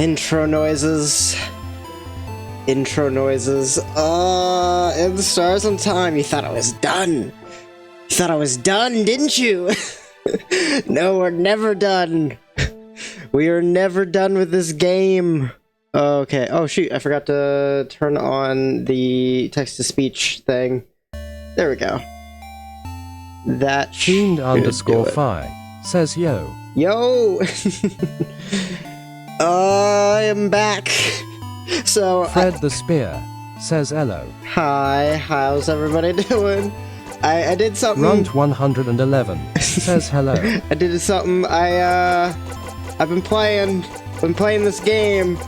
Intro noises. Intro noises. In the stars on time. You thought I was done. You thought I was done, didn't you? No, we're never done. We are never done with this game. Okay. Oh, shoot. I forgot to turn on the text-to-speech thing. There we go. That Fiend_Fi says yo. Yo! I am back. So Fred the Spear says hello. Hi, how's everybody doing? I did something. Runt 111 says hello. I did something. I've been playing this game.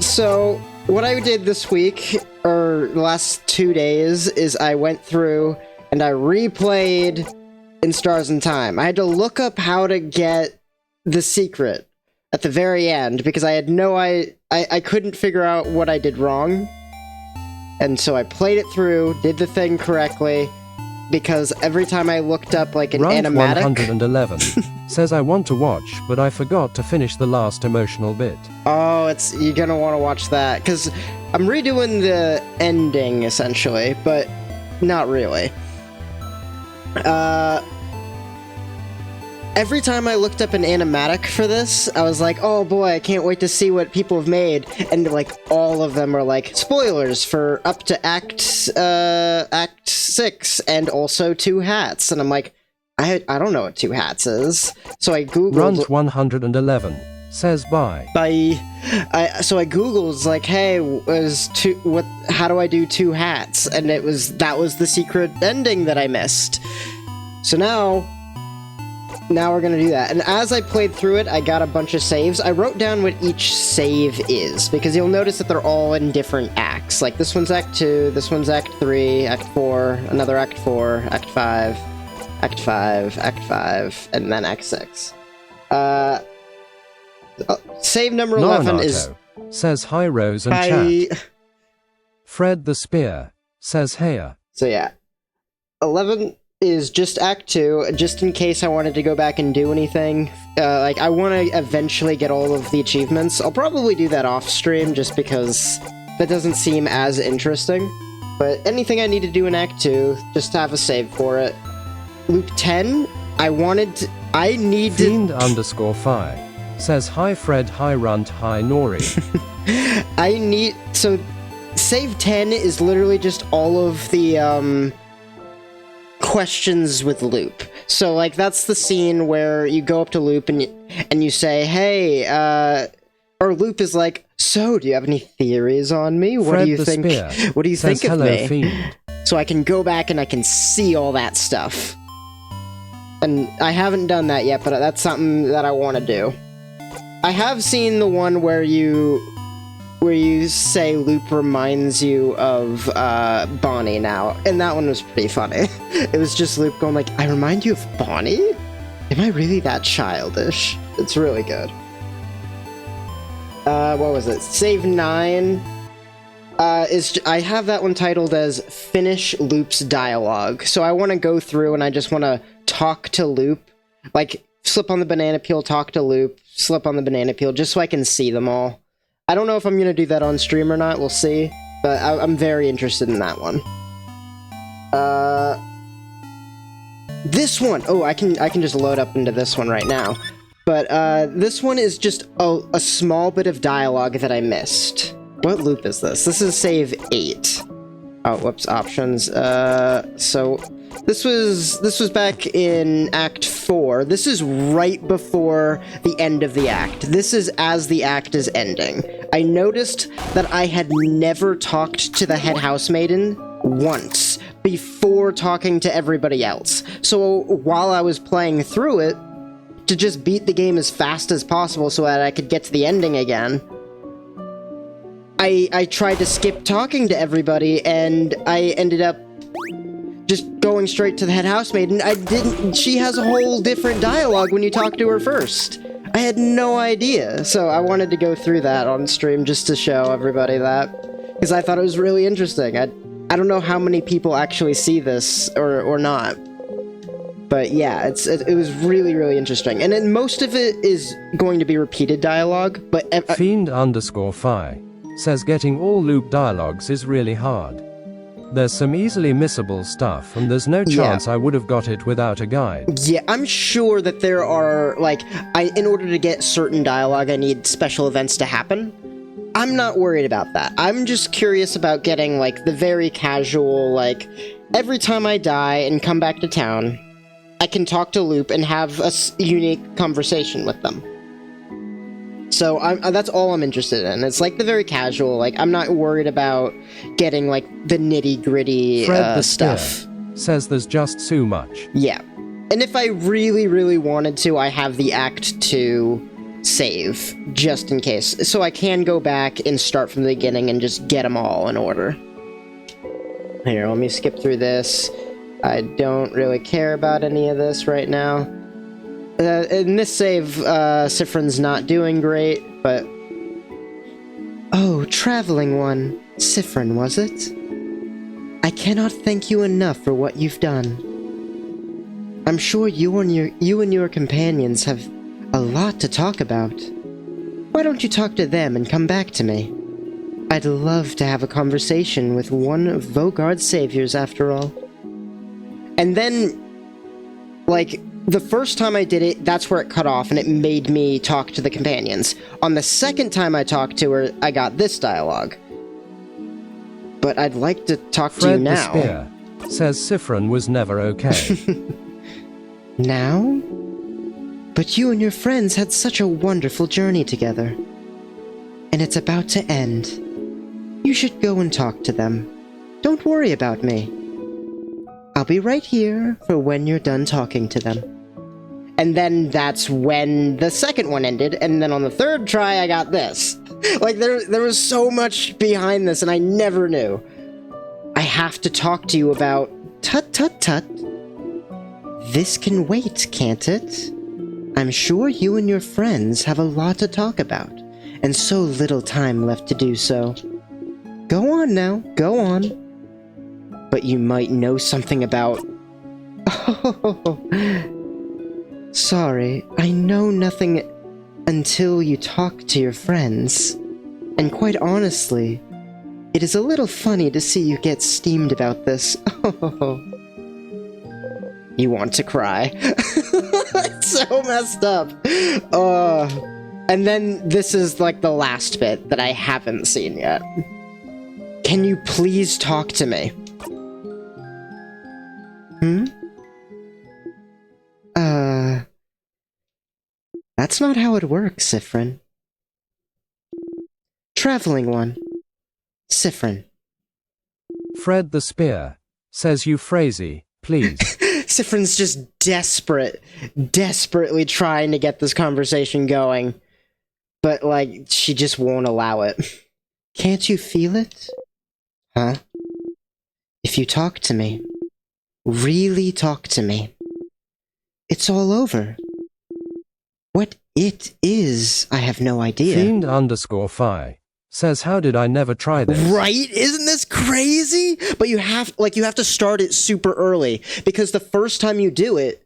So what I did this week, or the last 2 days, is I went through and I replayed In Stars in Time. I had to look up how to get the secret at the very end, because I had I couldn't figure out what I did wrong. And so I played it through, did the thing correctly, because every time I looked up like an Runt animatic... 111 says I want to watch, but I forgot to finish the last emotional bit. Oh, you're gonna want to watch that, because I'm redoing the ending, essentially, but not really. Every time I looked up an animatic for this, I was like, oh boy, I can't wait to see what people have made. And like all of them are like, spoilers for up to Act 6 and also Two Hats. And I'm like, I don't know what Two Hats is. So I googled... Runt 111 says bye. Bye. So I googled, like, hey, how do I do Two Hats? And that was the secret ending that I missed. So now we're gonna do that. And as I played through it, I got a bunch of saves. I wrote down what each save is, because you'll notice that they're all in different acts. Like, this one's Act 2, this one's Act 3, Act 4, another Act 4, Act 5, Act 5, Act 5, and then Act 6. Save number 11 is... says hi, Rose and hi. Chat. Fred the Spear says heya. So yeah. 11... is just Act 2, just in case I wanted to go back and do anything. Like, I want to eventually get all of the achievements. I'll probably do that off stream, just because that doesn't seem as interesting. But anything I need to do in Act 2, just have a save for it. Loop 10, I need Fiend_Fi says hi Fred, hi Runt, hi Nori. So, save 10 is literally just all of the, questions with Loop. So, like, that's the scene where you go up to Loop and you say, hey, or Loop is like, so, do you have any theories on me? What do you think? What do you think of me? Fiend. So I can go back and I can see all that stuff. And I haven't done that yet, but that's something that I want to do. I have seen the one where you say Loop reminds you of Bonnie now, and that one was pretty funny. It was just Loop going like, I remind you of Bonnie? Am I really that childish? It's really good. What was it? Save 9 I have that one titled as Finish Loop's Dialogue. So I want to go through and I just want to talk to Loop, like slip on the banana peel, talk to Loop, slip on the banana peel, just so I can see them all. I don't know if I'm going to do that on stream or not, we'll see, but I'm very interested in that one. This one! Oh, I can just load up into this one right now. But, this one is just a small bit of dialogue that I missed. What loop is this? This is save 8. Oh, whoops, options. So, this was back in Act 4. This is right before the end of the act. This is as the act is ending. I noticed that I had never talked to the head housemaiden once before talking to everybody else. So while I was playing through it, to just beat the game as fast as possible so that I could get to the ending again, I tried to skip talking to everybody, and I ended up just going straight to the head housemaid, and she has a whole different dialogue when you talk to her first. I had no idea, so I wanted to go through that on stream just to show everybody that, because I thought it was really interesting. I don't know how many people actually see this or not. But yeah, it was really, really interesting. And then most of it is going to be repeated dialogue, but... Fiend_Fi says getting all loop dialogues is really hard. There's some easily missable stuff, and there's no chance I would have got it without a guide. Yeah, I'm sure that there are, like, in order to get certain dialogue, I need special events to happen. I'm not worried about that. I'm just curious about getting, like, the very casual, like, every time I die and come back to town, I can talk to Loop and have a unique conversation with them. So that's all I'm interested in. It's like the very casual, like, I'm not worried about getting, like, the nitty-gritty stuff. Says there's just too much. Yeah. And if I really, really wanted to, I have the Act 2 save, just in case. So I can go back and start from the beginning and just get them all in order. Here, let me skip through this. I don't really care about any of this right now. In this save, Sifrin's not doing great, but... Oh, Traveling One. Sifrin, was it? I cannot thank you enough for what you've done. I'm sure you and your companions have a lot to talk about. Why don't you talk to them and come back to me? I'd love to have a conversation with one of Vogard's saviors, after all. And then, like... The first time I did it, that's where it cut off, and it made me talk to the companions. On the second time I talked to her, I got this dialogue. But I'd like to talk to you now. Fred the Spear says Sifrin was never okay. Now? But you and your friends had such a wonderful journey together. And it's about to end. You should go and talk to them. Don't worry about me. I'll be right here for when you're done talking to them. And then that's when the second one ended, and then on the third try, I got this. Like, there was so much behind this, and I never knew. I have to talk to you about... Tut, tut, tut. This can wait, can't it? I'm sure you and your friends have a lot to talk about, and so little time left to do so. Go on now, go on. But you might know something about... Oh... Sorry, I know nothing until you talk to your friends. And quite honestly, it is a little funny to see you get steamed about this. Oh, you want to cry. It's so messed up. And then this is like the last bit that I haven't seen yet. Can you please talk to me? That's not how it works, Sifrin. Traveling One. Sifrin. Fred the Spear says Euphrasie, please. Sifrin's just desperately trying to get this conversation going. But, like, she just won't allow it. Can't you feel it? Huh? If you talk to me, really talk to me, it's all over. What it is, I have no idea. Fiend_Fi says, how did I never try this? Right? Isn't this crazy? But you have to start it super early, because the first time you do it,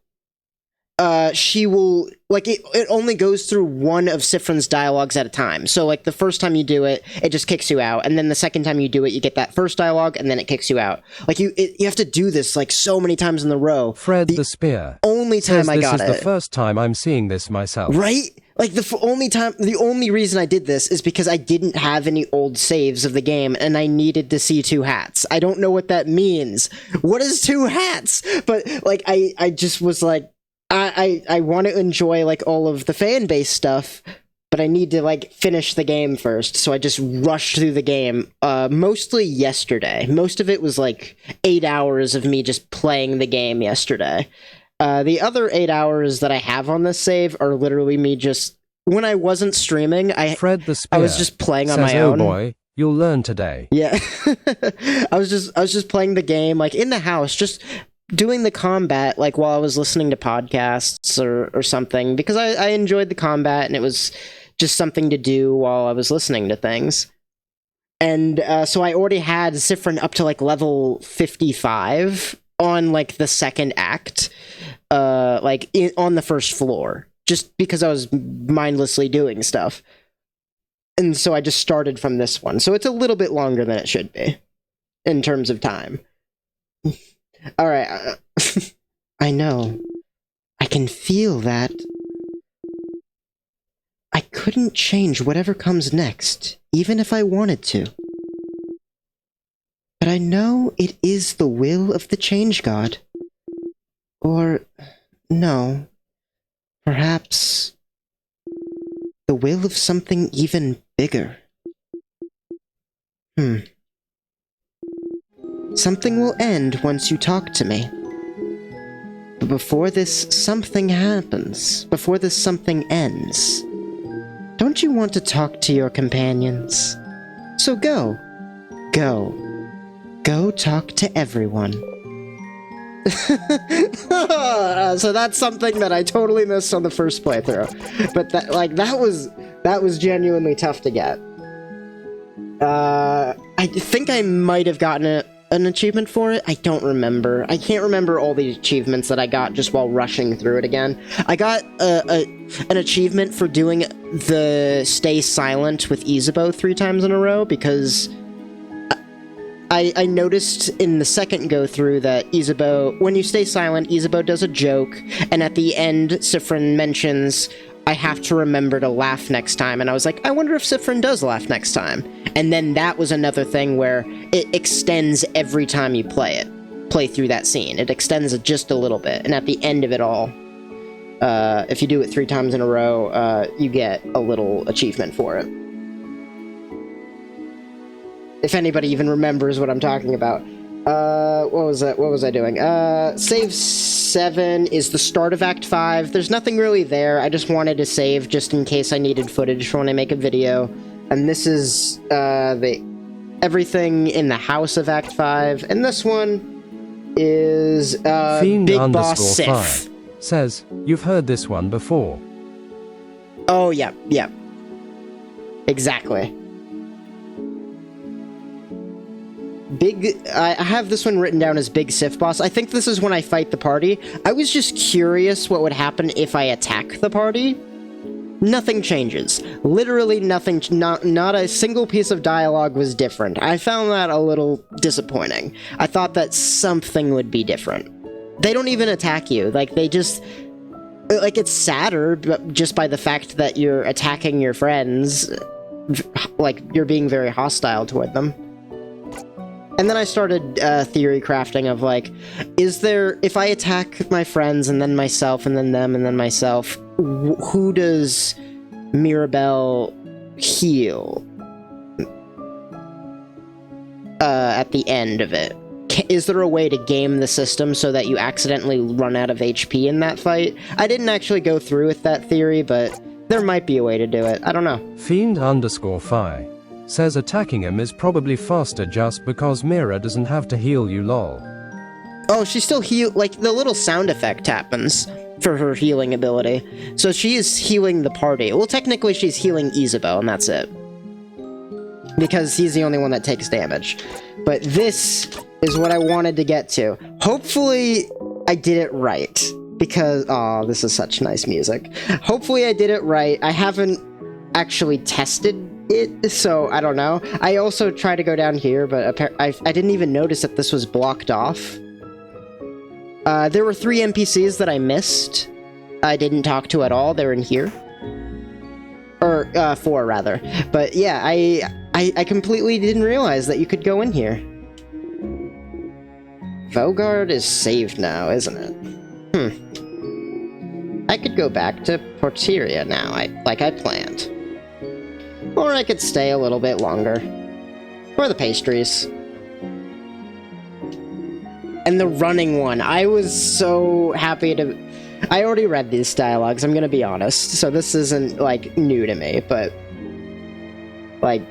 she will, like, it only goes through one of Sifrin's dialogues at a time. So, like, the first time you do it, it just kicks you out. And then the second time you do it, you get that first dialogue, and then it kicks you out. Like, you have to do this, like, so many times in a row. Fred the Spear only time I got it. This is the first time I'm seeing this myself. Right? Like, the only reason I did this is because I didn't have any old saves of the game, and I needed to see two hats. I don't know what that means. What is two hats? But, like, I just was like, I want to enjoy, like, all of the fan base stuff, but I need to, like, finish the game first, so I just rushed through the game, mostly yesterday. Most of it was, like, 8 hours of me just playing the game yesterday. The other 8 hours that I have on this save are literally me just... When I wasn't streaming, I was just playing on my own. Oh boy, you'll learn today. Yeah. I was just playing the game, like, in the house, just... doing the combat, like, while I was listening to podcasts or something, because I enjoyed the combat, and it was just something to do while I was listening to things. And so I already had Sifrin up to, like, level 55 on, like, the second act. but like on the first floor, just because I was mindlessly doing stuff. And so I just started from this one. So it's a little bit longer than it should be in terms of time. All right. I know. I can feel that. I couldn't change whatever comes next, even if I wanted to. But I know it is the will of the Change God. Or, no. Perhaps the will of something even bigger. Something will end once you talk to me. But before this something happens, before this something ends, don't you want to talk to your companions? So go. Go. Go talk to everyone. So that's something that I totally missed on the first playthrough. But that was genuinely tough to get. I think I might have gotten an achievement for it. I don't remember. I can't remember all the achievements that I got just while rushing through it again. I got an achievement for doing the Stay Silent with Isabeau 3 times in a row, because I noticed in the second go-through that Isabeau, when you stay silent, Isabeau does a joke, and at the end, Siffrin mentions, I have to remember to laugh next time, and I was like, I wonder if Siffrin does laugh next time. And then that was another thing where it extends every time you play through that scene. It extends it just a little bit, and at the end of it all, if you do it 3 times in a row, you get a little achievement for it. If anybody even remembers what I'm talking about. What was I doing? Save 7 is the start of Act 5. There's nothing really there. I just wanted to save just in case I needed footage for when I make a video. And this is, everything in the house of Act 5. And this one is, Big Boss Sif. 5 says, you've heard this one before. Oh, yeah. Exactly. I have this one written down as Big Sif Boss. I think this is when I fight the party. I was just curious what would happen if I attack the party. Nothing changes. Literally nothing. Not a single piece of dialogue was different. I found that a little disappointing. I thought that something would be different. They don't even attack you. Like, they just... Like, it's sadder just by the fact that you're attacking your friends. Like, you're being very hostile toward them. And then I started theory crafting of, like, if I attack my friends and then myself and then them and then myself, who does Mirabelle heal at the end of it? Is there a way to game the system so that you accidentally run out of HP in that fight? I didn't actually go through with that theory, but there might be a way to do it. I don't know. Fiend_Fi says attacking him is probably faster just because Mira doesn't have to heal you, lol. Oh, she still like, the little sound effect happens for her healing ability. So she is healing the party. Well, technically she's healing Isabeau, and that's it. Because he's the only one that takes damage. But this is what I wanted to get to. Hopefully, I did it right. Because, oh, this is such nice music. Hopefully I did it right. I haven't actually tested it, so I don't know. I also tried to go down here, but I didn't even notice that this was blocked off. There were 3 NPCs that I missed. I didn't talk to at all. They're in here. Or, 4, rather. But yeah, I completely didn't realize that you could go in here. Vogard is saved now, isn't it? I could go back to Porteria now, like I planned. Or I could stay a little bit longer. For the pastries. And the running one. I was so happy to... I already read these dialogues, I'm gonna be honest. So this isn't, like, new to me, but... Like...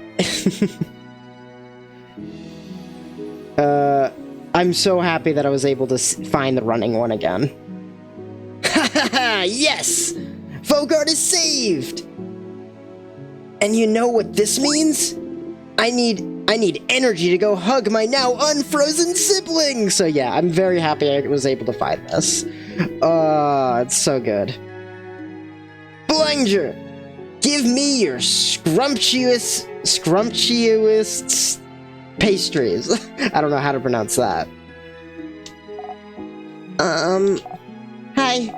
I'm so happy that I was able to find the running one again. Hahaha! Yes! Vogard is saved! And you know what this means? I need energy to go hug my now unfrozen sibling! So yeah, I'm very happy I was able to find this. Oh, it's so good. Blinger, give me your scrumptious pastries. I don't know how to pronounce that. Hi.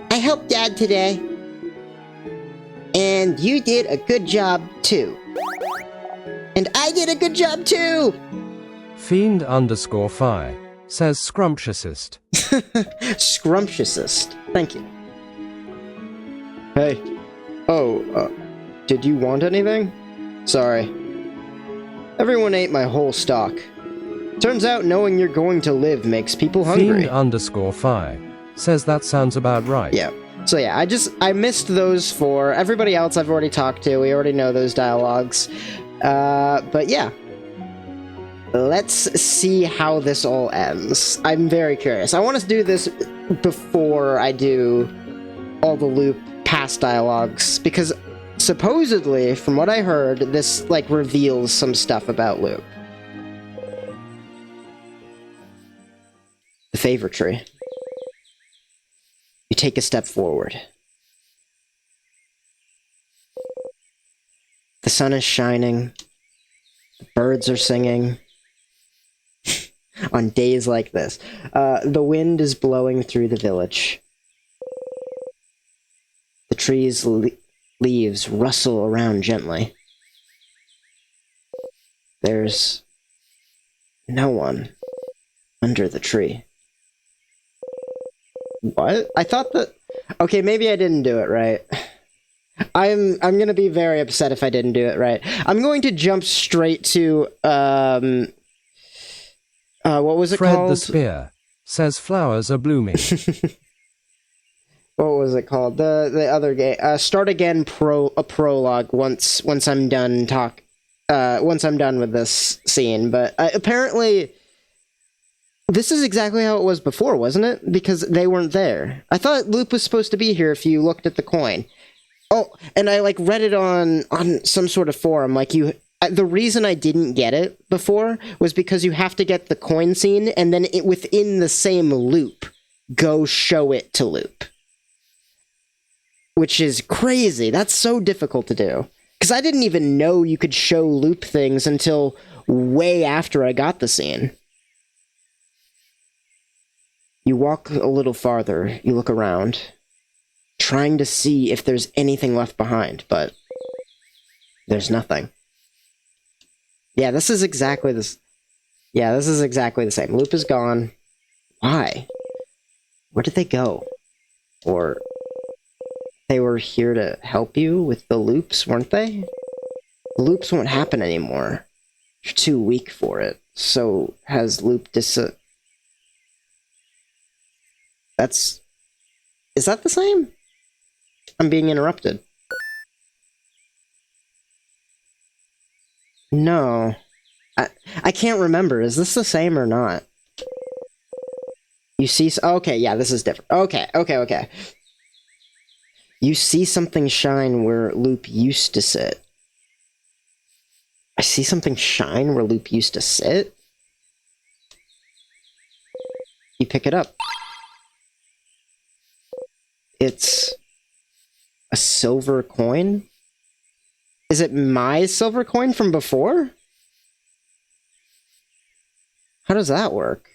I helped Dad today. And you did a good job, too. And I did a good job, too! Fiend_Fi says scrumptiousest. Scrumptiousest. Thank you. Hey. Oh, did you want anything? Sorry. Everyone ate my whole stock. Turns out knowing you're going to live makes people hungry. Fiend_Fi says that sounds about right. Yeah. So yeah, I missed those four. Everybody else I've already talked to. We already know those dialogues. But yeah. Let's see how this all ends. I'm very curious. I want to do this before I do all the loop past dialogues, because supposedly, from what I heard, this, like, reveals some stuff about Loop. The favor tree. You take a step forward. The sun is shining. The birds are singing. On days like this. The wind is blowing through the village. The trees' leaves rustle around gently. There's no one under the tree. What? I thought that... Okay, maybe I didn't do it right. I'm gonna be very upset if I didn't do it right. I'm going to jump straight to, what was it Fred called? the Spear says flowers are blooming. What was it called? The other game. Start again prologue once I'm done once I'm done with this scene. But apparently, this is exactly how it was before, wasn't it? Because they weren't there. I thought Loop was supposed to be here if you looked at the coin. Oh, and I, like, read it on some sort of forum, like, the reason I didn't get it before was because you have to get the coin scene, and then within the same loop, go show it to Loop. Which is crazy. That's so difficult to do. Because I didn't even know you could show Loop things until way after I got the scene. You walk a little farther, you look around, trying to see if there's anything left behind, but there's nothing. Yeah, this is exactly this. Yeah, this is exactly the same. Loop is gone. Why? Where did they go? Or they were here to help you with the loops, weren't they? The loops won't happen anymore. You're too weak for it. So has Loop That's... Is that the same? I'm being interrupted. No. I can't remember. Is this the same or not? You see... Okay, yeah, this is different. Okay. You see something shine where Loop used to sit. I see something shine where Loop used to sit? You pick it up. It's a silver coin? Is it my silver coin from before? How does that work?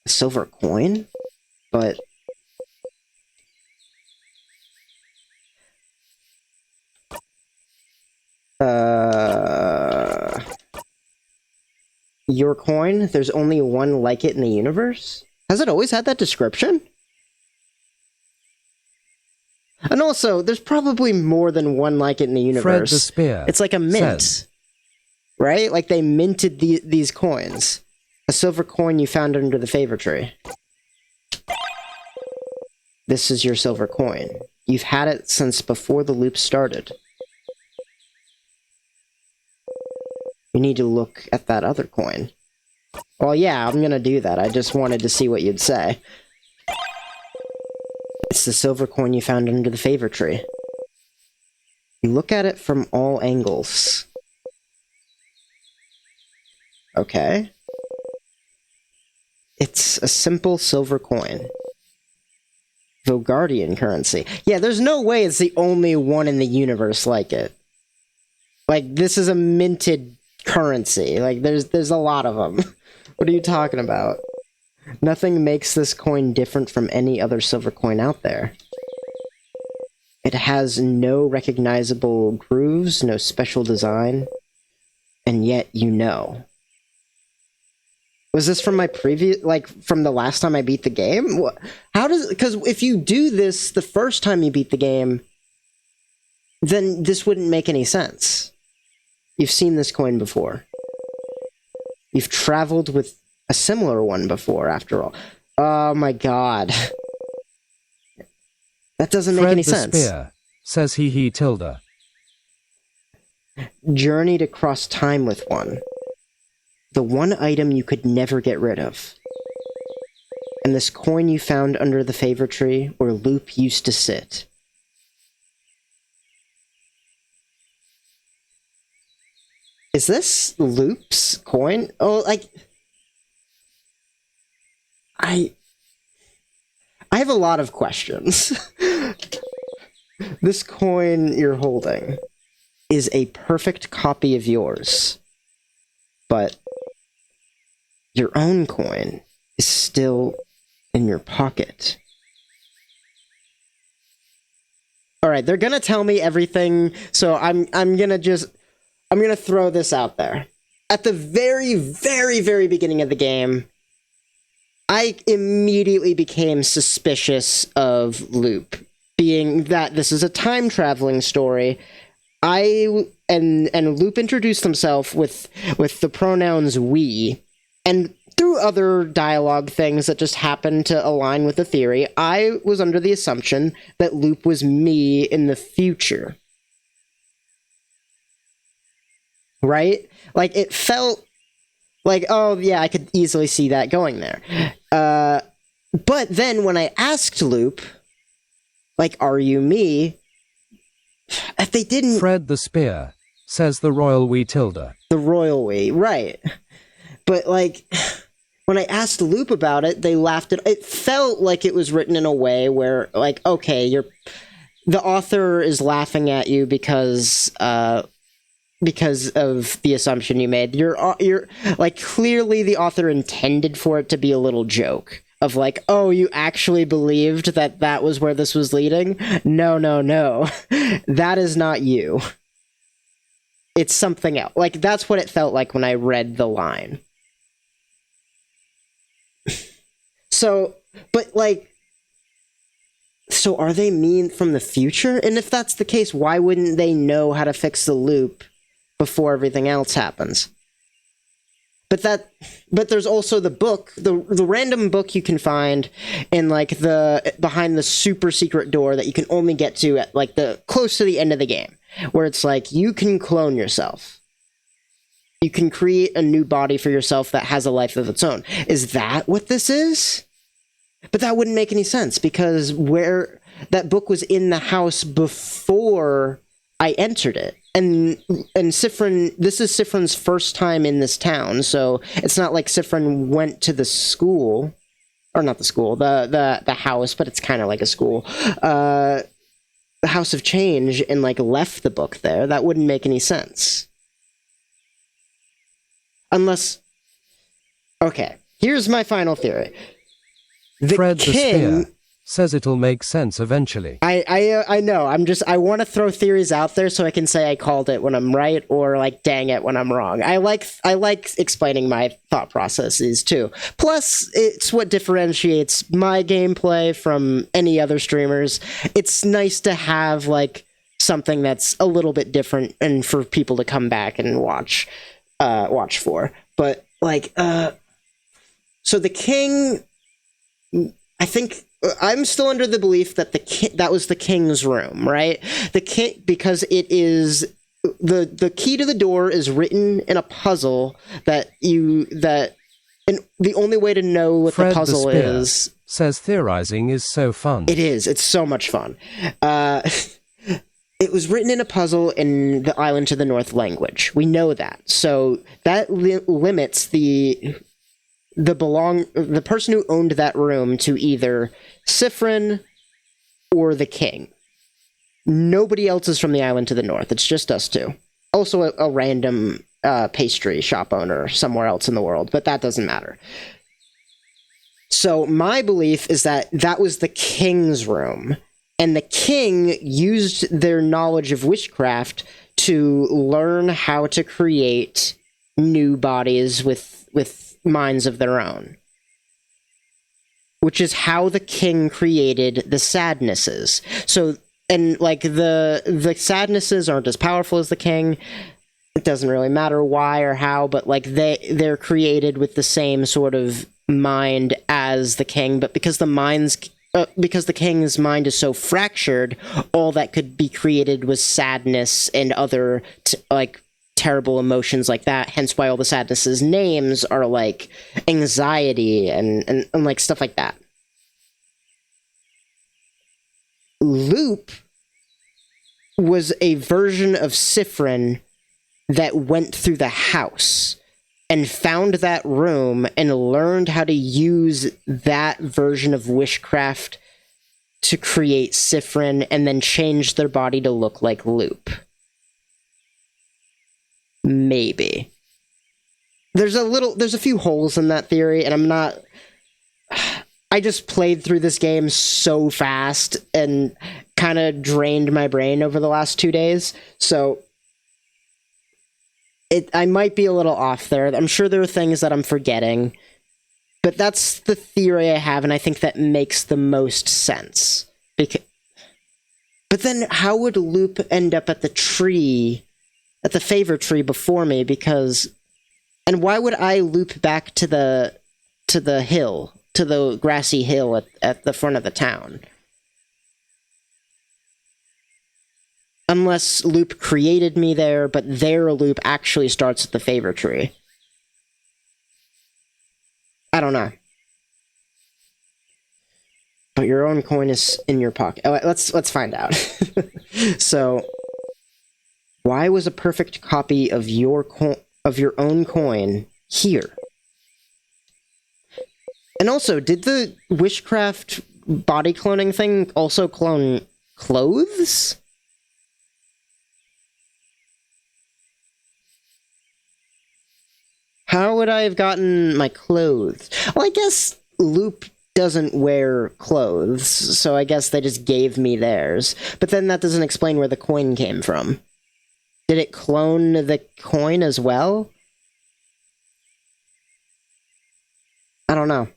A silver coin? But... Your coin? There's only one like it in the universe? Has it always had that description? And also, there's probably more than one like it in the universe. Fred the Spear. It's like a mint. Says. Right? Like they minted these coins. A silver coin you found under the favor tree. This is your silver coin. You've had it since before the loop started. You need to look at that other coin. Well, yeah, I'm gonna do that. I just wanted to see what you'd say. It's the silver coin you found under the favor tree. You look at it from all angles. Okay. It's a simple silver coin. Vogardian currency. Yeah, there's no way it's the only one in the universe like it. Like, this is a minted currency. Like, there's a lot of them. What are you talking about? Nothing makes this coin different from any other silver coin out there. It has no recognizable grooves, no special design, and yet you know. Was this from my previous, like, from the last time I beat the game? What, how does, because if you do this the first time you beat the game, then this wouldn't make any sense. You've seen this coin before. You've traveled with a similar one before, after all. Oh my god. That doesn't make any sense. Spear, says he tilde. Journeyed across time with one. The one item you could never get rid of. And this coin you found under the favor tree where Loop used to sit. Is this Loop's coin? Oh, like... I have a lot of questions. This coin you're holding is a perfect copy of yours. But your own coin is still in your pocket. Alright, they're gonna tell me everything, so I'm gonna throw this out there. At the very, very, very beginning of the game, I immediately became suspicious of Loop, being that this is a time-traveling story. And Loop introduced himself with the pronouns we, and through other dialogue things that just happened to align with the theory, I was under the assumption that Loop was me in the future. Right? Like, it felt like, oh, yeah, I could easily see that going there. But then when I asked Loop, like, are you me? If they didn't... Fred the Spear, says the royal we tilde. The royal we, right. But, like, when I asked Loop about it, they laughed at... It felt like it was written in a way where, like, okay, the author is laughing at you because of the assumption you made. You're like, clearly the author intended for it to be a little joke of like, oh, you actually believed that was where this was leading? No. That is not you. It's something else. Like, that's what it felt like when I read the line. So, but like, so are they mean from the future? And if that's the case, why wouldn't they know how to fix the loop before everything else happens? But there's also the book, the random book you can find in like behind the super secret door that you can only get to at like close to the end of the game, where it's like you can clone yourself. You can create a new body for yourself that has a life of its own. Is that what this is? But that wouldn't make any sense, because where that book was in the house before I entered it. And Sifrin, this is Sifrin's first time in this town, so it's not like Sifrin went to the school, or not the school, the house, but it's kind of like a school, the House of Change, and like left the book there. That wouldn't make any sense. Unless, okay, here's my final theory. Fred the Spear says it'll make sense eventually. I know. I want to throw theories out there so I can say I called it when I'm right, or like dang it when I'm wrong. I like explaining my thought processes too. Plus, it's what differentiates my gameplay from any other streamers. It's nice to have like something that's a little bit different and for people to come back and watch for. But like so the king, I think I'm still under the belief that that was the king's room, right? The king, because it is the key to the door is written in a puzzle and the only way to know what Fred the puzzle is says theorizing is so fun. It is. It's so much fun. It was written in a puzzle in the Island to the North language. We know that. So that limits the the person who owned that room to either Sifrin or the king. Nobody else is from the island to the north. It's just us two. Also a random pastry shop owner somewhere else in the world, but that doesn't matter. So my belief is that that was the king's room, and the king used their knowledge of witchcraft to learn how to create new bodies with minds of their own. Which is how the king created the sadnesses. So, and like the sadnesses aren't as powerful as the king. It doesn't really matter why or how, but like they're created with the same sort of mind as the king, but because the king's mind is so fractured, all that could be created was sadness and other like terrible emotions like that. Hence why all the sadnesses names are like anxiety and like stuff like that. Loop was a version of Sifrin that went through the house and found that room and learned how to use that version of witchcraft to create Sifrin and then change their body to look like Loop. Maybe. There's a few holes in that theory, and I just played through this game so fast and kind of drained my brain over the last 2 days, so I might be a little off there. I'm sure there are things that I'm forgetting, but that's the theory I have, and I think that makes the most sense. But then how would Loop end up at the tree, at the favor tree before me? And why would I loop back to the hill, to the grassy hill at the front of the town? Unless Loop created me there, but their Loop actually starts at the favor tree. I don't know. But your own coin is in your pocket. Oh, let's find out. So, why was a perfect copy of your own coin here? And also, did the witchcraft body cloning thing also clone clothes? How would I have gotten my clothes? Well, I guess Loop doesn't wear clothes, so I guess they just gave me theirs. But then that doesn't explain where the coin came from. Did it clone the coin as well? I don't know.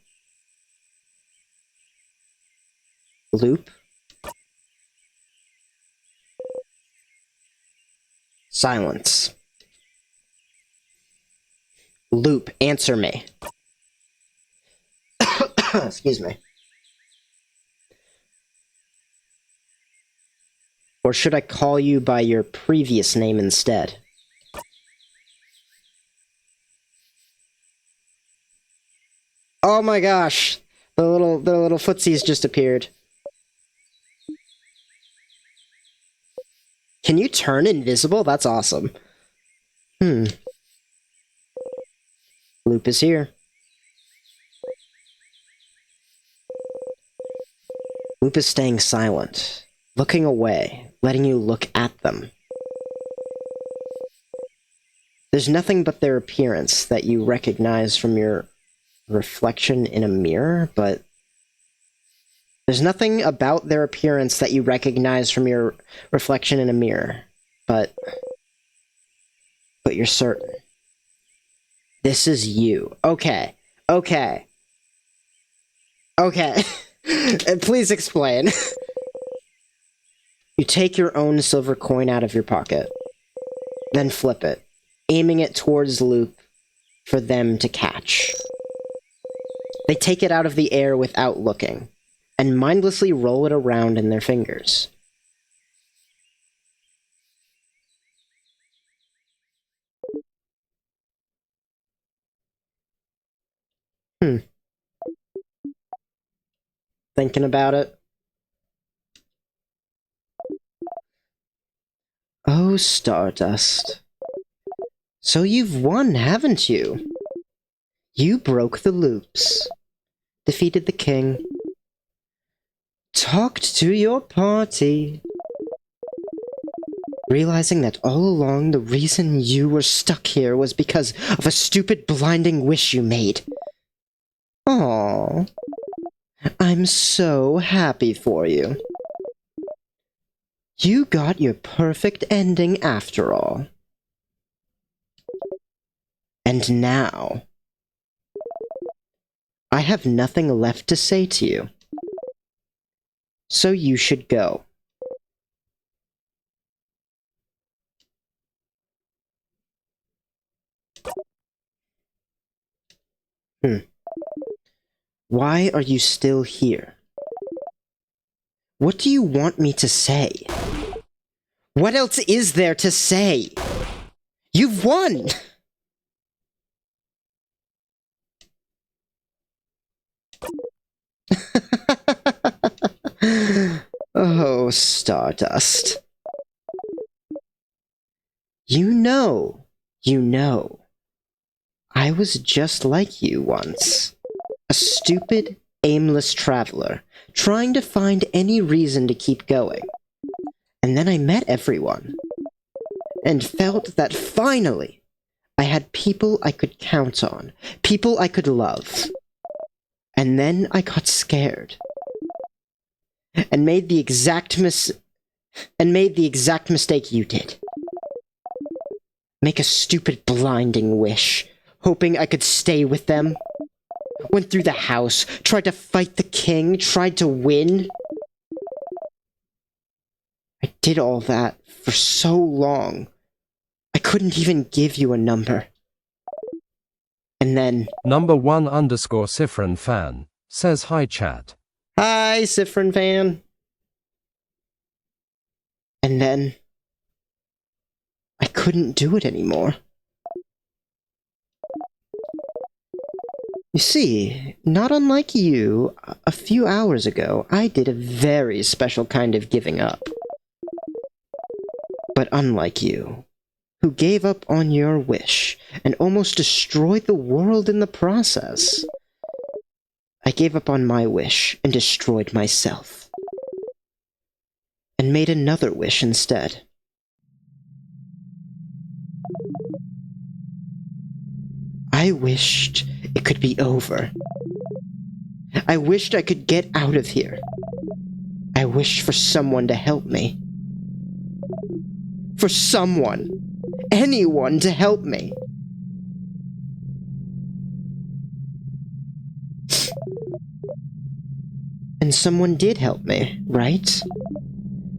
Loop? Silence. Loop, answer me. Excuse me. Or should I call you by your previous name instead? Oh my gosh! The little footsies just appeared. Can you turn invisible? That's awesome. Loop is here. Loop is staying silent, looking away, letting you look at them. There's nothing but their appearance that you recognize from your reflection in a mirror, but there's nothing about their appearance that you recognize from your reflection in a mirror, but you're certain. This is you. Okay. Please explain. You take your own silver coin out of your pocket, then flip it, aiming it towards Loop for them to catch. They take it out of the air without looking, and mindlessly roll it around in their fingers. Thinking about it. Oh, Stardust. So you've won, haven't you? You broke the loops, defeated the king, talked to your party, realizing that all along the reason you were stuck here was because of a stupid blinding wish you made. Aww. I'm so happy for you. You got your perfect ending after all. And now, I have nothing left to say to you. So you should go. Why are you still here? What do you want me to say? What else is there to say? You've won! Oh, Stardust. You know. I was just like you once. A stupid, aimless traveler, trying to find any reason to keep going. And then I met everyone, and felt that finally, I had people I could count on, people I could love. And then I got scared. And made the exact mistake you did. Make a stupid blinding wish, hoping I could stay with them. Went through the house, tried to fight the king, tried to win. I did all that for so long. I couldn't even give you a number. And then... #1_Sifrin fan says hi chat. Hi, Sifrin fan. And then... I couldn't do it anymore. You see, not unlike you, a few hours ago, I did a very special kind of giving up. But unlike you, who gave up on your wish and almost destroyed the world in the process, I gave up on my wish and destroyed myself. And made another wish instead. I wished it could be over. I wished I could get out of here. I wished for someone to help me. For someone, anyone to help me. And someone did help me, right?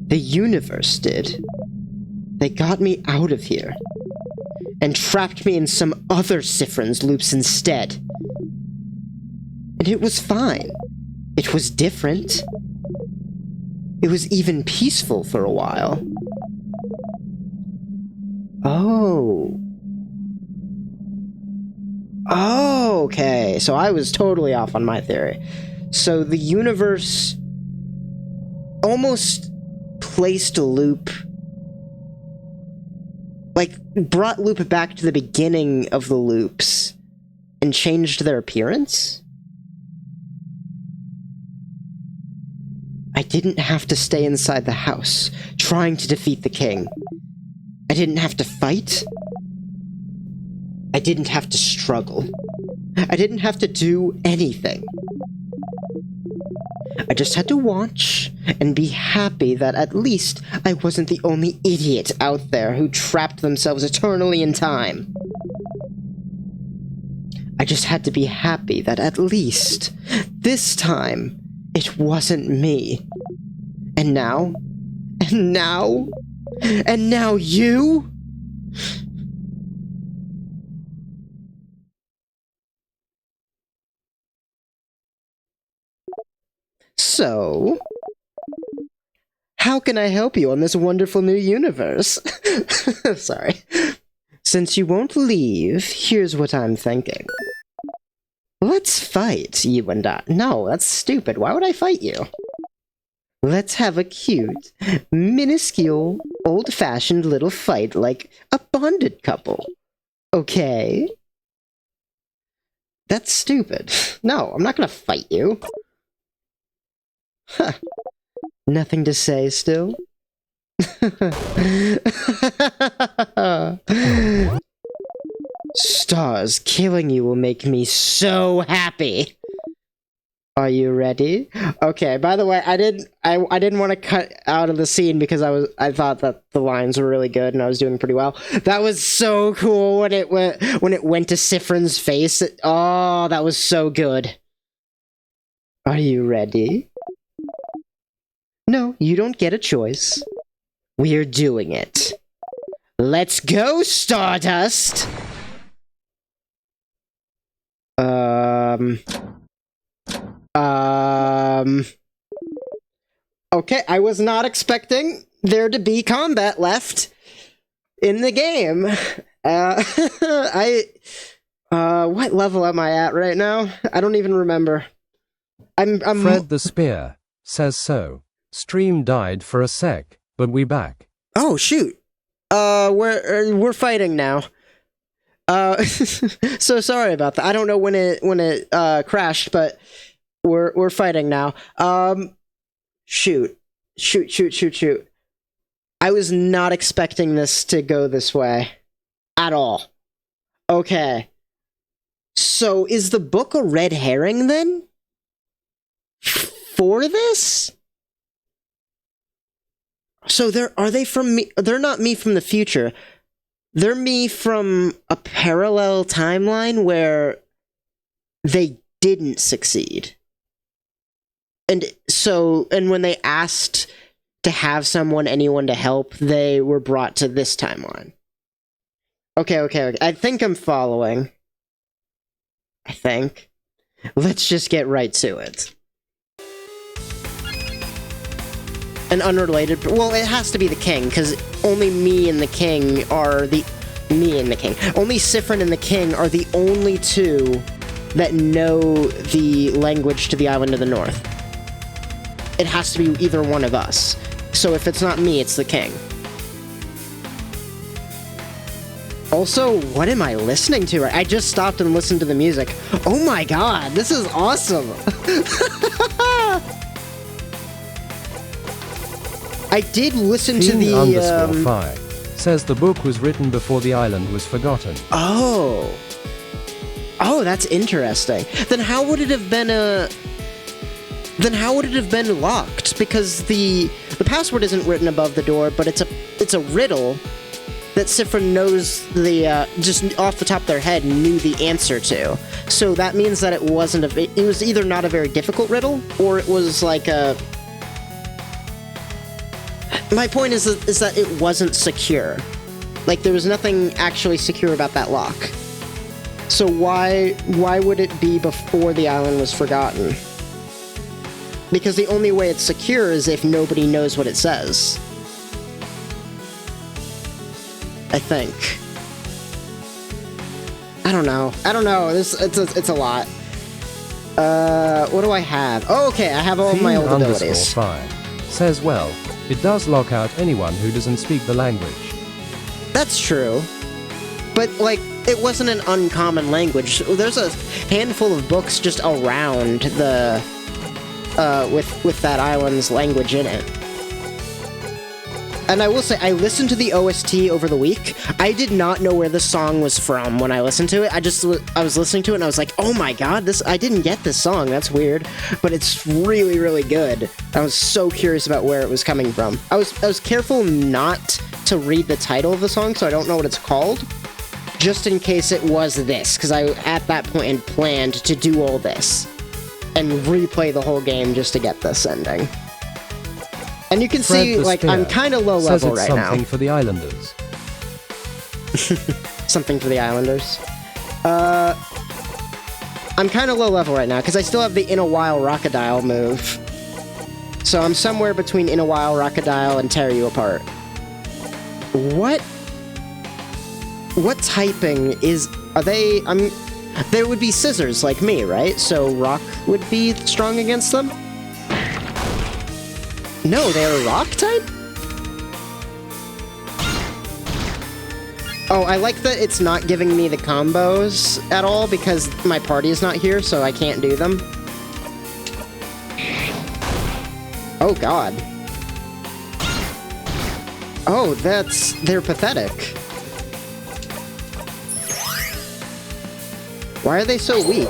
The universe did. They got me out of here. And trapped me in some other Sifrin's loops instead. And it was fine. It was different. It was even peaceful for a while. Oh. Oh, okay. So I was totally off on my theory. So the universe almost placed a loop, like, brought loop back to the beginning of the loops and changed their appearance? I didn't have to stay inside the house, trying to defeat the king. I didn't have to fight. I didn't have to struggle. I didn't have to do anything. I just had to watch and be happy that at least I wasn't the only idiot out there who trapped themselves eternally in time. I just had to be happy that at least, this time, it wasn't me. And now? And now? And now you? So, how can I help you on this wonderful new universe? Sorry. Since you won't leave, here's what I'm thinking. Let's fight, you and I. No, that's stupid. Why would I fight you? Let's have a cute, minuscule, old-fashioned little fight like a bonded couple. Okay? That's stupid. No, I'm not gonna fight you. Huh. Nothing to say still? Stars, killing you will make me so happy. Are you ready? Okay, by the way, I didn't want to cut out of the scene because I thought that the lines were really good and I was doing pretty well. That was so cool when it went to Sifrin's face. Oh, that was so good. Are you ready? No, you don't get a choice. We're doing it. Let's go, Stardust! Okay, I was not expecting there to be combat left in the game. What level am I at right now? I don't even remember. I'm Fred the Spear says so. Stream died for a sec, but we back. Oh, shoot. We're fighting now. So sorry about that. I don't know when it crashed, but we're fighting now. Shoot. I was not expecting this to go this way. At all. Okay. So is the book a red herring then? For this? So are they from me? They're not me from the future. They're me from a parallel timeline where they didn't succeed. And when they asked to have anyone to help, they were brought to this timeline. Okay. I think I'm following. I think. Let's just get right to it. An unrelated... Well, it has to be the king, because only me and the king are the... Only Sifrin and the king are the only two that know the language to the island of the north. It has to be either one of us. So if it's not me, it's the king. Also, what am I listening to? I just stopped and listened to the music. Oh my god, this is awesome! I did listen to the... _Phi says the book was written before the island was forgotten. Oh, that's interesting. Then how would it have been locked? Because the password isn't written above the door, but it's a riddle that Sifrin knows just off the top of their head knew the answer to. So that means that it was either not a very difficult riddle, or it was like a... My point is that it wasn't secure. Like, there was nothing actually secure about that lock. So why would it be before the island was forgotten? Because the only way it's secure is if nobody knows what it says. I think. I don't know. It's a lot. What do I have? Oh, okay, I have all of my old abilities. _Phi says, well, it does lock out anyone who doesn't speak the language. That's true. But, like, it wasn't an uncommon language. There's a handful of books just around the... with that island's language in it. And I will say, I listened to the OST over the week. I did not know where the song was from when I listened to it. I was listening to it and I was like, oh my god, I didn't get this song, that's weird. But it's really, really good. I was so curious about where it was coming from. I was careful not to read the title of the song, so I don't know what it's called. Just in case it was this, because I, at that point, had planned to do all this. And replay the whole game just to get this ending. And you can see, like, I'm kind of low level right now. Something for the islanders. Something for the islanders. I'm kind of low level right now, because I still have the In a While Rockadile move. So I'm somewhere between In a While Rockadile and Tear You Apart. What typing is... Are they... There would be scissors like me, right? So rock would be strong against them? No, they're rock type? Oh, I like that it's not giving me the combos at all because my party is not here, so I can't do them. Oh, God. Oh, they're pathetic. Why are they so weak?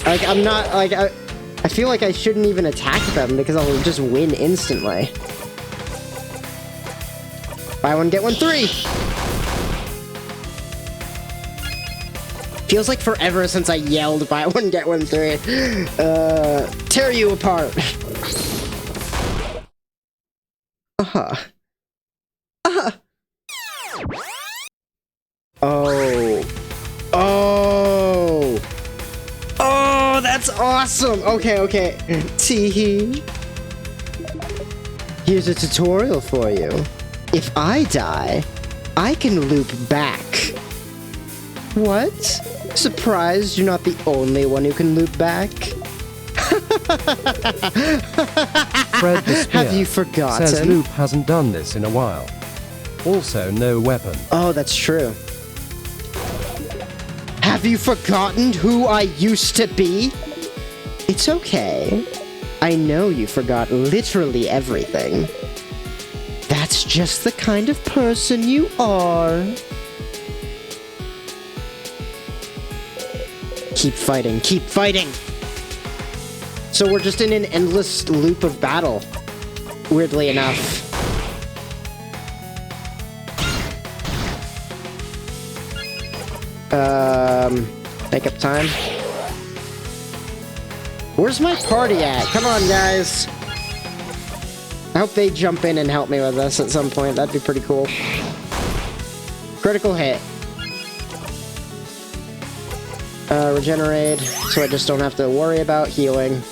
Like, I'm not, like, I feel like I shouldn't even attack them because I'll just win instantly. Buy one, get one, 3! Feels like forever since I yelled buy one, get one, 3. Tear you apart. Uh-huh. Uh-huh. Oh. Oh. Oh, that's awesome. Okay. Teehee. Here's a tutorial for you. If I die, I can loop back. What? Surprised you're not the only one who can loop back? Fred the Spear Have you forgotten? says Loop hasn't done this in a while. Also, no weapon. Oh, that's true. Have you forgotten who I used to be? It's okay. I know you forgot literally everything. That's just the kind of person you are. Keep fighting, keep fighting! So we're just in an endless loop of battle, weirdly enough. Makeup time. Where's my party at? Come on, guys. I hope they jump in and help me with this at some point. That'd be pretty cool. Critical hit. Regenerate, so I just don't have to worry about healing.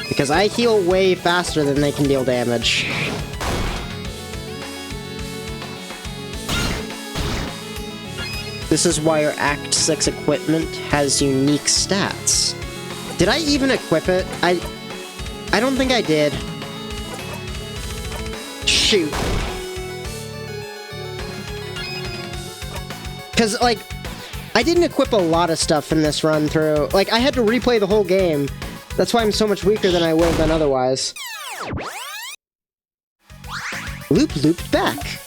Because I heal way faster than they can deal damage. This is why your Act 6 equipment has unique stats. Did I even equip it? I don't think I did. Shoot. Because, like, I didn't equip a lot of stuff in this run through. Like, I had to replay the whole game. That's why I'm so much weaker than I would have been otherwise. Looped back.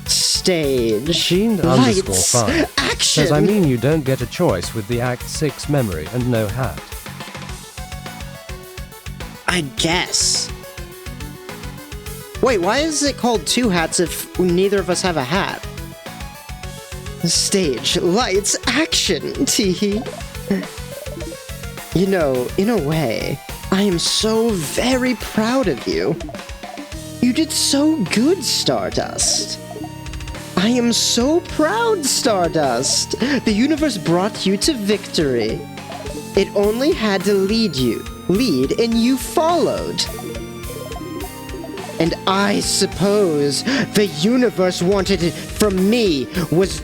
Stage. Fiend Lights. 5 Action. says I mean you don't get a choice with the Act 6 memory and no hat. I guess. Wait, why is it called 2 hats if neither of us have a hat? Stage, lights, action, teehee. You know, in a way, I am so very proud of you. You did so good, Stardust. I am so proud, Stardust. The universe brought you to victory. It only had to lead, and you followed. And I suppose the universe wanted it from me was...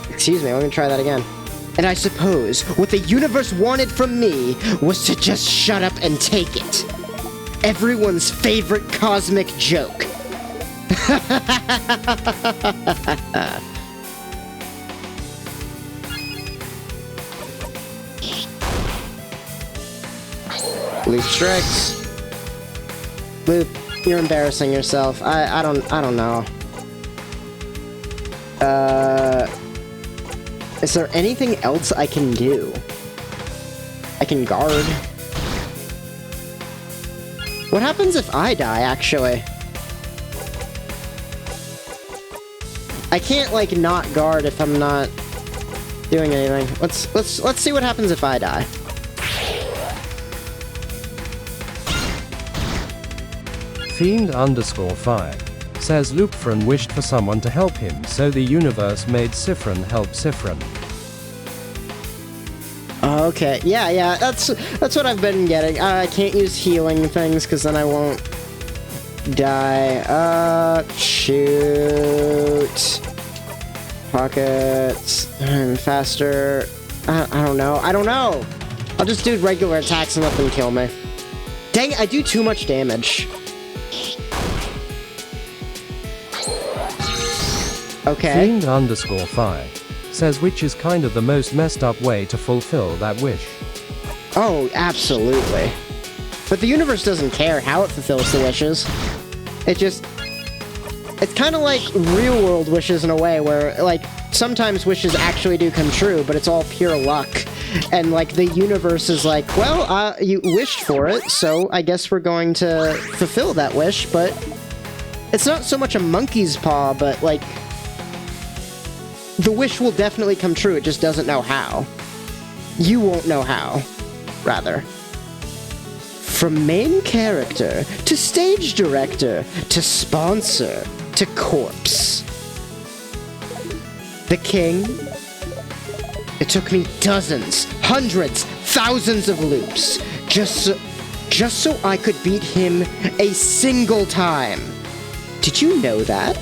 excuse me, let me try that again. And I suppose what the universe wanted from me was to just shut up and take it. Everyone's favorite cosmic joke. Loop strikes. Loop, you're embarrassing yourself. I don't know. Is there anything else I can do? I can guard. What happens if I die, actually? I can't, like, not guard if I'm not doing anything. Let's see what happens if I die. Fiend_5 says Loopfron wished for someone to help him, so the universe made Sifron help Sifron. Okay, yeah, that's what I've been getting. I can't use healing things because then I won't die. Shoot. Pockets. Faster. I don't know. I'll just do regular attacks and let them kill me. Dang, I do too much damage. Okay. Fiend_Fi says which is kind of the most messed up way to fulfill that wish. Oh, absolutely. But the universe doesn't care how it fulfills the wishes. It's kind of like real-world wishes in a way, where, like, sometimes wishes actually do come true, but it's all pure luck. And, like, the universe is like, well, you wished for it, so I guess we're going to fulfill that wish, but it's not so much a monkey's paw, but, like, the wish will definitely come true, it just doesn't know how. You won't know how, rather. From main character, to stage director, to sponsor, to corpse. The king? It took me dozens, hundreds, thousands of loops, just so I could beat him a single time. Did you know that?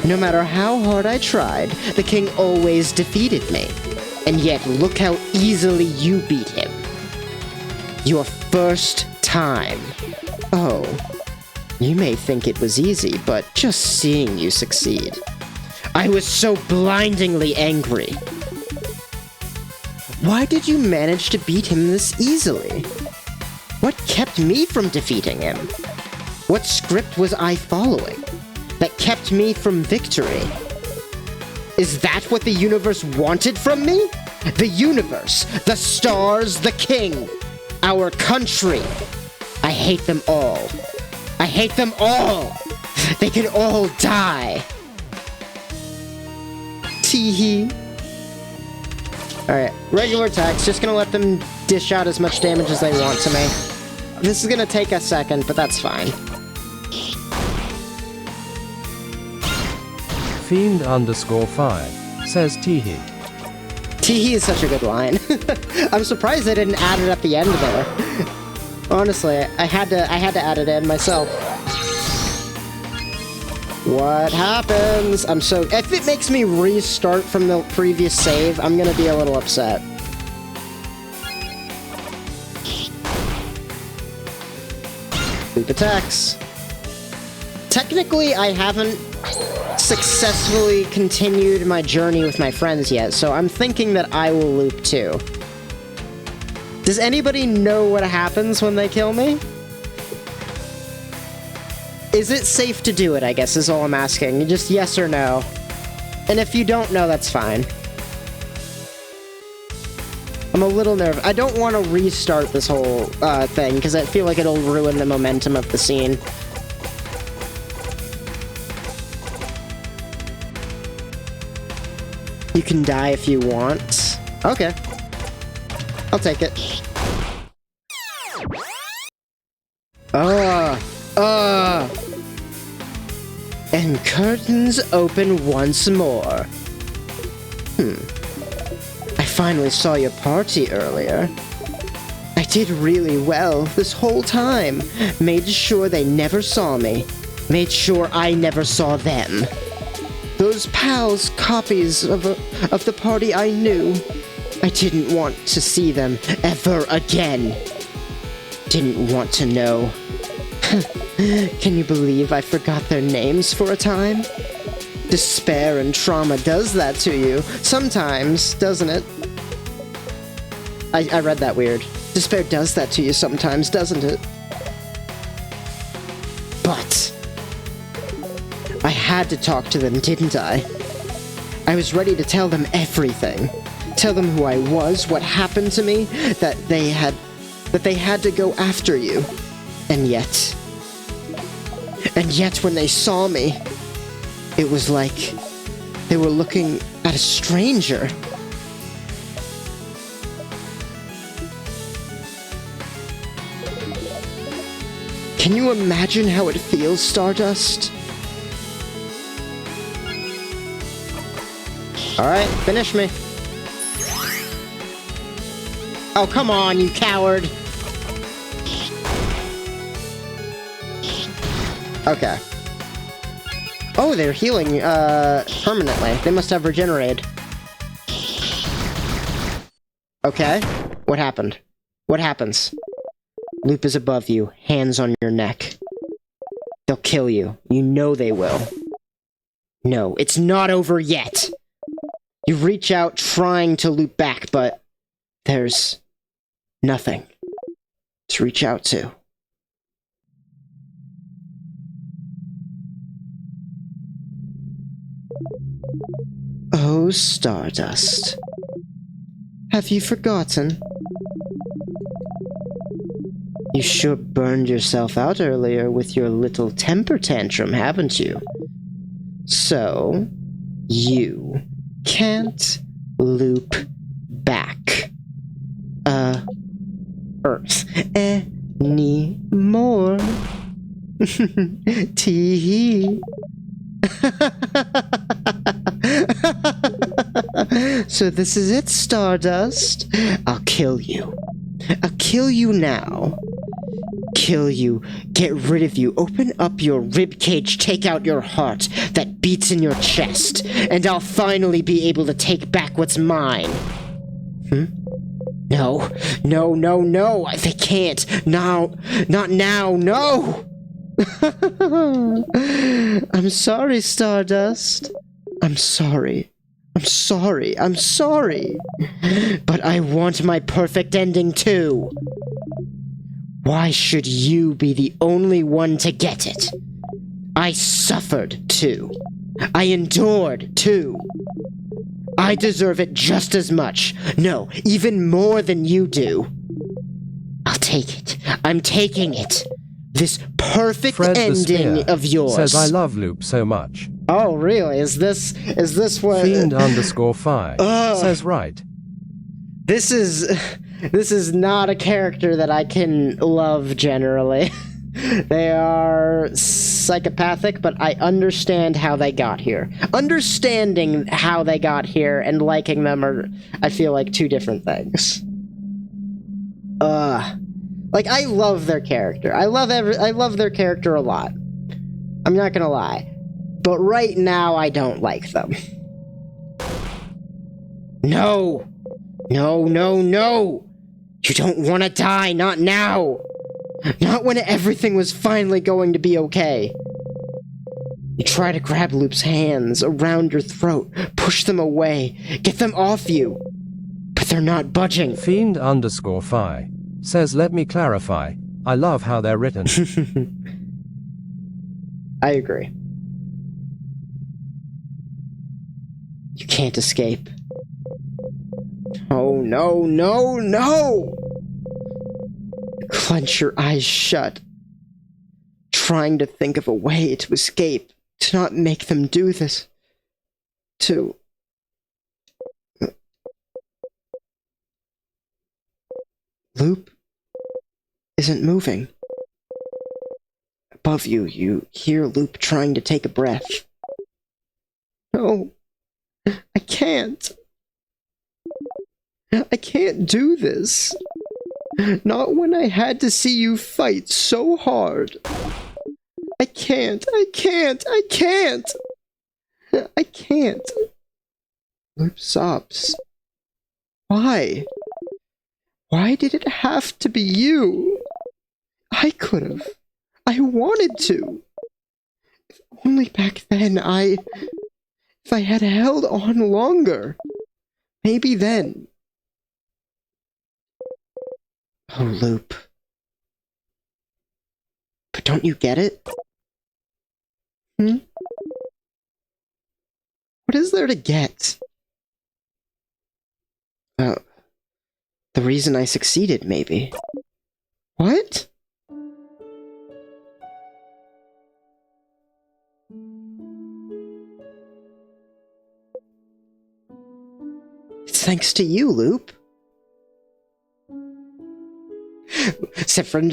No matter how hard I tried, the king always defeated me. And yet, look how easily you beat him. Your first time. Oh, you may think it was easy, but just seeing you succeed. I was so blindingly angry. Why did you manage to beat him this easily? What kept me from defeating him? What script was I following that kept me from victory? Is that what the universe wanted from me? The universe, the stars, the king, our country. I hate them all. I hate them all. They can all die. Teehee. Alright, regular attacks. Just gonna let them dish out as much damage as they want to me. This is gonna take a second, but that's fine. Fiend_Fi says Teehee. Teehee is such a good line. I'm surprised they didn't add it at the end there. Honestly, I had to add it in myself. What happens? If it makes me restart from the previous save, I'm gonna be a little upset. Loop attacks. Technically, I haven't successfully continued my journey with my friends yet, so I'm thinking that I will loop too. Does anybody know what happens when they kill me? Is it safe to do it, I guess, is all I'm asking. Just yes or no. And if you don't know, that's fine. I'm a little nervous. I don't want to restart this whole thing, because I feel like it'll ruin the momentum of the scene. You can die if you want. Okay. I'll take it. And curtains open once more. I finally saw your party earlier. I did really well this whole time. Made sure they never saw me. Made sure I never saw them. Those pals, copies of the party I knew. I didn't want to see them ever again. Didn't want to know. Can you believe I forgot their names for a time? Despair and trauma does that to you. Sometimes, doesn't it? I read that weird. Despair does that to you sometimes, doesn't it? But I had to talk to them, didn't I? I was ready to tell them everything. Tell them who I was, what happened to me, that they had to go after you. And yet when they saw me, it was like they were looking at a stranger. Can you imagine how it feels, Stardust? Alright, finish me. Oh, come on, you coward! Okay. Oh, they're healing, permanently. They must have regenerated. Okay. What happened? What happens? Loop is above you, hands on your neck. They'll kill you. You know they will. No, it's not over yet. You reach out trying to loop back, but there's nothing to reach out to. Oh, Stardust. Have you forgotten? You sure burned yourself out earlier with your little temper tantrum, haven't you? So, you can't loop back. Earth anymore. Tee. So this is it, Stardust. I'll kill you. I'll kill you now. Kill you. Get rid of you. Open up your ribcage, take out your heart that beats in your chest, and I'll finally be able to take back what's mine. No. No, no, no. They can't. No. Not now. No! I'm sorry, Stardust. I'm sorry. I'm sorry. I'm sorry. But I want my perfect ending too. Why should you be the only one to get it? I suffered too. I endured too. I deserve it just as much. No, even more than you do. I'll take it. I'm taking it. This perfect Fred the ending Spear of yours. says I love Loop so much. Oh, really? Is this what... Fiend_5 says right. This is not a character that I can love generally. They are psychopathic, but I understand how they got here. Understanding how they got here and liking them are, I feel like, two different things. Like, I love their character. I love their character a lot. I'm not gonna lie. But right now, I don't like them. No! No, no, no! You don't want to die, not now! Not when everything was finally going to be okay. You try to grab Loop's hands around your throat, push them away, get them off you. But they're not budging. Fiend_Fi says let me clarify. I love how they're written. I agree. You can't escape. Oh, no, no, no! Clench your eyes shut, trying to think of a way to escape, to not make them do this. To... Loop isn't moving. Above you, you hear Loop trying to take a breath. No, I can't. I can't do this. Not when I had to see you fight so hard. I can't. I can't. I can't. I can't. Loop sobs. Why? Why did it have to be you? I could have. I wanted to. If only back then if I had held on longer. Maybe then. Oh, Loop. But don't you get it? What is there to get? The reason I succeeded, maybe. What? It's thanks to you, Loop. Sifrin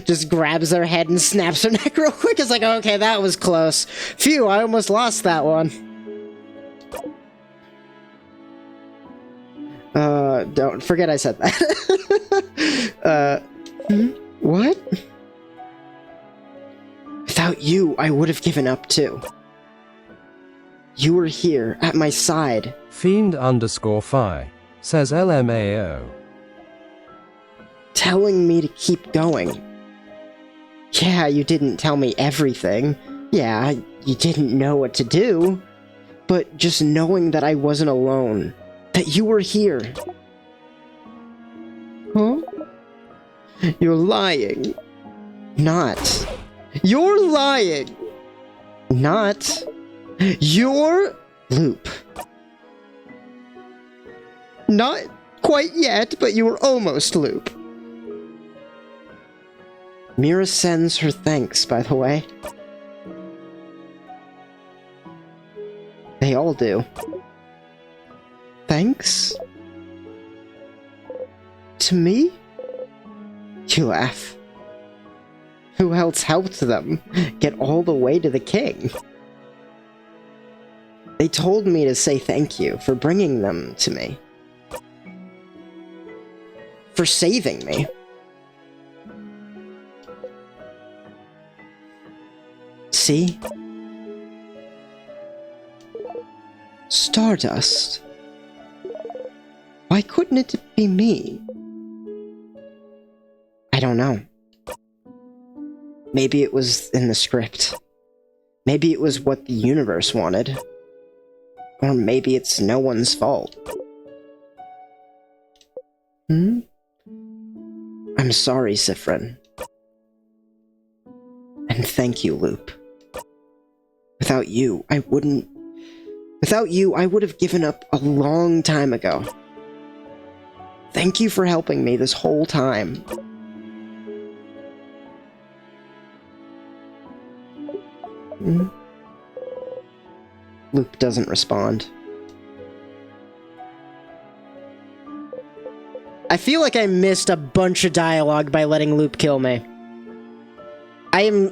just grabs her head and snaps her neck real quick. It's like, okay, that was close. Phew, I almost lost that one. Don't forget I said that. What? Without you, I would have given up too. You were here, at my side. Fiend_Fi says LMAO. telling me to keep going. Yeah, you didn't tell me everything. Yeah, you didn't know what to do. But just knowing that I wasn't alone, that you were here. Huh? You're lying. Not. You're lying. Not. You're Loop. Not quite yet, but you were almost, Loop. Mira sends her thanks, by the way. They all do. Thanks? To me? You laugh. Who else helped them get all the way to the king? They told me to say thank you for bringing them to me. For saving me. See? Stardust. Why couldn't it be me? I don't know. Maybe it was in the script. Maybe it was what the universe wanted. Or maybe it's no one's fault. I'm sorry, Sifrin. And thank you, Loop. Without you, I would have given up a long time ago. Thank you for helping me this whole time. Loop doesn't respond. I feel like I missed a bunch of dialogue by letting Loop kill me. I'm...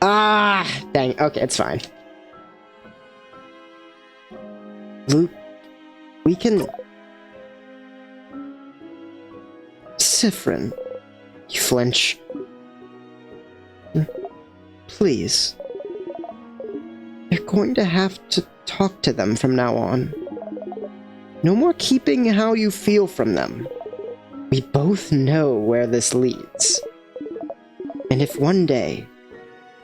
dang. Okay, it's fine. Loop, we can... Sifrin, you flinch. Please. You're going to have to talk to them from now on. No more keeping how you feel from them. We both know where this leads. And if one day,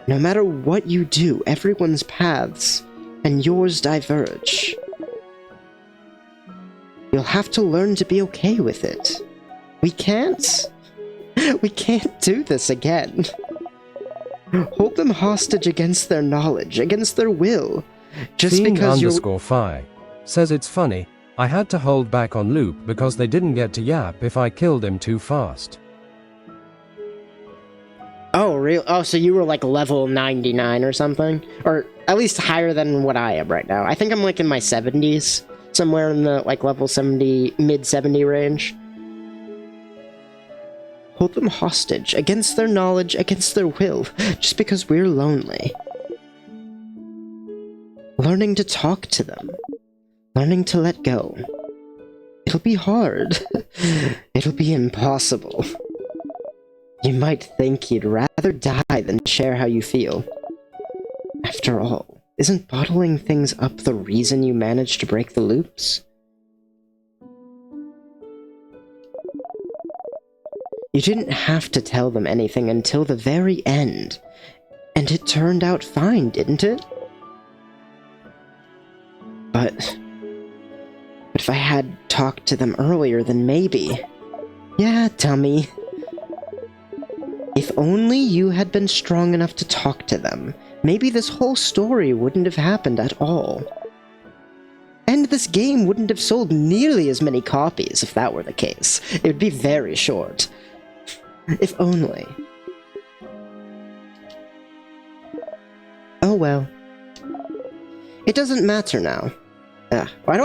no matter what you do, everyone's paths and yours diverge, you'll have to learn to be okay with it. We can't do this again. Hold them hostage against their knowledge, against their will, just Fiend because you're... _Phi says it's funny, I had to hold back on Loop because they didn't get to Yap if I killed him too fast. Oh, real? Oh, so you were like level 99 or something? Or at least higher than what I am right now. I think I'm like in my 70s. Somewhere in the like level 70, mid 70 range. Hold them hostage, against their knowledge, against their will, just because we're lonely. Learning to talk to them. Learning to let go. It'll be hard. It'll be impossible. You might think you'd rather die than share how you feel. After all, isn't bottling things up the reason you managed to break the loops? You didn't have to tell them anything until the very end. And it turned out fine, didn't it? But if I had talked to them earlier, then maybe... Yeah, dummy. If only you had been strong enough to talk to them, maybe this whole story wouldn't have happened at all. And this game wouldn't have sold nearly as many copies if that were the case. It would be very short. If only. Oh well. It doesn't matter now. Why do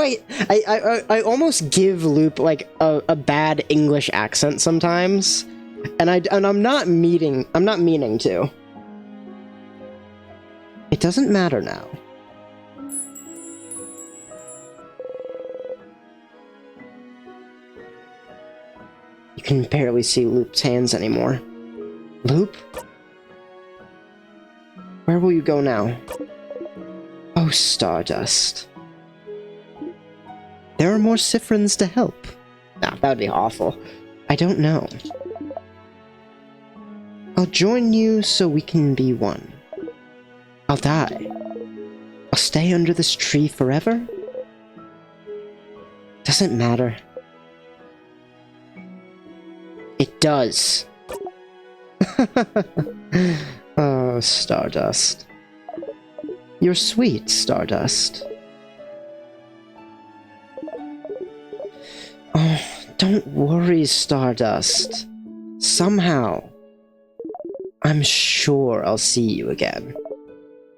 I almost give Loop like a bad English accent sometimes, and I'm not meaning to. It doesn't matter now. You can barely see Loop's hands anymore. Loop? Where will you go now? Oh, Stardust. There are more Sifrins to help. Nah, that would be awful. I don't know. I'll join you so we can be one. I'll die. I'll stay under this tree forever. Doesn't matter. It does. Oh, Stardust. You're sweet, Stardust. Oh, don't worry, Stardust. Somehow, I'm sure I'll see you again.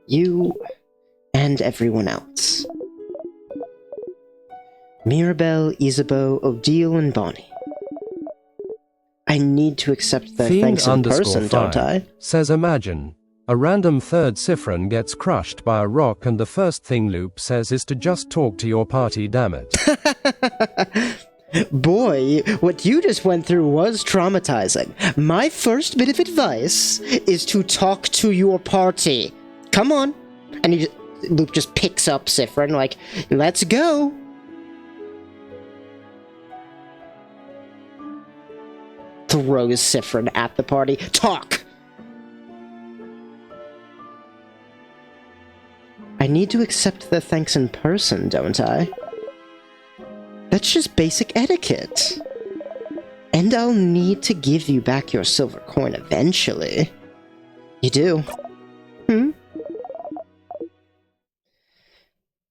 You and everyone else. Mirabelle, Isabeau, Odile, and Bonnie. I need to accept their thanks in person, don't I? Says imagine. A random third Siffrin gets crushed by a rock and the first thing Loop says is to just talk to your party, damn it. Boy, what you just went through was traumatizing. My first bit of advice is to talk to your party. Come on. And Loop just picks up Siffrin like, let's go. Throws Siffrin at the party. Talk! I need to accept their thanks in person, don't I? That's just basic etiquette. And I'll need to give you back your silver coin eventually. You do?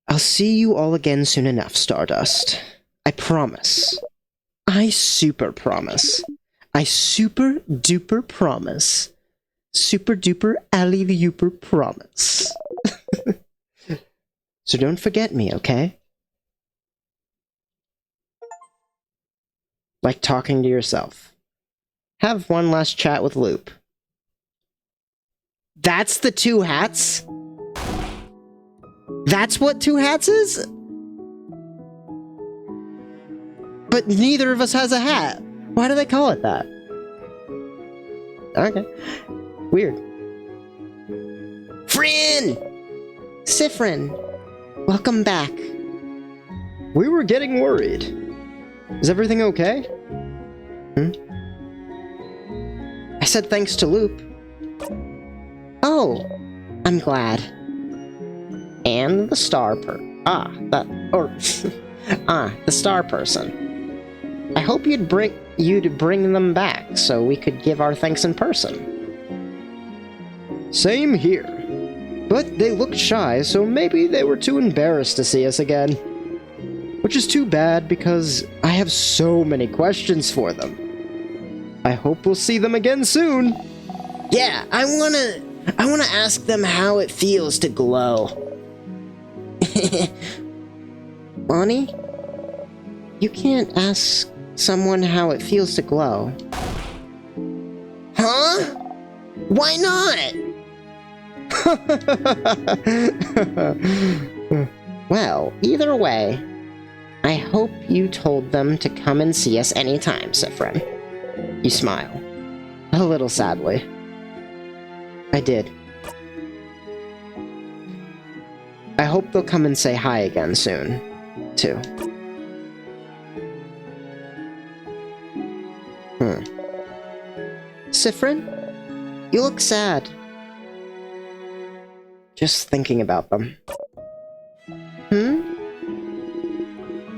I'll see you all again soon enough, Stardust. I promise. I super promise. I super duper promise. Super duper alley-the-ooper promise. So don't forget me, okay? Like talking to yourself. Have one last chat with Loop. That's the two hats? That's what two hats is? But neither of us has a hat. Why do they call it that? Okay. Weird. Friend! Siffrin! Welcome back. We were getting worried. Is everything okay? I said thanks to Loop. Oh, I'm glad. And the star the star person. I hope you'd bring them back so we could give our thanks in person. Same here. But they looked shy, so maybe they were too embarrassed to see us again. Which is too bad, because I have so many questions for them. I hope we'll see them again soon. Yeah, I wanna ask them how it feels to glow. Bonnie? You can't ask someone how it feels to glow. Huh? Why not? Well, either way, I hope you told them to come and see us anytime, Siffrin. You smile. A little sadly. I did. I hope they'll come and say hi again soon, too. Siffrin? You look sad. Just thinking about them.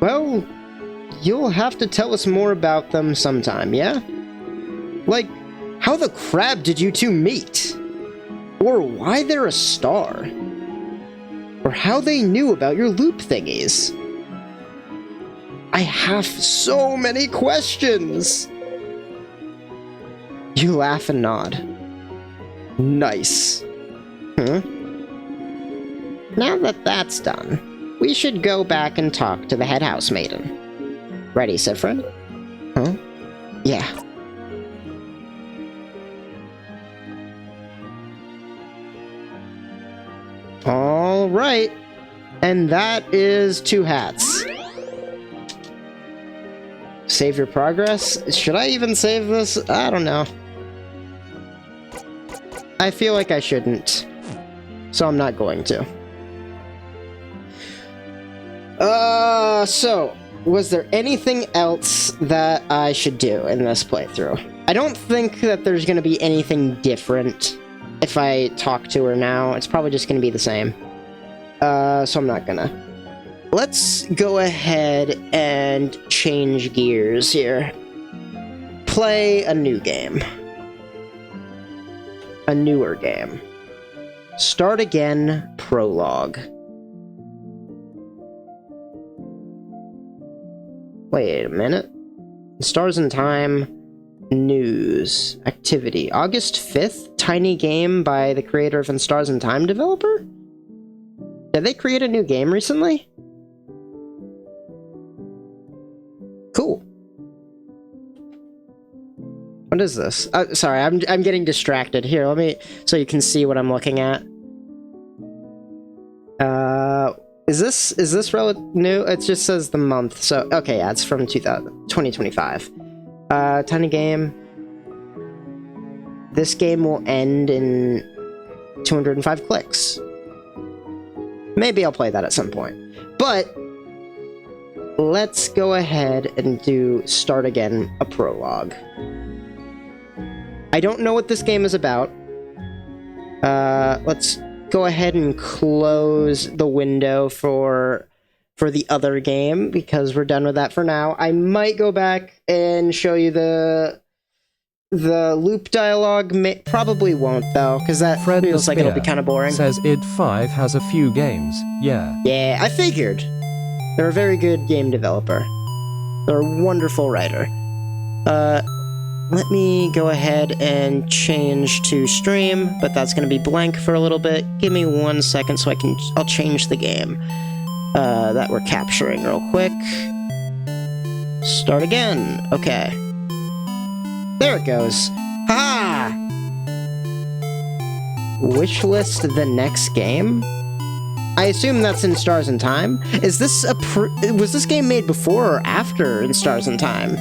Well, you'll have to tell us more about them sometime, yeah? Like, how the crap did you two meet? Or why they're a star? Or how they knew about your loop thingies? I have so many questions! You laugh and nod. Nice. Now that that's done, we should go back and talk to the head house maiden. Ready, Siffrin? Huh? Yeah. All right. And that is 2 hats. Save your progress? Should I even save this? I don't know. I feel like I shouldn't. So I'm not going to. So, Was there anything else that I should do in this playthrough? I don't think that there's going to be anything different if I talk to her now. It's probably just going to be the same. So I'm not gonna. Let's go ahead and change gears here. Play a new game. A newer game. Start again, prologue. Wait a minute. Stars in Time, news, activity. August 5th, tiny game by the creator of In Stars in Time developer? Did they create a new game recently? Cool. What is this? Sorry, I'm getting distracted. Here, let me, so you can see what I'm looking at. Is this new? It just says the month, so, okay, yeah, it's from 2025. Tiny game. This game will end in 205 clicks. Maybe I'll play that at some point. But, let's go ahead and do Start Again, a prologue. I don't know what this game is about. Let's go ahead and close the window for the other game, because we're done with that for now. I might go back and show you the loop dialogue. Probably won't, though, because that Fred feels like it'll be kind of boring. Says id 5 has a few games. Yeah. Yeah, I figured. They're a very good game developer. They're a wonderful writer. Let me go ahead and change to stream, but that's going to be blank for a little bit. Give me 1 second so I'll change the game that we're capturing real quick. Start again. Okay. There it goes. Ha! Wishlist the next game? I assume that's In Stars in Time. Is this was this game made before or after In Stars in Time?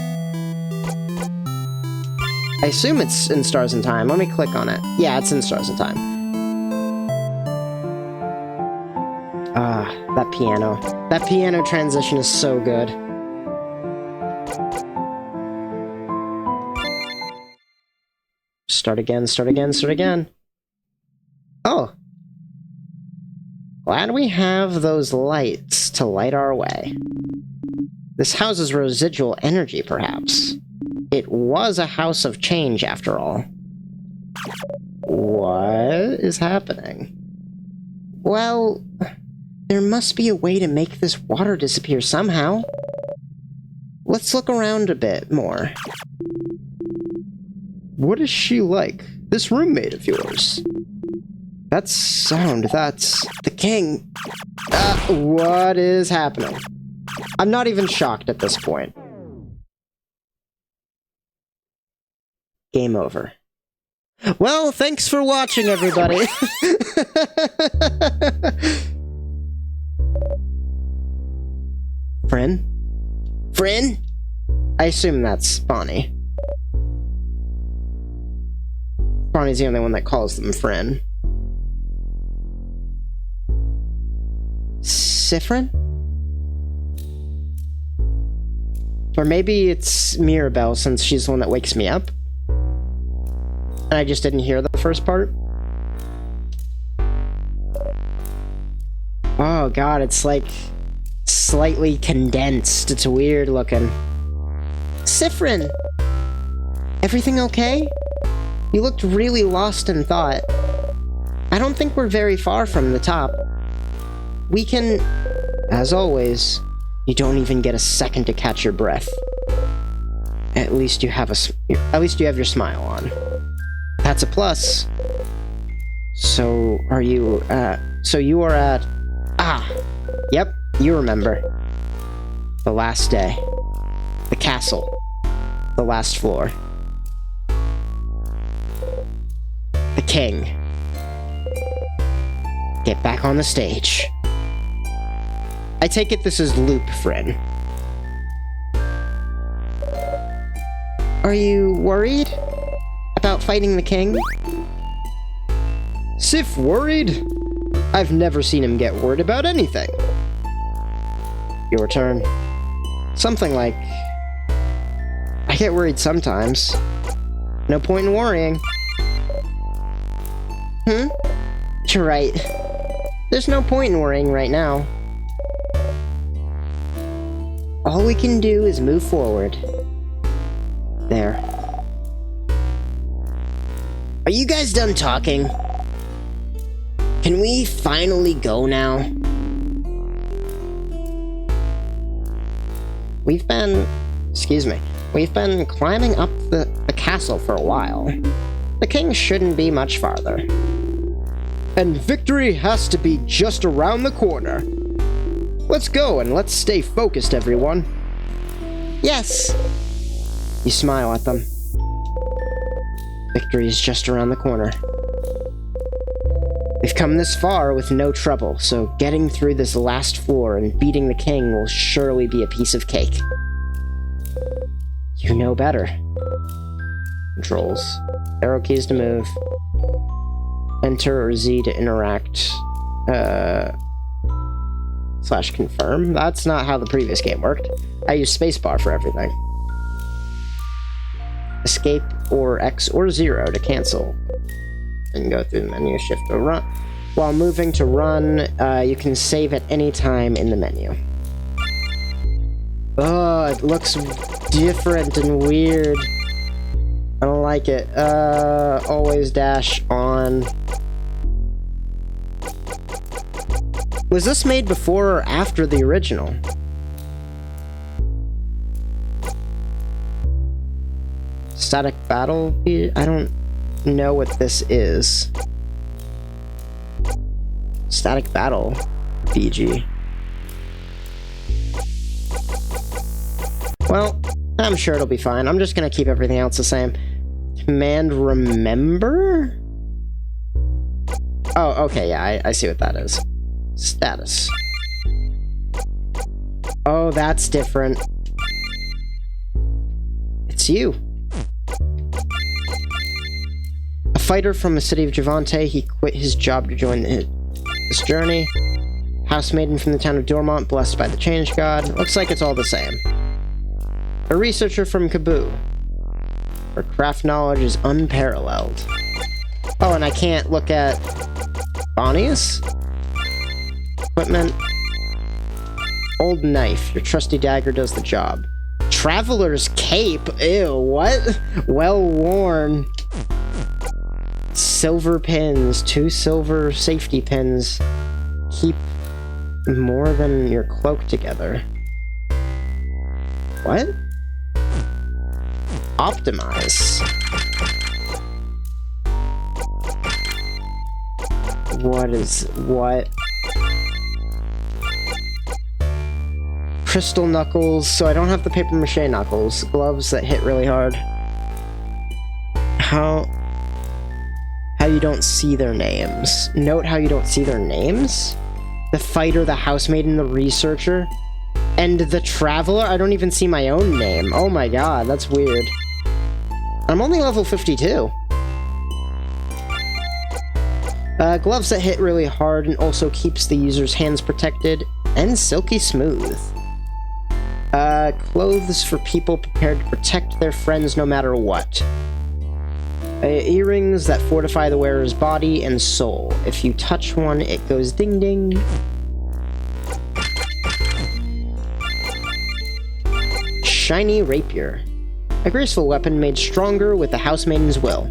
I assume it's In Stars in Time. Let me click on it. Yeah, it's In Stars in Time. Ah, that piano. That piano transition is so good. Start again, start again, start again. Oh. Glad we have those lights to light our way. This houses residual energy, perhaps. It was a house of change, after all. What is happening? Well, there must be a way to make this water disappear somehow. Let's look around a bit more. What is she like? This roommate of yours? That sound, that's the king. What is happening? I'm not even shocked at this point. Game over. Well, thanks for watching, everybody. Friend? Friend? I assume that's Bonnie. Bonnie's the only one that calls them friend. Sifrin? Or maybe it's Mirabelle, since she's the one that wakes me up. And I just didn't hear the first part. Oh god, it's like slightly condensed. It's weird looking. Sifrin! Everything okay? You looked really lost in thought. I don't think we're very far from the top. We can... As always, you don't even get a second to catch your breath. At least you have your smile on. That's a plus. So, are you, so you are at... Ah! Yep, you remember. The last day. The castle. The last floor. The king. Get back on the stage. I take it this is Loop, friend. Are you worried about fighting the king? Sif worried? I've never seen him get worried about anything. Your turn. Something like... I get worried sometimes. No point in worrying. You're right. There's no point in worrying right now. All we can do is move forward. There. Are you guys done talking? Can we finally go now? We've been climbing up the castle for a while. The king shouldn't be much farther. And victory has to be just around the corner. Let's go and let's stay focused, everyone. Yes. You smile at them. Victory is just around the corner. We've come this far with no trouble, so getting through this last floor and beating the king will surely be a piece of cake. You know better. Controls. Arrow keys to move. Enter or Z to interact. / confirm. That's not how the previous game worked. I use spacebar for everything. Escape or X or 0 to cancel. And go through the menu, shift to run. While moving to run, you can save at any time in the menu. Oh, it looks different and weird. I don't like it. Always dash on. Was this made before or after the original? Static battle? I don't know what this is. Static battle. BG. Well, I'm sure it'll be fine. I'm just gonna keep everything else the same. Command remember? Oh, okay, yeah, I see what that is. Status. Oh, that's different. It's you. A fighter from the city of Javante, he quit his job to join this journey. Housemaiden from the town of Dormont, blessed by the Change God. Looks like it's all the same. A researcher from Kaboo. Her craft knowledge is unparalleled. Oh, and I can't look at Bonnie's? Equipment. Old knife. Your trusty dagger does the job. Traveler's cape? Ew, what? Well worn. Silver pins. 2 silver safety pins. Keep more than your cloak together. What? Optimize. What? Crystal knuckles, so I don't have the paper mache knuckles. Gloves that hit really hard. How you don't see their names. Note how you don't see their names? The fighter, the housemaiden, the researcher, and the traveler? I don't even see my own name. Oh my god, that's weird. I'm only level 52. Gloves that hit really hard and also keeps the user's hands protected and silky smooth. Clothes for people prepared to protect their friends no matter what. Earrings that fortify the wearer's body and soul. If you touch one, it goes ding ding. Shiny rapier. A graceful weapon made stronger with the housemaiden's will.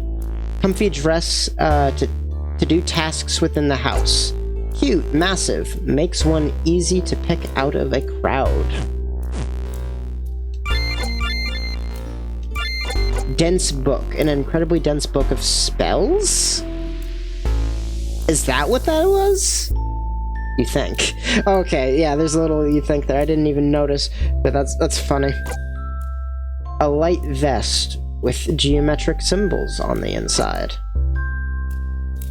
Comfy dress to do tasks within the house. Cute, massive, makes one easy to pick out of a crowd. Dense book. An incredibly dense book of spells? Is that what that was? You think. Okay, yeah, there's a little you think there. I didn't even notice, but that's funny. A light vest with geometric symbols on the inside.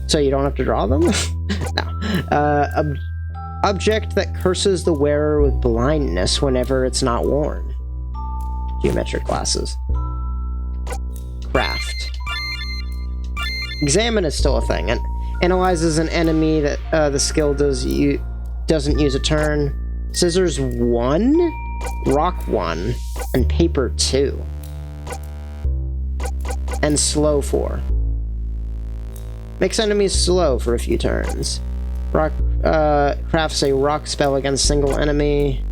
So you don't have to draw them? No. Object that curses the wearer with blindness whenever it's not worn. Geometric glasses. Craft. Examine is still a thing, and analyzes an enemy that the skill doesn't use a turn. Scissors 1? rock 1, and paper 2. And slow 4. Makes enemies slow for a few turns. Rock, crafts a rock spell against single enemy.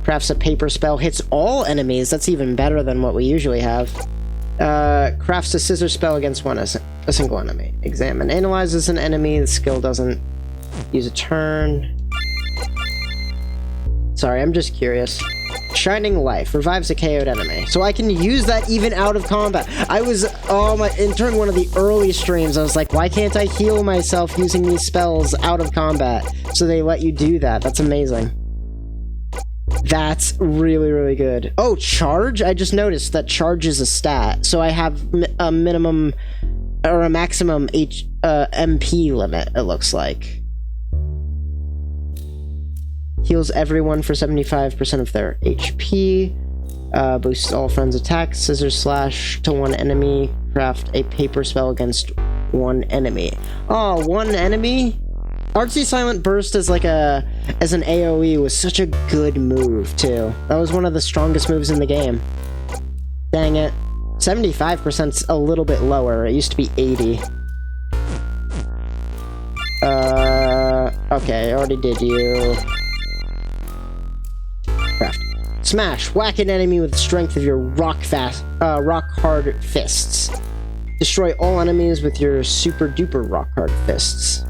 Crafts a paper spell, hits all enemies. That's even better than what we usually have. Crafts a scissor spell against a single enemy. Examine. Analyzes an enemy. The skill doesn't use a turn. Sorry, I'm just curious. Shining Life revives a KO'd enemy. So I can use that even out of combat. I was, during one of the early streams, I was like, why can't I heal myself using these spells out of combat? So they let you do that. That's amazing. That's really, really good. Oh, charge? I just noticed that charge is a stat. So I have a minimum, or a maximum MP limit, it looks like. Heals everyone for 75% of their HP. Boosts all friends' attacks. Scissor slash to one enemy. Craft a paper spell against one enemy. Oh, one enemy? Artsy Silent Burst as like an AoE was such a good move, too. That was one of the strongest moves in the game. Dang it. 75%'s a little bit lower. It used to be 80. Okay, I already did you. Craft. Smash. Whack an enemy with the strength of your rock-hard fists. Destroy all enemies with your super-duper rock-hard fists.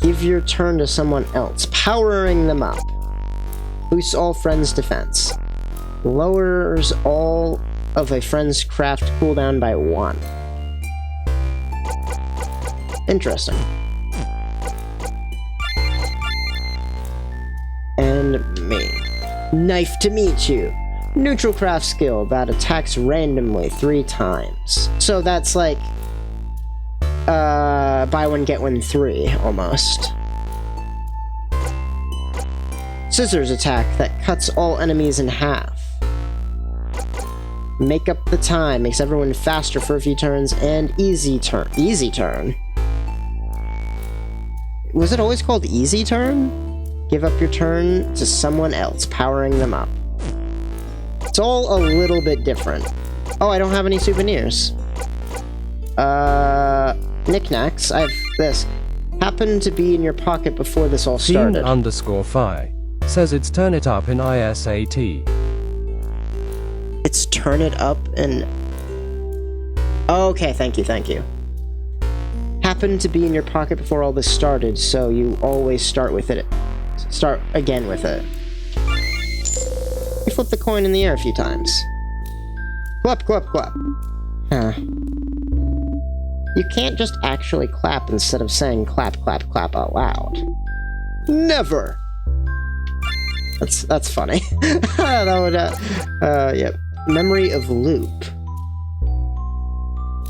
Give your turn to someone else, powering them up. Boosts all friends' defense. Lowers all of a friend's craft cooldown by 1. Interesting. And me. Knife to meet you. Neutral craft skill that attacks randomly 3 times. So that's like buy one get one 3 almost. Scissors attack that cuts all enemies in half. Make up the time, makes everyone faster for a few turns, and easy turn. Easy turn? Was it always called easy turn? Give up your turn to someone else, powering them up. It's all a little bit different. Oh, I don't have any souvenirs. Knickknacks. I have this. Happened to be in your pocket before this all started. Fiend_Fi says it's turn it up in ISAT. It's turn it up in... Okay, thank you. Happened to be in your pocket before all this started, so you always start with it. Start again with it. You flip the coin in the air a few times. Clap, clap, clap. Huh. You can't just actually clap instead of saying clap, clap, clap out loud. Never! That's funny. That would, yep. Memory of Loop.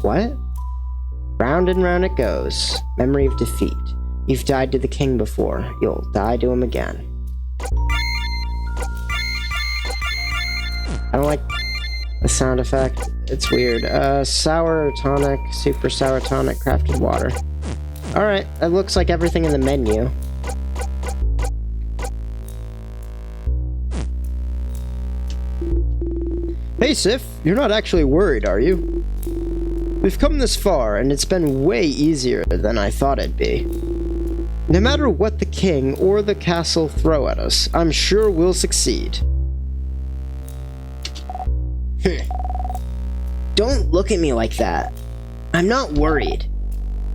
What? Round and round it goes. Memory of defeat. You've died to the king before. You'll die to him again. I don't like the sound effect. It's weird. Sour tonic, super sour tonic, crafted water. Alright, that looks like everything in the menu. Hey Sif, you're not actually worried, are you? We've come this far, and it's been way easier than I thought it'd be. No matter what the king or the castle throw at us, I'm sure we'll succeed. Don't look at me like that. I'm not worried.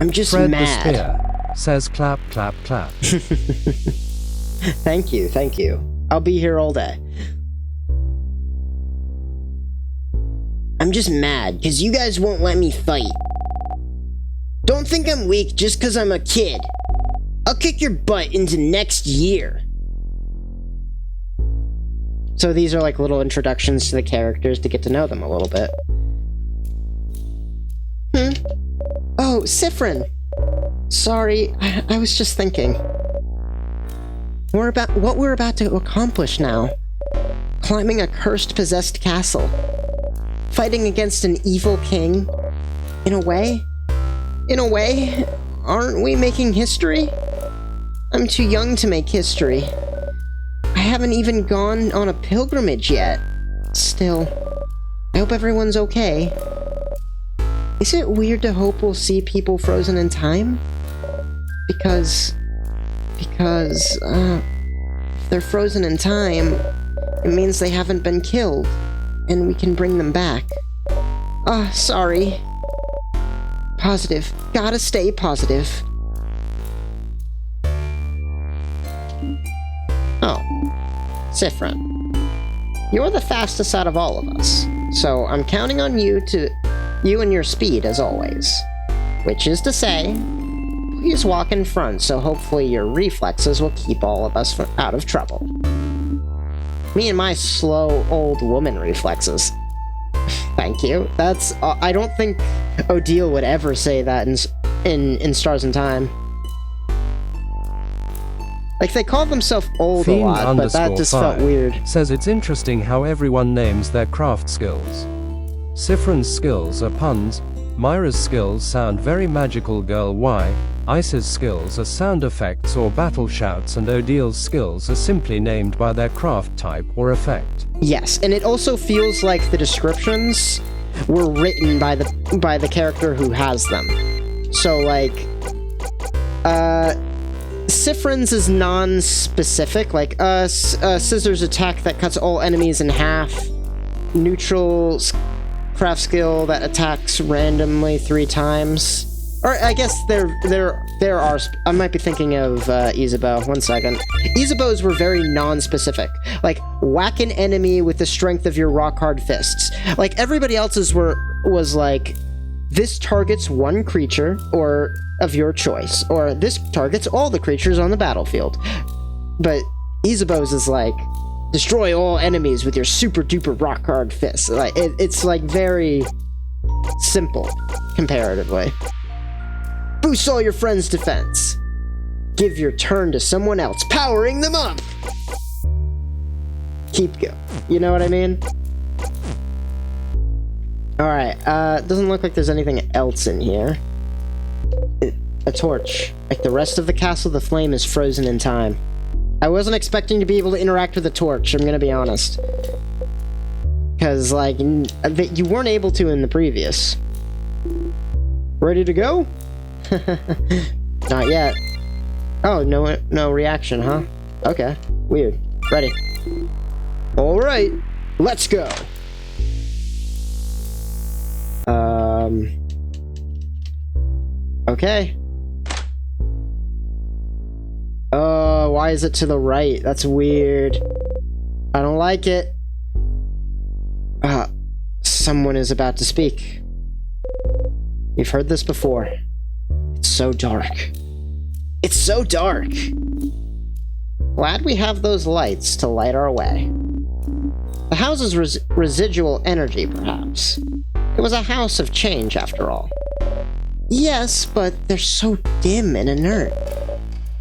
I'm just Fred mad. The Spear says clap, clap, clap. Thank you. I'll be here all day. I'm just mad, because you guys won't let me fight. Don't think I'm weak just because I'm a kid. I'll kick your butt into next year. So these are like little introductions to the characters to get to know them a little bit. Oh, Sifrin! Sorry, I was just thinking. What we're about to accomplish now. Climbing a cursed, possessed castle. Fighting against an evil king. In a way, aren't we making history? I'm too young to make history. I haven't even gone on a pilgrimage yet. Still, I hope everyone's okay. Is it weird to hope we'll see people frozen in time? Because, if they're frozen in time, it means they haven't been killed, and we can bring them back. Sorry. Positive. Gotta stay positive. Oh. Sifrin. You're the fastest out of all of us, so I'm counting on you and your speed as always. Which is to say, please walk in front, so hopefully your reflexes will keep all of us out of trouble. Me and my slow old woman reflexes. Thank you. That's, I don't think Odile would ever say that in Stars in Time. Like, they call themselves old a lot, but that just felt weird. Says it's interesting how everyone names their craft skills. Sifrin's skills are puns, Myra's skills sound very magical girl Y, Ice's skills are sound effects or battle shouts, and Odile's skills are simply named by their craft type or effect. Yes, and it also feels like the descriptions were written by the character who has them. So, like, Sifrin's is non-specific, like, scissors attack that cuts all enemies in half, neutral craft skill that attacks randomly 3 times. Or, I guess there are, I might be thinking of, Isabeau. One second. Isabeau's were very non-specific. Like, whack an enemy with the strength of your rock-hard fists. Like, everybody else's was like, this targets one creature, or of your choice, or this targets all the creatures on the battlefield. But Isabeau's is like, destroy all enemies with your super-duper rock-hard fists. Like, it's like very simple, comparatively. Boost all your friends' defense. Give your turn to someone else, powering them up. Keep going. You know what I mean? Alright, doesn't look like there's anything else in here. A torch. Like the rest of the castle, the flame is frozen in time. I wasn't expecting to be able to interact with the torch, I'm gonna be honest. Because, like, you weren't able to in the previous. Ready to go? Not yet. Oh, no reaction, huh? Okay, weird. Ready. Alright, let's go! Okay. Oh, why is it to the right? That's weird. I don't like it. Someone is about to speak. You've heard this before. It's so dark. It's so dark! Glad we have those lights to light our way. The house's residual energy, perhaps. It was a house of change, after all. Yes, but they're so dim and inert.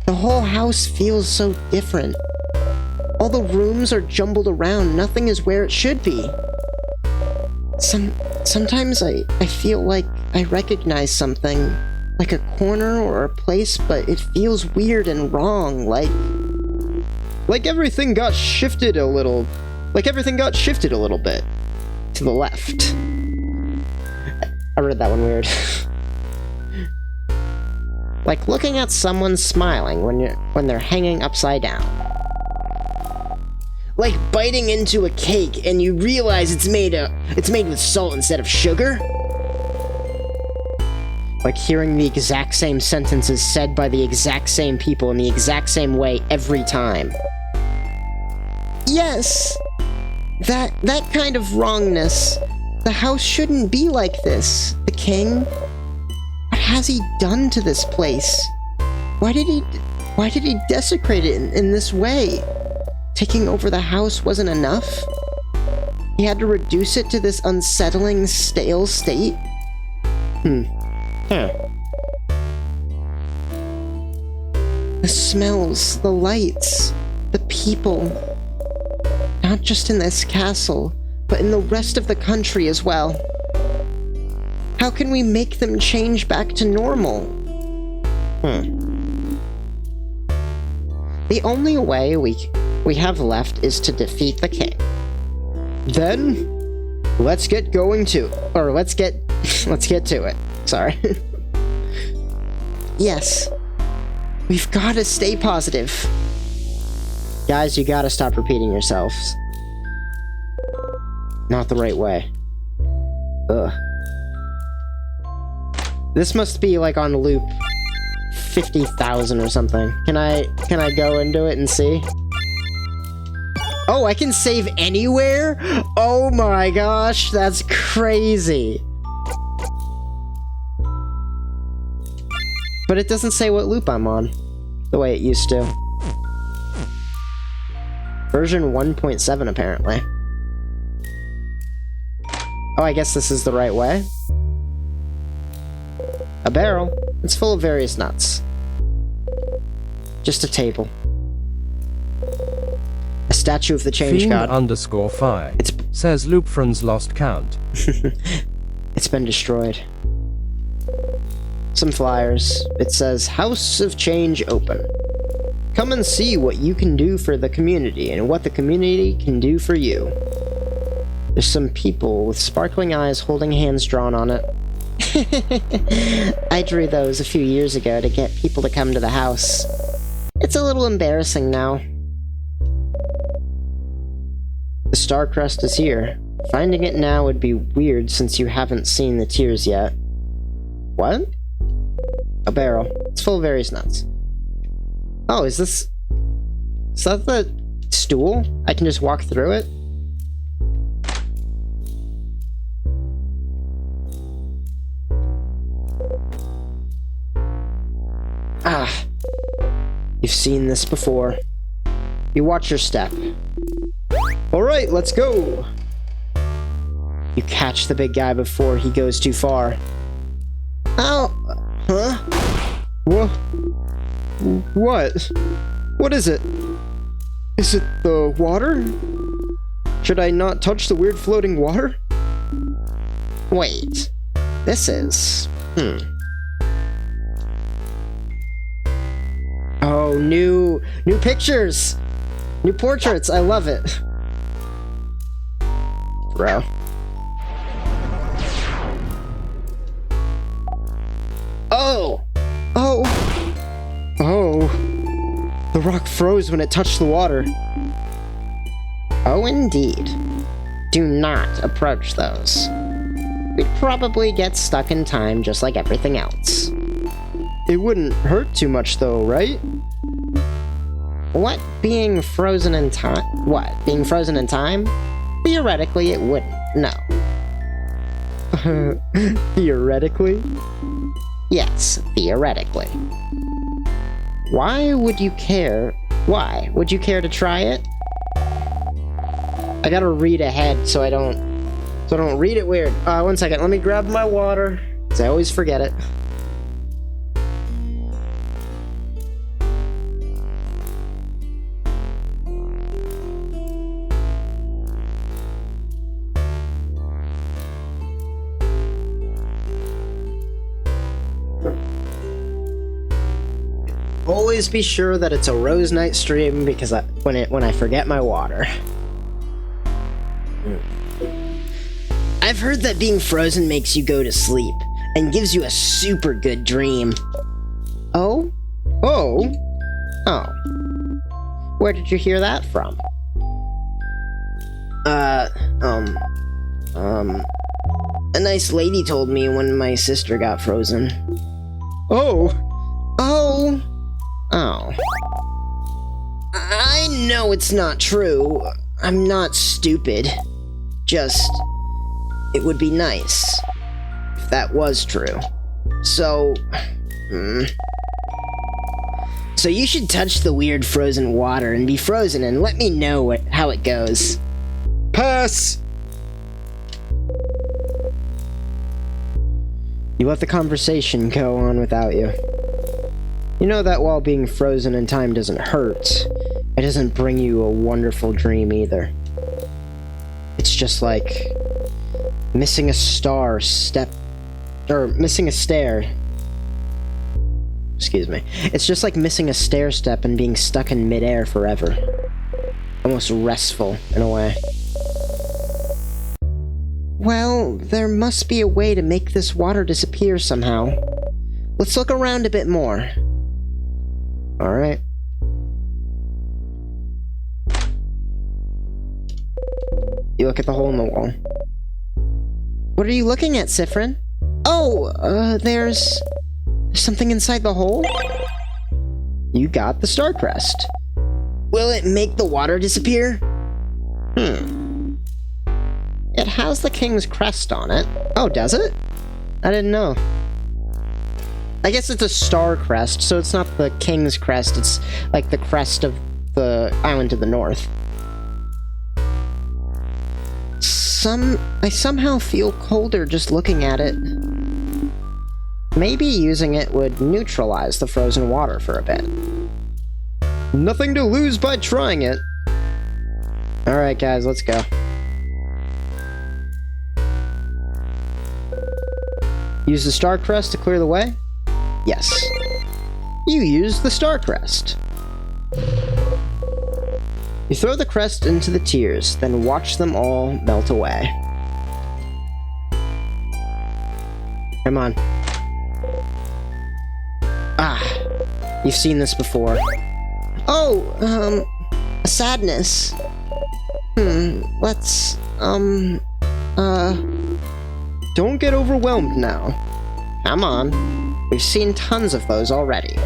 The whole house feels so different. All the rooms are jumbled around, nothing is where it should be. Sometimes I feel like I recognize something, like a corner or a place, but it feels weird and wrong, like everything got shifted a little, bit to the left. I read that one weird. Like looking at someone smiling when they're hanging upside down. Like biting into a cake and you realize it's made with salt instead of sugar. Like hearing the exact same sentences said by the exact same people in the exact same way every time. Yes! That kind of wrongness. The house shouldn't be like this. The king? What has he done to this place? Why did he desecrate it in this way? Taking over the house wasn't enough? He had to reduce it to this unsettling, stale state? Huh. The smells, the lights, the people. Not just in this castle, but in the rest of the country as well. How can we make them change back to normal? The only way we we have left is to defeat the king. Then, let's get going to, or let's get to it. Sorry. Yes. We've got to stay positive. Guys, you gotta stop repeating yourselves. Not the right way. Ugh. This must be like on loop 50,000 or something. Can I go into it and see? Oh, I can save anywhere? Oh my gosh, that's crazy. But it doesn't say what loop I'm on, the way it used to. Version 1.7, apparently. Oh, I guess this is the right way. A barrel. It's full of various nuts. Just a table. A statue of the change god. _5. It's says Loopfriend's lost count. It's been destroyed. Some flyers. It says, House of Change open. Come and see what you can do for the community and what the community can do for you. There's some people with sparkling eyes holding hands drawn on it. I drew those a few years ago to get people to come to the house. It's a little embarrassing now. The star crest is here. Finding it now would be weird since you haven't seen the tears yet. What? A barrel. It's full of various nuts. Oh, is that the stool? I can just walk through it? Ah. You've seen this before. You watch your step. Alright, let's go! You catch the big guy before he goes too far. Ow! Huh? What? What is it? Is it the water? Should I not touch the weird floating water? Wait. This is... Oh, new pictures! New portraits! I love it! Bro. Oh! Oh! Oh! The rock froze when it touched the water. Oh, indeed. Do not approach those. We'd probably get stuck in time just like everything else. It wouldn't hurt too much though, right? What? Being frozen in time? What? Being frozen in time? Theoretically, it wouldn't. No. Theoretically? Yes, theoretically. Why would you care? Why? Would you care to try it? I gotta read ahead so I don't read it weird. One second, let me grab my water, because I always forget it. Always be sure that it's a Rose Night stream because when I forget my water. I've heard that being frozen makes you go to sleep and gives you a super good dream. Oh? Oh? Oh. Where did you hear that from? A nice lady told me when my sister got frozen. Oh! Oh! Oh. I know it's not true. I'm not stupid. Just, it would be nice if that was true. So, So you should touch the weird frozen water and be frozen and let me know how it goes. Pass! You let the conversation go on without you. You know that while being frozen in time doesn't hurt, it doesn't bring you a wonderful dream either. It's just like missing a missing a stair. Excuse me. It's just like missing a stair step and being stuck in midair forever. almost restful in a way. Well, there must be a way to make this water disappear somehow. Let's look around a bit more. Alright. You look at the hole in the wall. What are you looking at, Siffrin? Oh, there's something inside the hole? You got the star crest. Will it make the water disappear? It has the king's crest on it. Oh, does it? I didn't know. I guess it's a star crest, so it's not the king's crest, it's like the crest of the island to the north. I somehow feel colder just looking at it. Maybe using it would neutralize the frozen water for a bit. Nothing to lose by trying it. Alright guys, let's go. Use the star crest to clear the way? Yes. You used the star crest. You throw the crest into the tears, then watch them all melt away. Come on. Ah, you've seen this before. Oh, a sadness. Let's, Don't get overwhelmed now. Come on. We've seen tons of those already.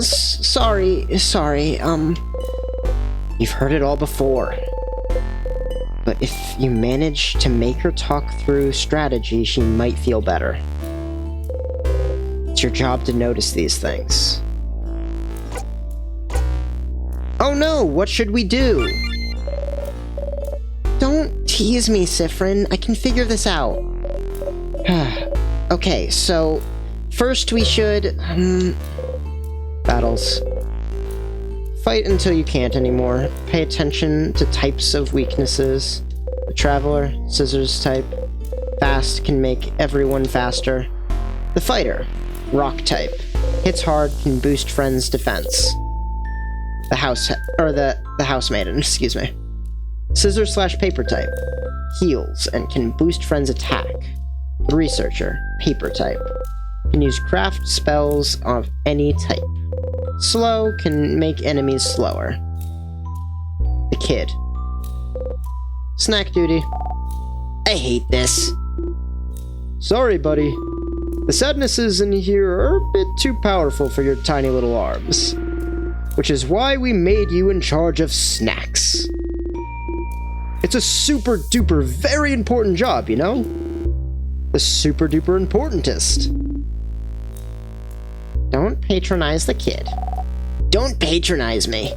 Sorry. You've heard it all before. But if you manage to make her talk through strategy, she might feel better. It's your job to notice these things. Oh no, what should we do? Don't tease me, Siffrin. I can figure this out. Okay, so first we should... battles. Fight until you can't anymore. Pay attention to types of weaknesses. The Traveler, Scissors type. Fast can make everyone faster. The Fighter, Rock type. Hits hard, can boost friends' defense. The Housemaiden, excuse me. Scissors/Paper type. Heals and can boost friends' attack. The Researcher, Paper type. Can use craft spells of any type. Slow can make enemies slower. The Kid. Snack duty. I hate this. Sorry, buddy. The sadnesses in here are a bit too powerful for your tiny little arms. Which is why we made you in charge of snacks. It's a super duper very important job, you know? The super duper importantest. Don't patronize the Kid. Don't patronize me.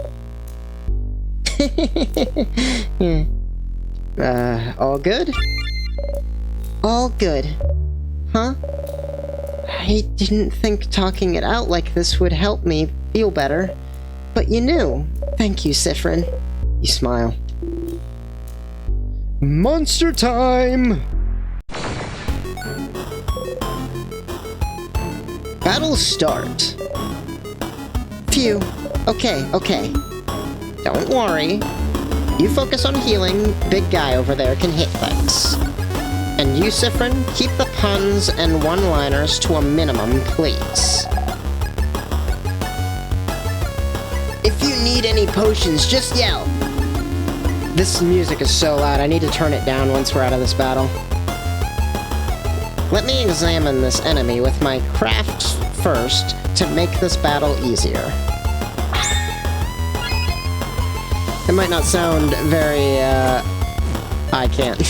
All good? All good. Huh? I didn't think talking it out like this would help me feel better. But you knew. Thank you, Siffrin. You smile. Monster time! Battle start. Phew. Okay. Don't worry. You focus on healing. Big guy over there can hit things. And you, Siffrin, keep the puns and one-liners to a minimum, please. If you need any potions, just yell. This music is so loud, I need to turn it down once we're out of this battle. Let me examine this enemy with my craft first to make this battle easier. It might not sound very, I can't.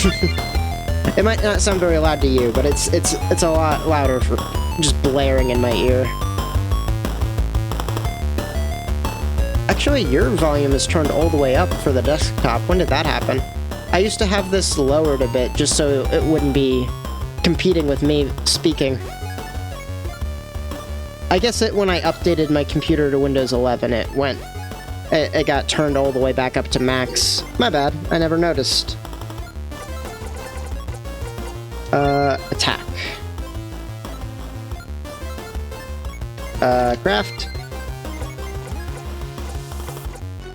It might not sound very loud to you, but it's a lot louder for just blaring in my ear. Actually, your volume is turned all the way up for the desktop. When did that happen? I used to have this lowered a bit just so it wouldn't be competing with me speaking. I guess when I updated my computer to Windows 11, it got turned all the way back up to max. My bad, I never noticed. Attack. Craft.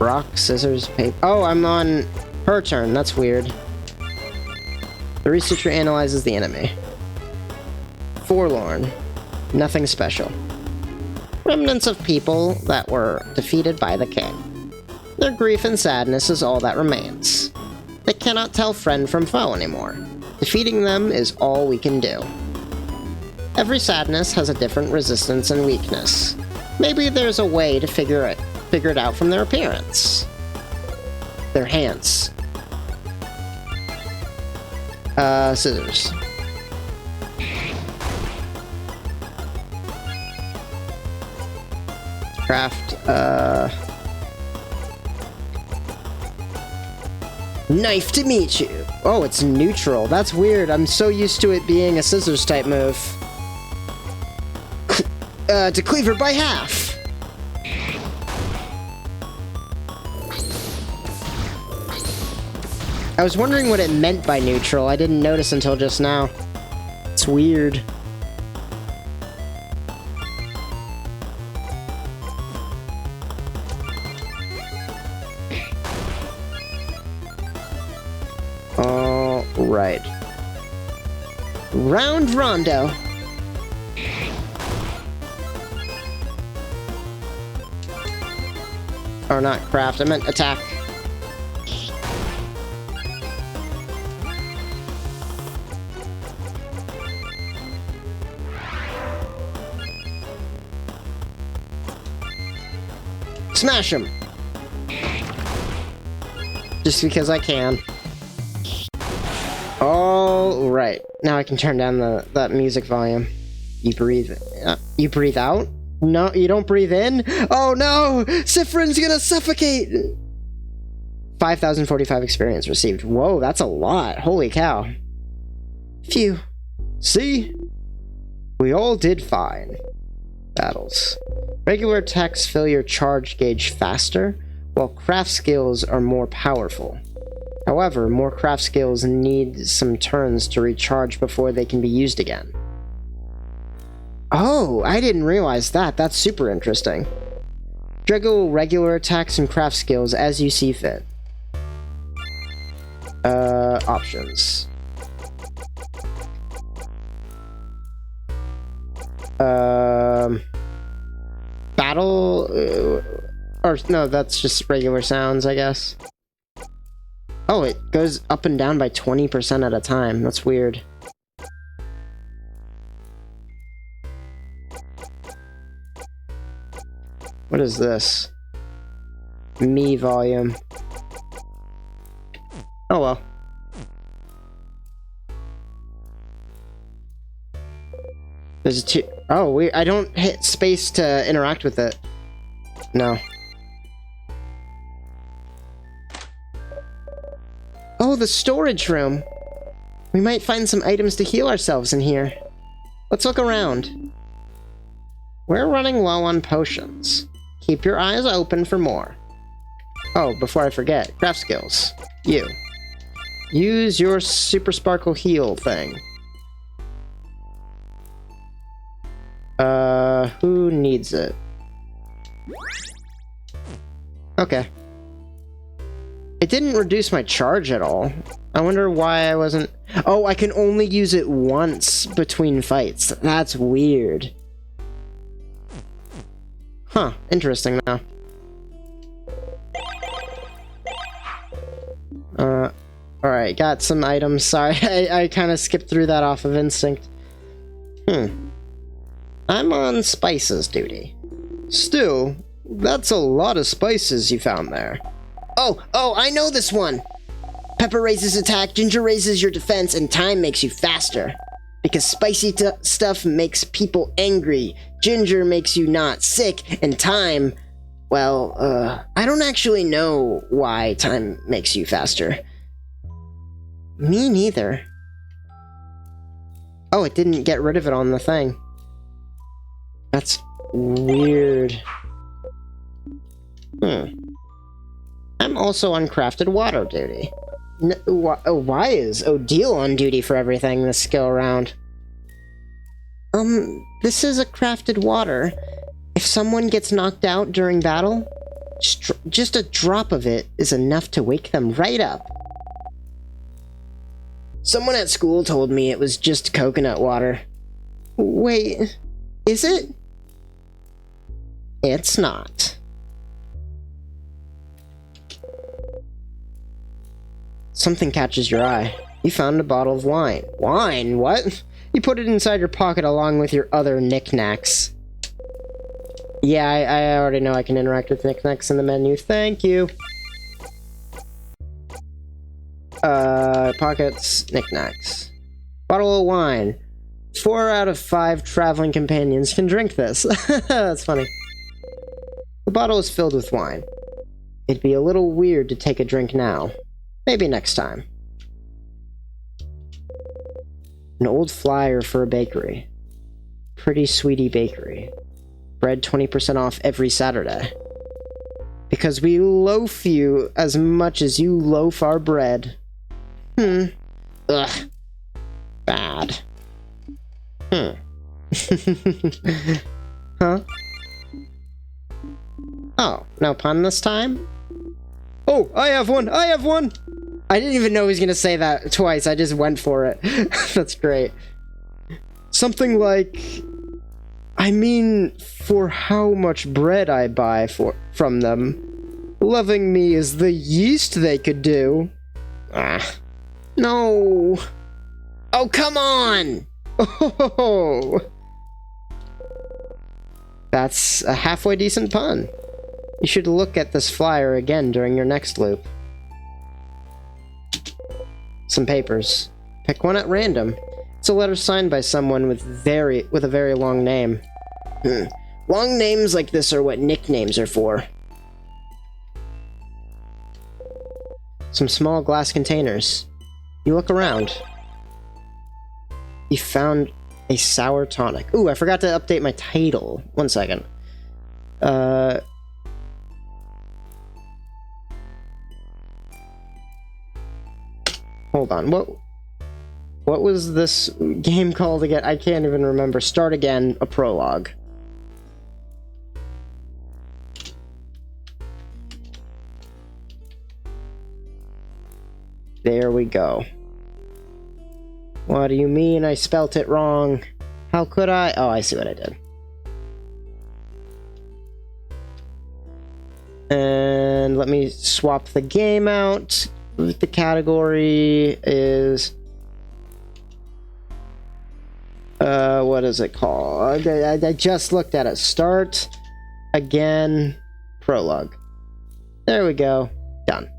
Rock, scissors, paper. Oh, I'm on her turn. That's weird. The researcher analyzes the enemy. Forlorn. Nothing special. Remnants of people that were defeated by the king. Their grief and sadness is all that remains. They cannot tell friend from foe anymore. Defeating them is all we can do. Every sadness has a different resistance and weakness. Maybe there's a way to figure it out from their appearance. Their hands. Scissors. Craft, knife to meet you. Oh, it's neutral. That's weird. I'm so used to it being a scissors type move. To cleaver by half. I was wondering what it meant by neutral. I didn't notice until just now. It's weird. All right. Round rondo. Or not craft, I meant attack. Smash him! Just because I can. Alright, now I can turn down that music volume. You breathe out? No, you don't breathe in? Oh no! Sifrin's gonna suffocate! 5,045 experience received. Whoa, that's a lot. Holy cow. Phew. See? We all did fine. Battles. Regular attacks fill your charge gauge faster, while craft skills are more powerful. However, more craft skills need some turns to recharge before they can be used again. Oh, I didn't realize that. That's super interesting. Juggle regular attacks and craft skills as you see fit. Options. Battle... or, no, that's just regular sounds, I guess. Oh, it goes up and down by 20% at a time. That's weird. What is this? Me volume. Oh well. There's a two. Oh, I don't hit space to interact with it. No. Oh, the storage room. We might find some items to heal ourselves in here. Let's look around. We're running low on potions. Keep your eyes open for more. Oh, before I forget, craft skills. You. Use your super sparkle heal thing. Who needs it? Okay. It didn't reduce my charge at all. I wonder why I wasn't... Oh, I can only use it once between fights. That's weird. Huh, interesting now. Alright, got some items. Sorry, I kind of skipped through that off of instinct. I'm on spices duty. Still, that's a lot of spices you found there. Oh, I know this one! Pepper raises attack, ginger raises your defense, and thyme makes you faster. Because spicy stuff makes people angry, ginger makes you not sick, and thyme... Well, I don't actually know why thyme makes you faster. Me neither. Oh, it didn't get rid of it on the thing. That's weird. I'm also on crafted water duty. Why is Odile on duty for everything this go around? This is a crafted water. If someone gets knocked out during battle, Just a drop of it is enough to wake them right up. Someone at school told me it was just coconut water. Wait, is it? It's not. Something catches your eye. You found a bottle of wine. Wine? What? You put it inside your pocket along with your other knickknacks. Yeah, I already know I can interact with knickknacks in the menu. Thank you. Pockets, knickknacks. Bottle of wine. 4 out of 5 traveling companions can drink this. That's funny. The bottle is filled with wine. It'd be a little weird to take a drink now. Maybe next time. An old flyer for a bakery. Pretty Sweetie Bakery. Bread 20% off every Saturday. Because we loaf you as much as you loaf our bread. Ugh. Bad. Huh? Oh, no pun this time? Oh, I have one! I have one! I didn't even know he was gonna say that twice. I just went for it. That's great. Something like... I mean, for how much bread I buy from them. Loving me is the yeast they could do. Ah. No. Oh, come on! Oh! That's a halfway decent pun. You should look at this flyer again during your next loop. Some papers. Pick one at random. It's a letter signed by someone with a very long name. Long names like this are what nicknames are for. Some small glass containers. You look around. You found a sour tonic. Ooh, I forgot to update my title. One second. Hold on. What was this game called again? I can't even remember. Start again, a prologue. There we go. What do you mean I spelt it wrong? How could I? Oh, I see what I did. And let me swap the game out. The category is... what is it called? I just looked at it. Start again, prologue. There we go. Done.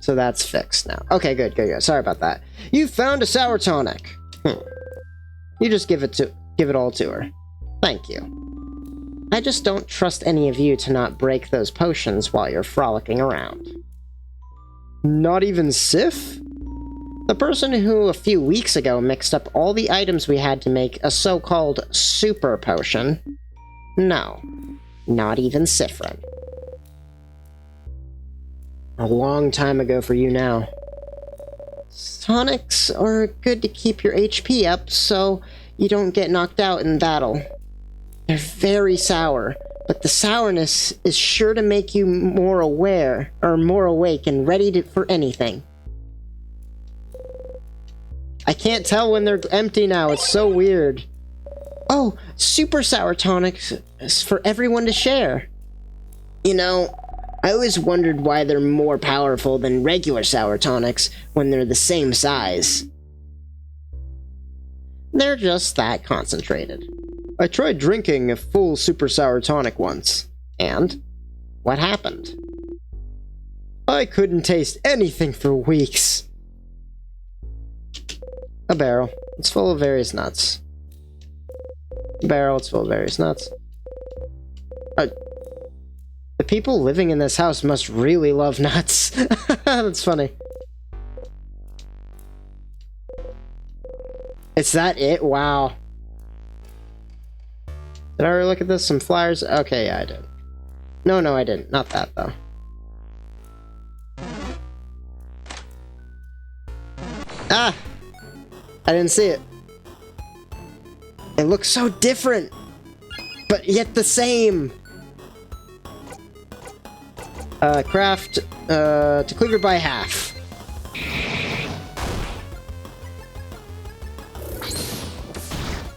So that's fixed now. Okay, good. Sorry about that. You found a sour tonic. You just give it all to her. Thank you. I just don't trust any of you to not break those potions while you're frolicking around. Not even Sif? The person who a few weeks ago mixed up all the items we had to make a so-called super potion? No. Not even Sifrin. A long time ago for you now. Tonics are good to keep your HP up so you don't get knocked out in battle. They're very sour, but the sourness is sure to make you more aware, or more awake and ready for anything. I can't tell when they're empty now, it's so weird. Oh, super sour tonics is for everyone to share. You know, I always wondered why they're more powerful than regular sour tonics when they're the same size. They're just that concentrated. I tried drinking a full super sour tonic once. And? What happened? I couldn't taste anything for weeks. A barrel. It's full of various nuts. A barrel. It's full of various nuts. The people living in this house must really love nuts. That's funny. Is that it? Wow. Did I already look at this? Some flyers? Okay, yeah, I did. No, I didn't. Not that, though. Ah! I didn't see it. It looks so different! but yet the same. Craft, to cleaver by half.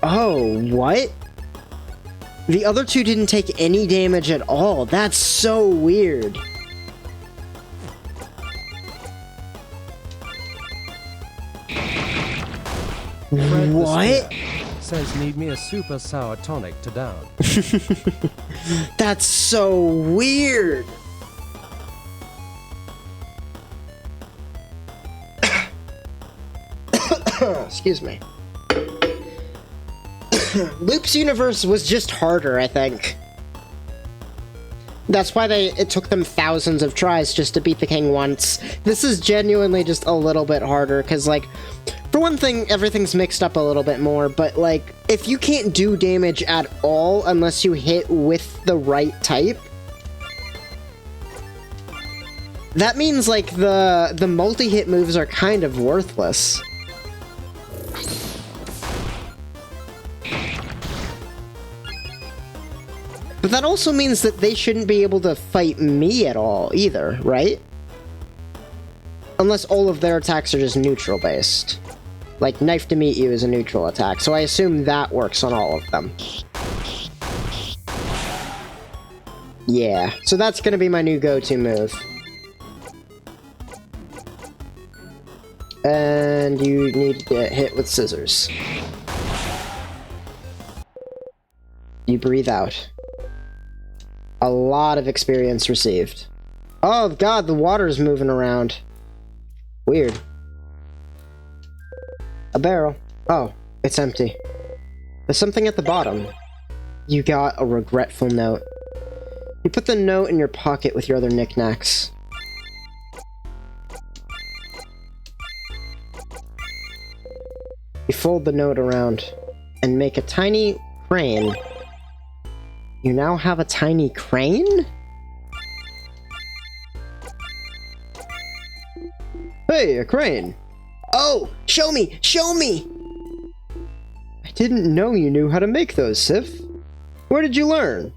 Oh, what? The other two didn't take any damage at all. That's so weird. Fred What? Says need me a super sour tonic to down. That's so weird. Excuse me. Loop's universe was just harder, I think. That's why it took them thousands of tries just to beat the king once. This is genuinely just a little bit harder, because, like, for one thing, everything's mixed up a little bit more, but, like, if you can't do damage at all unless you hit with the right type, that means, like, the multi-hit moves are kind of worthless. But that also means that they shouldn't be able to fight me at all, either, right? Unless all of their attacks are just neutral-based. Like, Knife to Meet You is a neutral attack, so I assume that works on all of them. Yeah, so that's gonna be my new go-to move. And you need to get hit with scissors. You breathe out. A lot of experience received. Oh god, the water's moving around. Weird. A barrel. Oh, it's empty. There's something at the bottom. You got a regretful note. You put the note in your pocket with your other knickknacks. You fold the note around and make a tiny crane. You now have a tiny crane? Hey, a crane! Oh! Show me! Show me! I didn't know you knew how to make those, Sif. Where did you learn?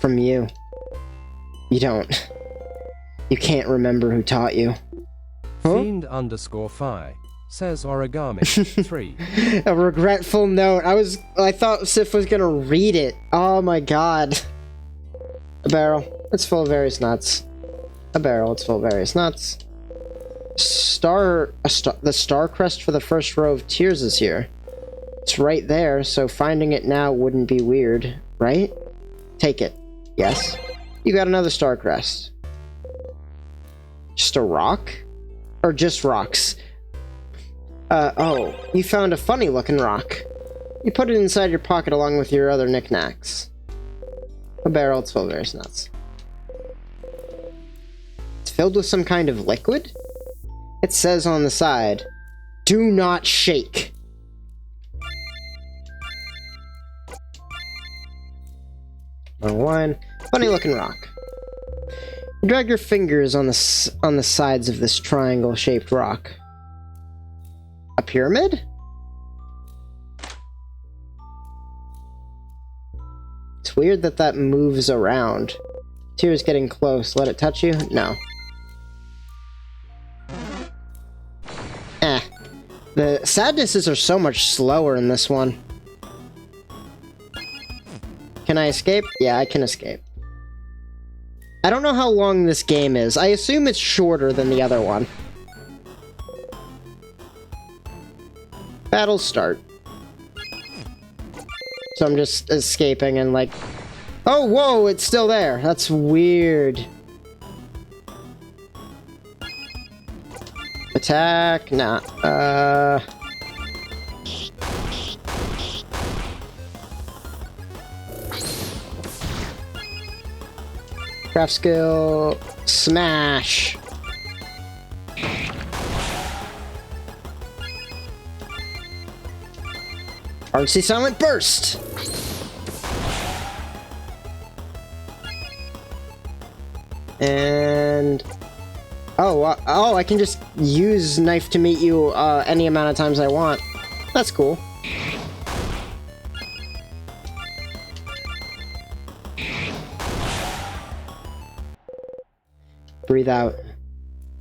From you. You don't. You can't remember who taught you. Huh? Fiend_Fi says origami 3. A regretful note. I thought Sif was gonna read it. Oh my god. A barrel. It's full of various nuts. A barrel. It's full of various nuts. The star crest for the first row of tiers is here. It's right there, so finding it now wouldn't be weird, right? Take it. Yes. You got another star crest. Just a rock? Or just rocks? Oh, you found a funny looking rock. You put it inside your pocket along with your other knickknacks. A barrel, it's full of various nuts. It's filled with some kind of liquid? It says on the side, do not shake. One funny looking rock. You drag your fingers on the sides of this triangle-shaped rock. A pyramid? It's weird that that moves around. Tear's getting close. Let it touch you? No. The sadnesses are so much slower in this one. Can I escape? Yeah, I can escape. I don't know how long this game is. I assume it's shorter than the other one. Battle start. So I'm just escaping and like... Oh, whoa, it's still there. That's weird. Attack? Nah. Craft skill. Smash. RC Silent Burst. And... Oh, I can just use Knife to Meet You any amount of times I want. That's cool. Breathe out.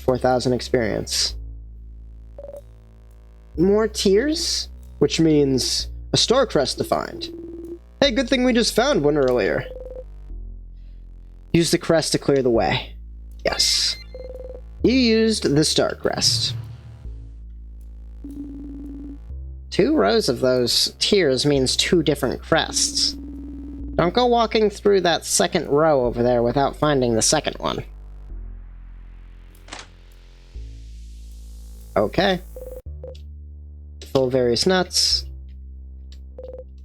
4,000 experience. More tears? Which means a star crest to find. Hey, good thing we just found one earlier. Use the crest to clear the way. Yes. You used the star crest. 2 rows of those tears means 2 different crests. Don't go walking through that second row over there without finding the second one. Okay. Full of various nuts.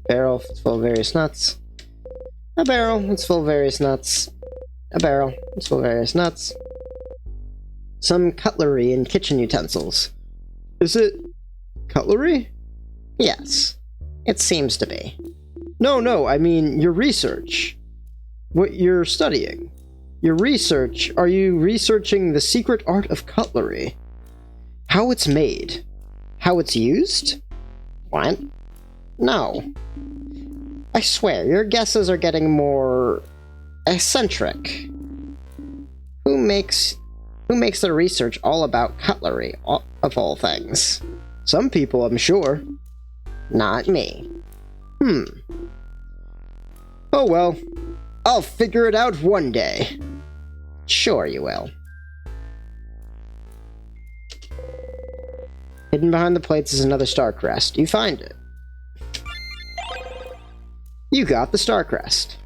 Barrel, it's full of various nuts. A barrel, it's full of various nuts. A barrel, it's full of various nuts. Some cutlery and kitchen utensils. Is it cutlery? Yes, it seems to be. No, I mean your research. What you're studying. Your research, are you researching the secret art of cutlery? How it's made? How it's used? What? No. I swear, your guesses are getting more eccentric. Who makes the research all about cutlery, of all things? Some people, I'm sure. Not me. Oh well. I'll figure it out one day. Sure you will. Hidden behind the plates is another star crest. You find it. You got the star crest.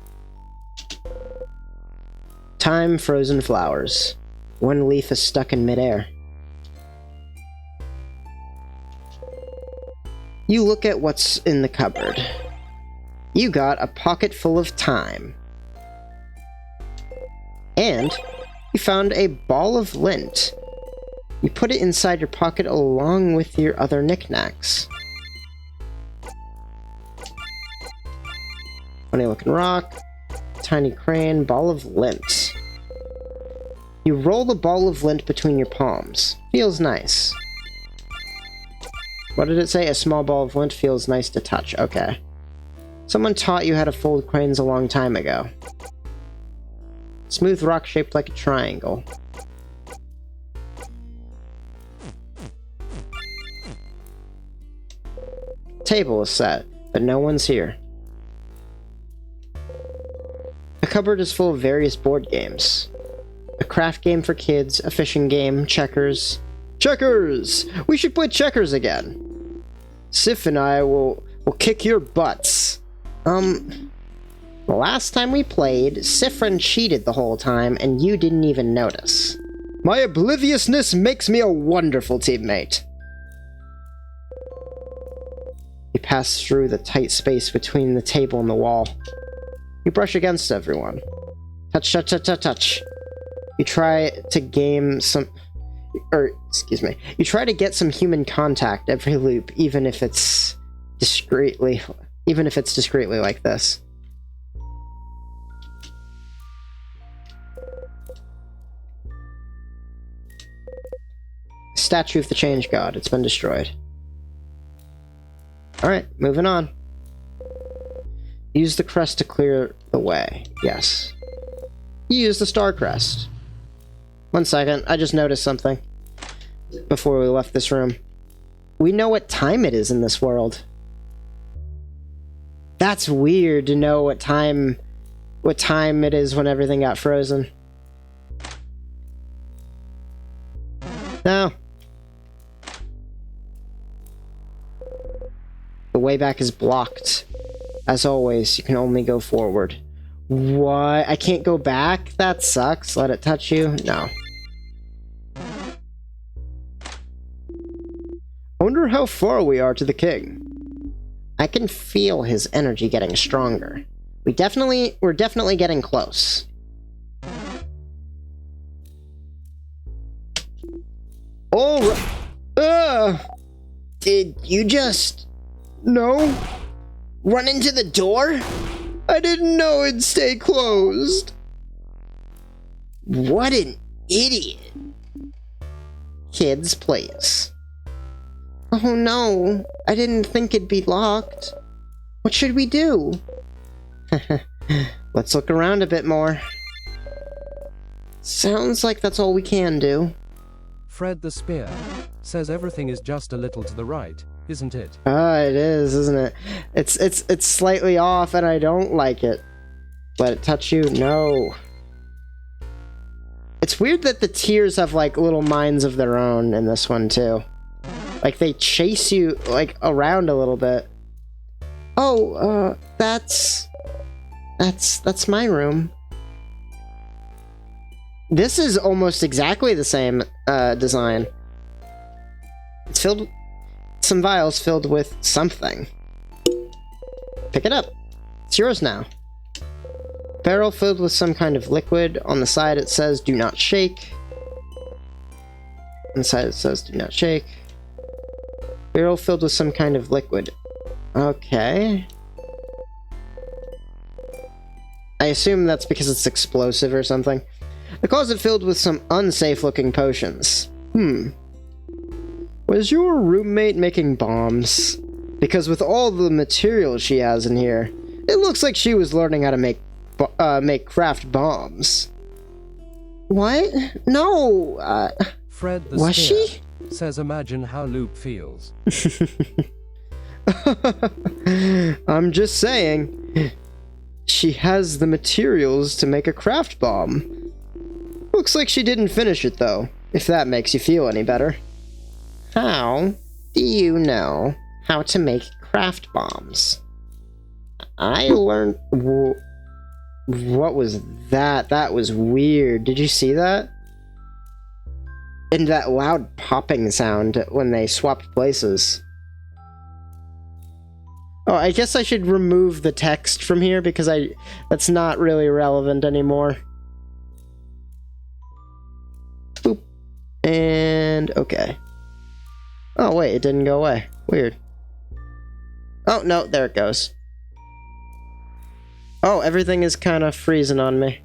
Time frozen flowers. One leaf is stuck in midair. You look at what's in the cupboard. You got a pocket full of time. And you found a ball of lint. You put it inside your pocket along with your other knickknacks. Funny looking rock, tiny crane, ball of lint. You roll the ball of lint between your palms. Feels nice. What did it say? A small ball of lint feels nice to touch. Okay. Someone taught you how to fold cranes a long time ago. Smooth rock shaped like a triangle. Table is set, but no one's here. The cupboard is full of various board games. A craft game for kids, a fishing game, checkers. Checkers! We should play checkers again. Sif and I will kick your butts. The last time we played, Sifrin cheated the whole time, and you didn't even notice. My obliviousness makes me a wonderful teammate. You pass through the tight space between the table and the wall. You brush against everyone. Touch, touch, touch, touch, touch. You try to game some... You try to get some human contact every loop, even if it's discreetly like this. Statue of the Change God. It's been destroyed. Alright, moving on. Use the crest to clear the way. Yes. You use the star crest. 1 second, I just noticed something before we left this room. We know what time it is in this world. That's weird to know what time it is when everything got frozen. No. The way back is blocked. As always, you can only go forward. What? I can't go back? That sucks. Let it touch you? No. I wonder how far we are to the king. I can feel his energy getting stronger. We're definitely getting close. Did you just... No? Run into the door? I didn't know it'd stay closed. What an idiot. Kids, please. Oh no, I didn't think it'd be locked. What should we do? Let's look around a bit more. Sounds like that's all we can do. Fred the Spear says everything is just a little to the right, isn't it? It is, isn't it? It's slightly off and I don't like it. Let it touch you? No. It's weird that the tears have, like, little minds of their own in this one, too. Like, they chase you, like, around a little bit. Oh, that's my room. This is almost exactly the same, design. It's filled... some vials filled with something. Pick it up. It's yours now. Barrel filled with some kind of liquid. On the side it says, do not shake. On the side it says, do not shake. Barrel filled with some kind of liquid. Okay. I assume that's because it's explosive or something. The closet filled with some unsafe-looking potions. Was your roommate making bombs? Because with all the materials she has in here, it looks like she was learning how to make craft bombs. What? No! Fred the Was Spear she? says imagine how Loop feels. I'm just saying. She has the materials to make a craft bomb. Looks like she didn't finish it, though, if that makes you feel any better. How do you know how to make craft bombs? I learned... What was that? That was weird. Did you see that? And that loud popping sound when they swapped places. Oh, I guess I should remove the text from here because that's not really relevant anymore. Boop. And okay. Oh, wait, it didn't go away. Weird. Oh, no, there it goes. Oh, everything is kind of freezing on me.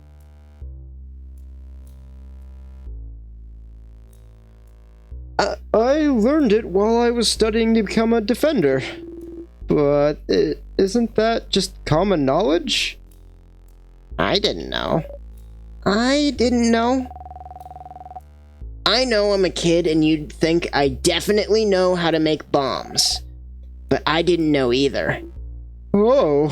I learned it while I was studying to become a defender. But isn't that just common knowledge? I didn't know. I didn't know. I know I'm a kid and you'd think I definitely know how to make bombs. But I didn't know either. Whoa.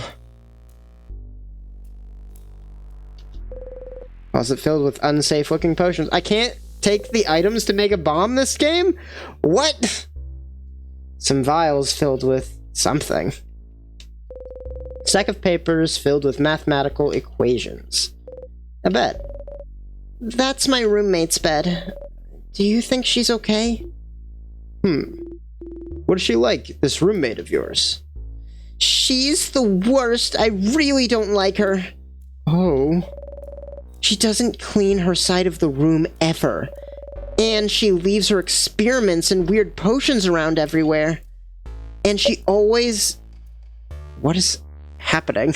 Closet filled with unsafe-looking potions. I can't take the items to make a bomb this game? What? Some vials filled with something. Stack of papers filled with mathematical equations. A bed. That's my roommate's bed. Do you think she's okay? What is she like, this roommate of yours? She's the worst. I really don't like her. Oh. She doesn't clean her side of the room ever. And she leaves her experiments and weird potions around everywhere. And she always... What is happening?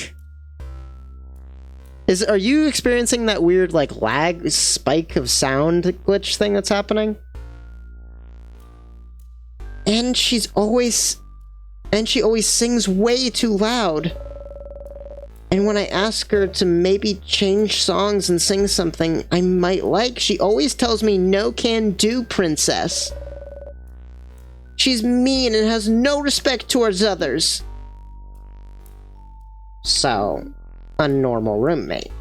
Are you experiencing that weird, like, lag spike of sound glitch thing that's happening? And she always sings way too loud. And when I ask her to maybe change songs and sing something I might like, she always tells me, "No can do, princess." She's mean and has no respect towards others. So, a normal roommate.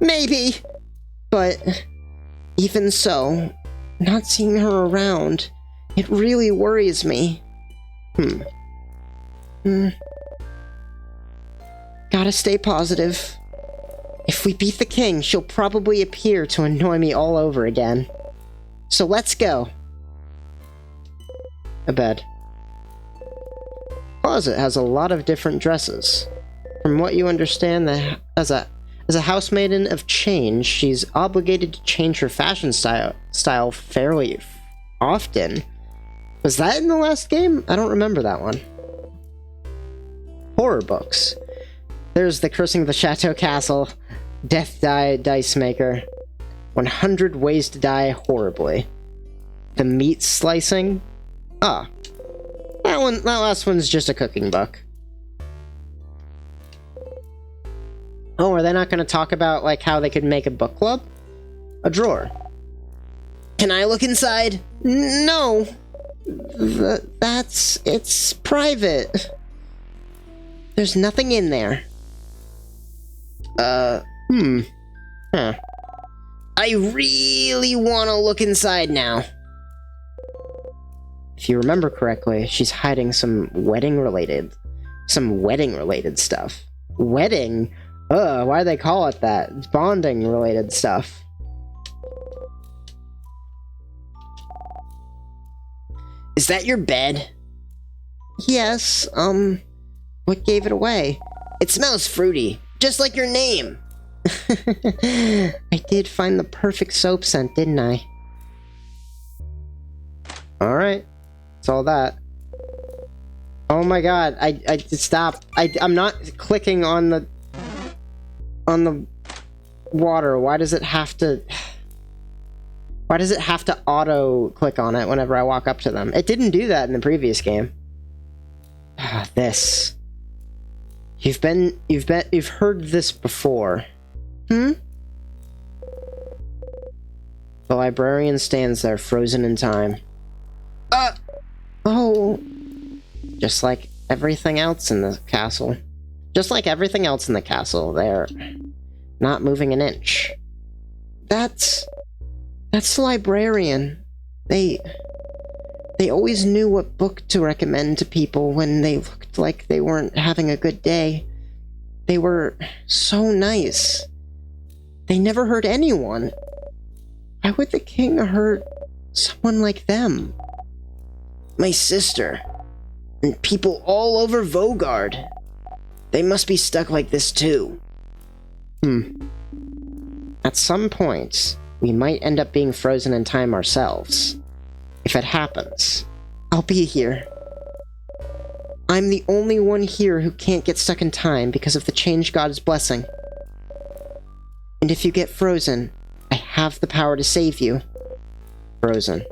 Maybe. But, even so, not seeing her around, it really worries me. Gotta stay positive. If we beat the king, she'll probably appear to annoy me all over again. So let's go. A bed. Closet has a lot of different dresses. From what you understand, as a housemaiden of change, she's obligated to change her fashion style fairly often. Was that in the last game? I don't remember that one. Horror books. There's the Cursing of the Chateau Castle, Death Die Dice Maker, 100 Ways to Die Horribly, The Meat Slicing. Ah, that last one's just a cooking book. Oh, are they not going to talk about, like, how they could make a book club? a drawer. Can I look inside? No. It's private. There's nothing in there. Huh. I really want to look inside now. If you remember correctly, she's hiding some wedding-related stuff. Wedding? Why do they call it that? It's bonding-related stuff. Is that your bed? Yes, what gave it away? It smells fruity, just like your name. I did find the perfect soap scent, didn't I? Alright. It's all that. Oh my god, I stop. I'm not clicking on the water. Why does it have to auto click on it whenever I walk up to them? It didn't do that in the previous game. This. You've heard this before. The librarian stands there, frozen in time. Oh. Just like everything else in the castle. They're not moving an inch. That's the librarian. They always knew what book to recommend to people when they looked like they weren't having a good day. They were so nice. They never hurt anyone. Why would the king hurt someone like them? My sister. And people all over Vogard. They must be stuck like this too. At some point, we might end up being frozen in time ourselves. If it happens, I'll be here. I'm the only one here who can't get stuck in time because of the Change God's blessing. And if you get frozen, I have the power to save you. Frozen.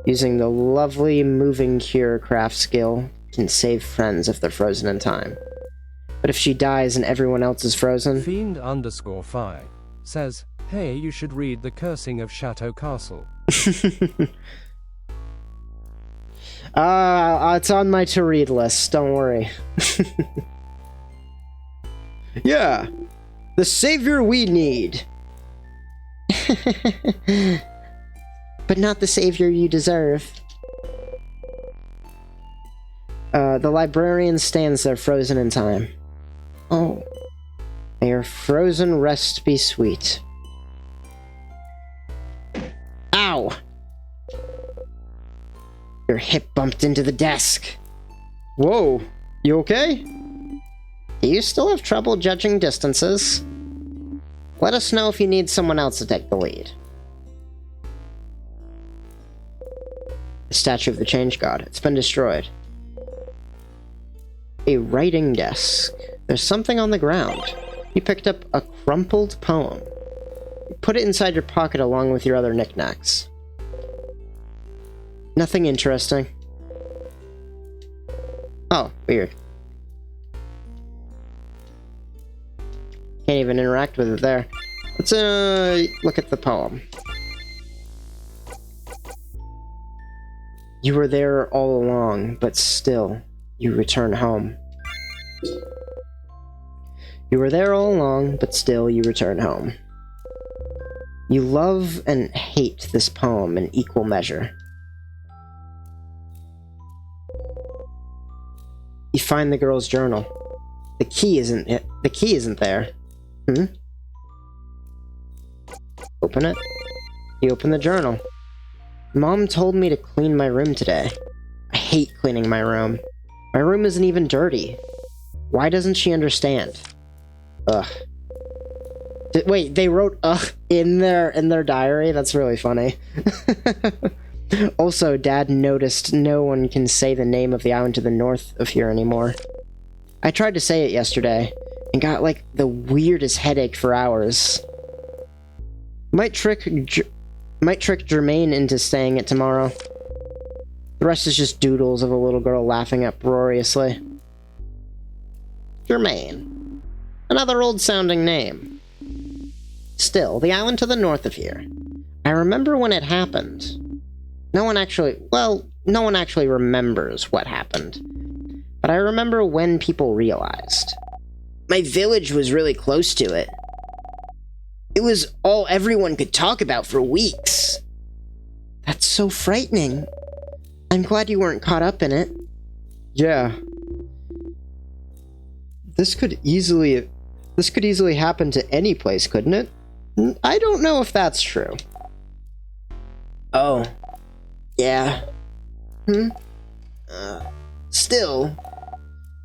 Using the lovely moving cure craft skill can save friends if they're frozen in time. But if she dies and everyone else is frozen... Fiend_Fi says, hey, you should read The Cursing of Chateau Castle. It's on my to-read list, don't worry. Yeah, the savior we need. But not the savior you deserve. The librarian stands there frozen in time. Oh. May your frozen rest be sweet. Ow! Your hip bumped into the desk. Whoa, you okay? Do you still have trouble judging distances? Let us know if you need someone else to take the lead. The statue of the Change God. It's been destroyed. A writing desk. There's something on the ground. You picked up a crumpled poem. You put it inside your pocket along with your other knickknacks. Nothing interesting. Oh, weird. Can't even interact with it there. Let's look at the poem. You were there all along, but still, you return home. You were there all along, but still you return home. You love and hate this poem in equal measure. You find the girl's journal. The key isn't there. Open it. You open the journal. Mom told me to clean my room today. I hate cleaning my room. My room isn't even dirty. Why doesn't she understand? Ugh. Wait, they wrote ugh in their diary? That's really funny. Also, Dad noticed no one can say the name of the island to the north of here anymore. I tried to say it yesterday, and got, like, the weirdest headache for hours. Might trick Jermaine into saying it tomorrow. The rest is just doodles of a little girl laughing uproariously. Jermaine. Another old-sounding name. Still, the island to the north of here. I remember when it happened. No one actually remembers what happened. But I remember when people realized. My village was really close to it. It was all everyone could talk about for weeks. That's so frightening. I'm glad you weren't caught up in it. Yeah. This could easily happen to any place, couldn't it? I don't know if that's true. Oh. Yeah. Still,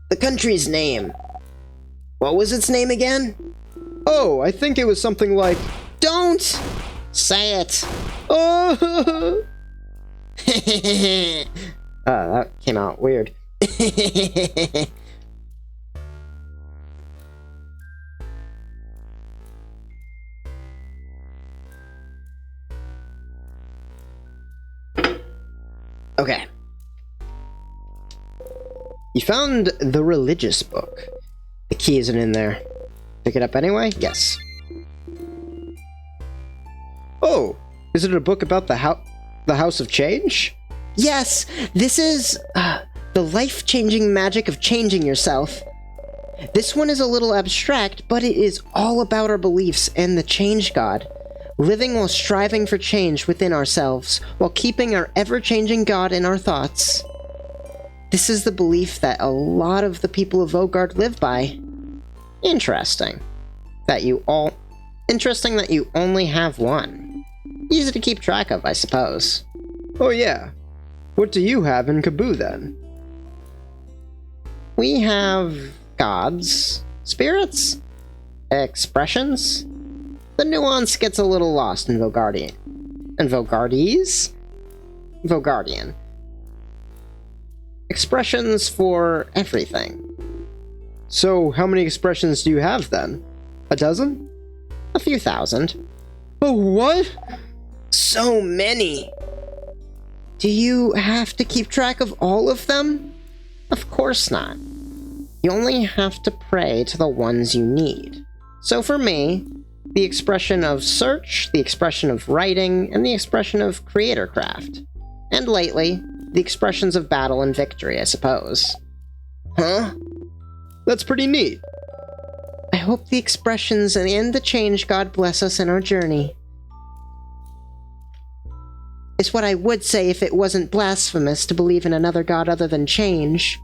the country's name. What was its name again? Oh, I think it was something like... Don't say it. Oh. That came out weird. Okay. You found the religious book. The key isn't in there. Pick it up anyway? Yes. Oh, is it a book about the House of Change? Yes, this is the life-changing magic of changing yourself. This one is a little abstract, but it is all about our beliefs and the change god. Living while striving for change within ourselves, while keeping our ever-changing god in our thoughts. This is the belief that a lot of the people of Vogard live by. Interesting that you only have one. Easy to keep track of, I suppose. Oh yeah. What do you have in Kaboo, then? We have gods, spirits, expressions. The nuance gets a little lost in Vogardian. And Vogardese? Vogardian. Expressions for everything. So, how many expressions do you have, then? A dozen? A few thousand. Oh, what? So many! Do you have to keep track of all of them? Of course not. You only have to pray to the ones you need. So for me, the expression of search, the expression of writing, and the expression of creator craft. And lately, the expressions of battle and victory, I suppose. Huh? That's pretty neat. I hope the expressions and the change god bless us in our journey. It's what I would say if it wasn't blasphemous to believe in another god other than change.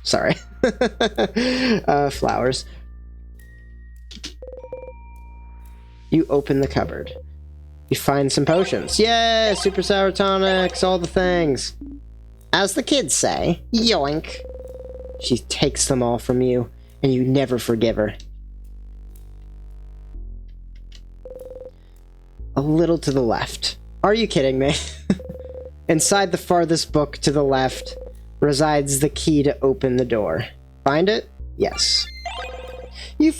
Sorry. Flowers. You open the cupboard. You find some potions. Yeah, super sour tonics, all the things. As the kids say, yoink. She takes them all from you, and you never forgive her. A little to the left. Are you kidding me? Inside the farthest book to the left resides the key to open the door. Find it? Yes. You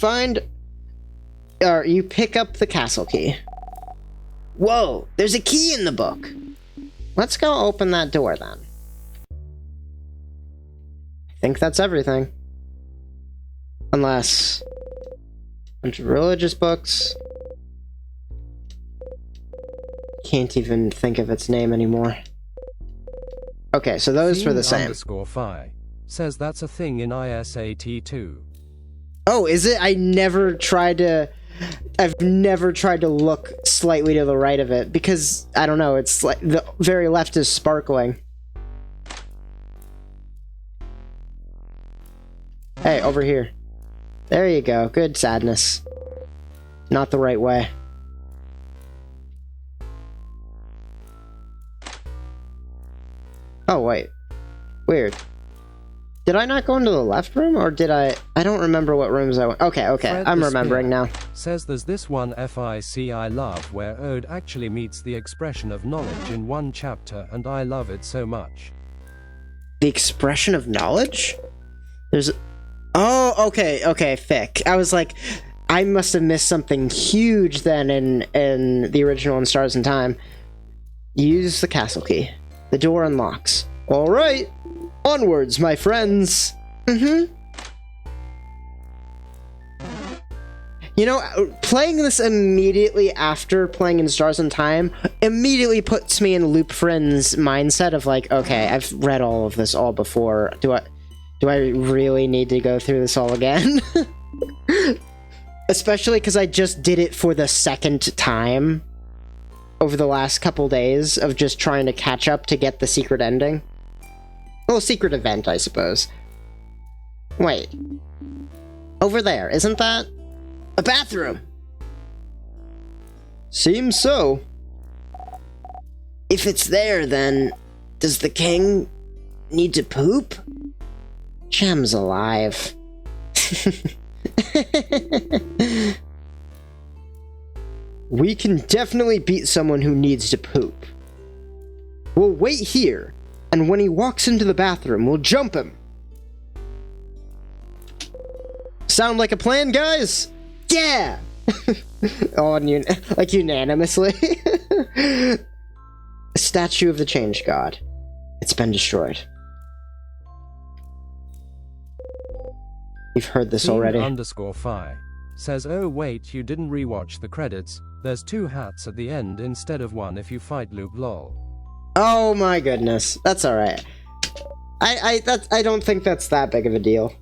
pick up the castle key. Whoa, there's a key in the book. Let's go open that door then. I think that's everything. Unless... a bunch of religious books. Can't even think of its name anymore. Okay, so those were the same. _phi says that's a thing in ISAT too. Oh, is it? I've never tried to look slightly to the right of it, because, I don't know, it's like, the very left is sparkling. Hey, over here. There you go. Good sadness. Not the right way. Oh, wait. Weird. Did I not go into the left room, or did I... I don't remember what rooms I went... Okay, Fred I'm remembering now. Says there's this one FIC I love where Ode actually meets the expression of knowledge in one chapter, and I love it so much. The expression of knowledge? There's... Oh, okay, fic. I was like, I must have missed something huge then in the original in Stars in Time. Use the castle key. The door unlocks. Alright! Onwards, my friends! You know, playing this immediately after playing in Stars in Time immediately puts me in Loop Friend's mindset of like, okay, I've read all of this all before. Do I really need to go through this all again? Especially because I just did it for the second time over the last couple days of just trying to catch up to get the secret ending. Well, secret event, I suppose. Wait. Over there, isn't that a bathroom? Seems so. If it's there, then does the king need to poop? Chem's alive. We can definitely beat someone who needs to poop. We'll wait here, and when he walks into the bathroom, we'll jump him. Sound like a plan, guys? Yeah! Oh, like unanimously. A statue of the Change God. It's been destroyed. You've heard this already. _Phi says, oh wait, you didn't rewatch the credits. There's 2 hats at the end instead of 1 if you fight Loop lol. Oh my goodness. That's alright. I don't think that's that big of a deal.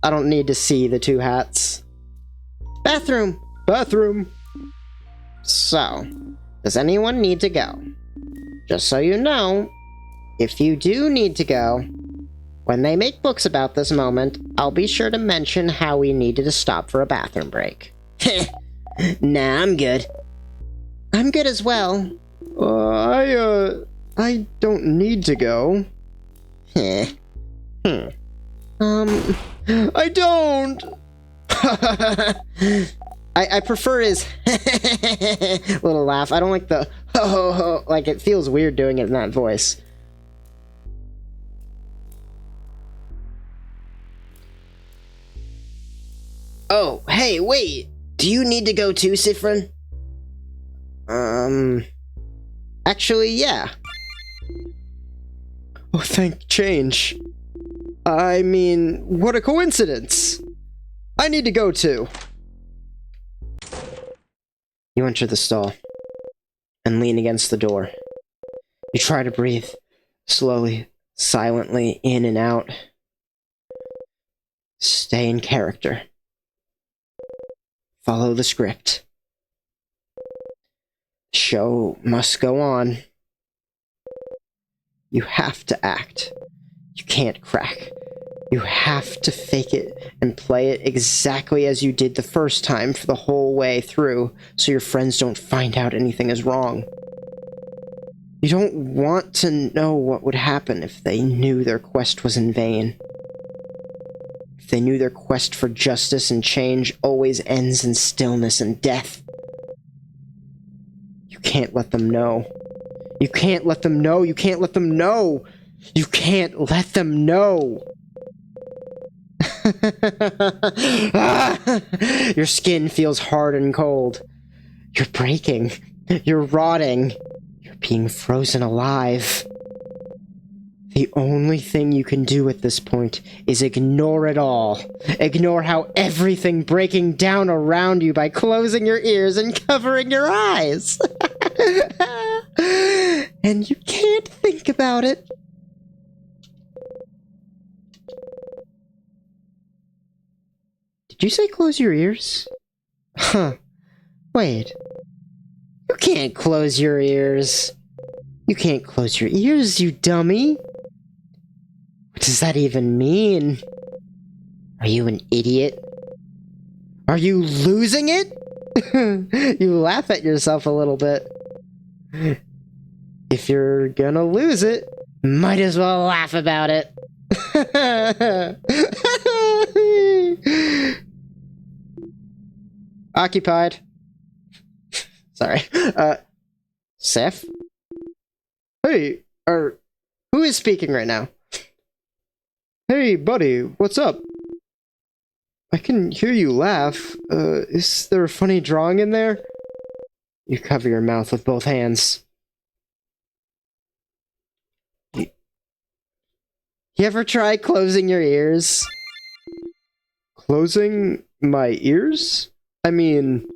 I don't need to see the 2 hats. Bathroom! Bathroom! So, does anyone need to go? Just so you know, if you do need to go, when they make books about this moment, I'll be sure to mention how we needed to stop for a bathroom break. Nah, I'm good. I'm good as well. I don't need to go. I don't! I prefer his little laugh. I don't like the ho ho ho. Like, it feels weird doing it in that voice. Oh, hey, wait! Do you need to go too, Sifrin? Actually, yeah. Oh, thank change. I mean, what a coincidence! I need to go too. You enter the stall and lean against the door. You try to breathe slowly, silently, in and out. Stay in character. Follow the script. The show must go on. You have to act. You can't crack. You have to fake it and play it exactly as you did the first time for the whole way through, so your friends don't find out anything is wrong. You don't want to know what would happen if they knew their quest was in vain. If they knew their quest for justice and change always ends in stillness and death. You can't let them know. You can't let them know. You can't let them know. You can't let them know. Your skin feels hard and cold. You're breaking. You're rotting. You're being frozen alive. The only thing you can do at this point is ignore it all. Ignore how everything breaking down around you by closing your ears and covering your eyes. And you can't think about it. Did you say close your ears? Huh. Wait. You can't close your ears. You can't close your ears, you dummy. What does that even mean? Are you an idiot? Are you losing it? You laugh at yourself a little bit. If you're gonna lose it, might as well laugh about it. Occupied. Sorry. Seth? Hey, who is speaking right now? Hey, buddy, what's up? I can hear you laugh. Is there a funny drawing in there? You cover your mouth with both hands. You ever try closing your ears? Closing my ears? I mean,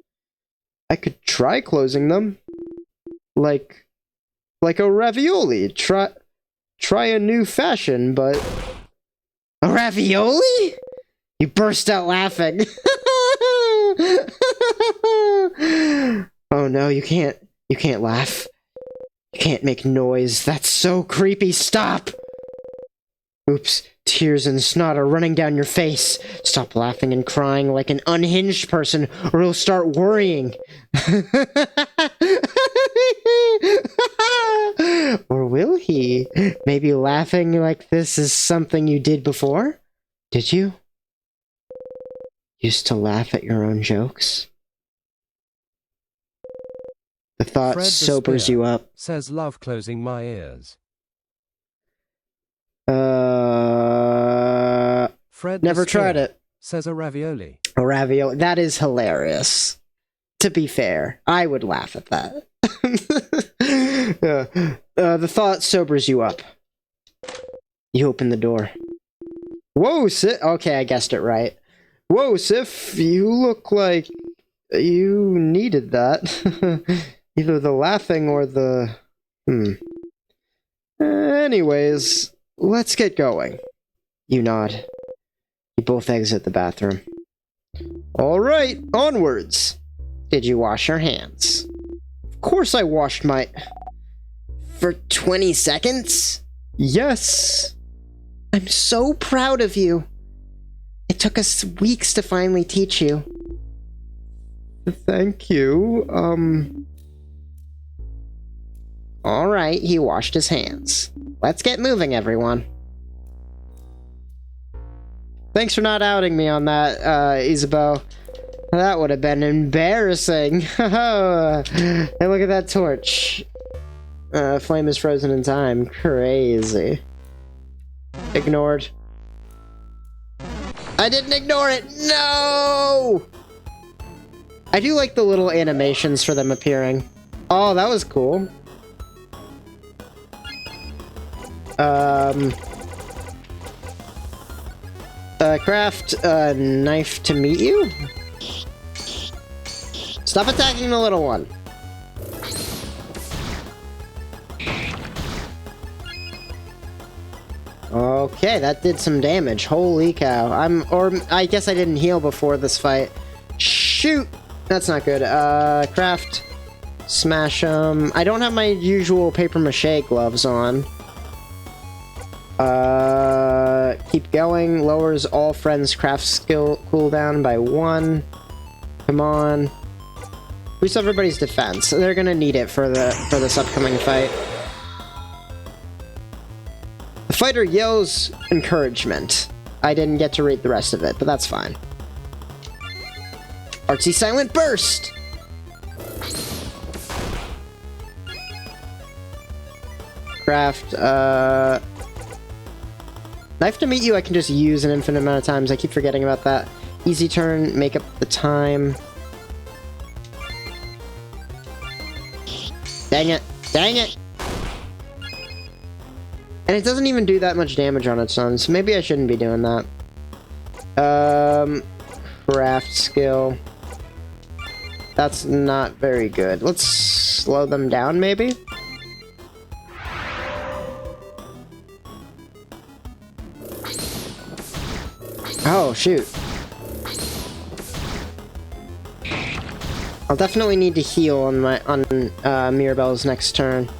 I could try closing them. Like a ravioli. Try a new fashion, but... A ravioli? You burst out laughing. Oh no, you can't laugh. You can't make noise. That's so creepy. Stop! Oops, tears and snot are running down your face. Stop laughing and crying like an unhinged person, or you'll start worrying. Or will he? Maybe laughing like this is something you did before? Did you? Used to laugh at your own jokes? The thought Fred the sobers Spear you up. says love closing my ears. Fred the Never tried Spear it. says a ravioli. A ravioli. That is hilarious. To be fair, I would laugh at that. The thought sobers you up. You open the door. Whoa, Sif. Okay, I guessed it right. Whoa, Sif, you look like you needed that. Either the laughing or the... Anyways, let's get going. You nod. You both exit the bathroom. Alright, onwards. Did you wash your hands? Of course I washed my... For 20 seconds? Yes. I'm so proud of you. It took us weeks to finally teach you. Thank you, Alright, he washed his hands. Let's get moving, everyone. Thanks for not outing me on that, Isabel. That would have been embarrassing. Hey, look at that torch. Flame is frozen in time. Crazy. Ignored. I didn't ignore it! No! I do like the little animations for them appearing. Oh, that was cool. Craft a knife to meet you? Stop attacking the little one. Okay, that did some damage. Holy cow. I guess I didn't heal before this fight. Shoot! That's not good. Craft. Smash them. I don't have my usual paper mache gloves on. Keep going. Lowers all friends' craft skill cooldown by 1. Come on. Boost everybody's defense. They're gonna need it for this upcoming fight. The fighter yells encouragement. I didn't get to read the rest of it, but that's fine. Artsy Silent Burst! Craft, knife to meet you I can just use an infinite amount of times. I keep forgetting about that. Easy turn, make up the time. Dang it. Dang it! And it doesn't even do that much damage on its own, so maybe I shouldn't be doing that. Craft skill. That's not very good. Let's slow them down, maybe? Oh, shoot. I'll definitely need to heal on Mirabelle's next turn.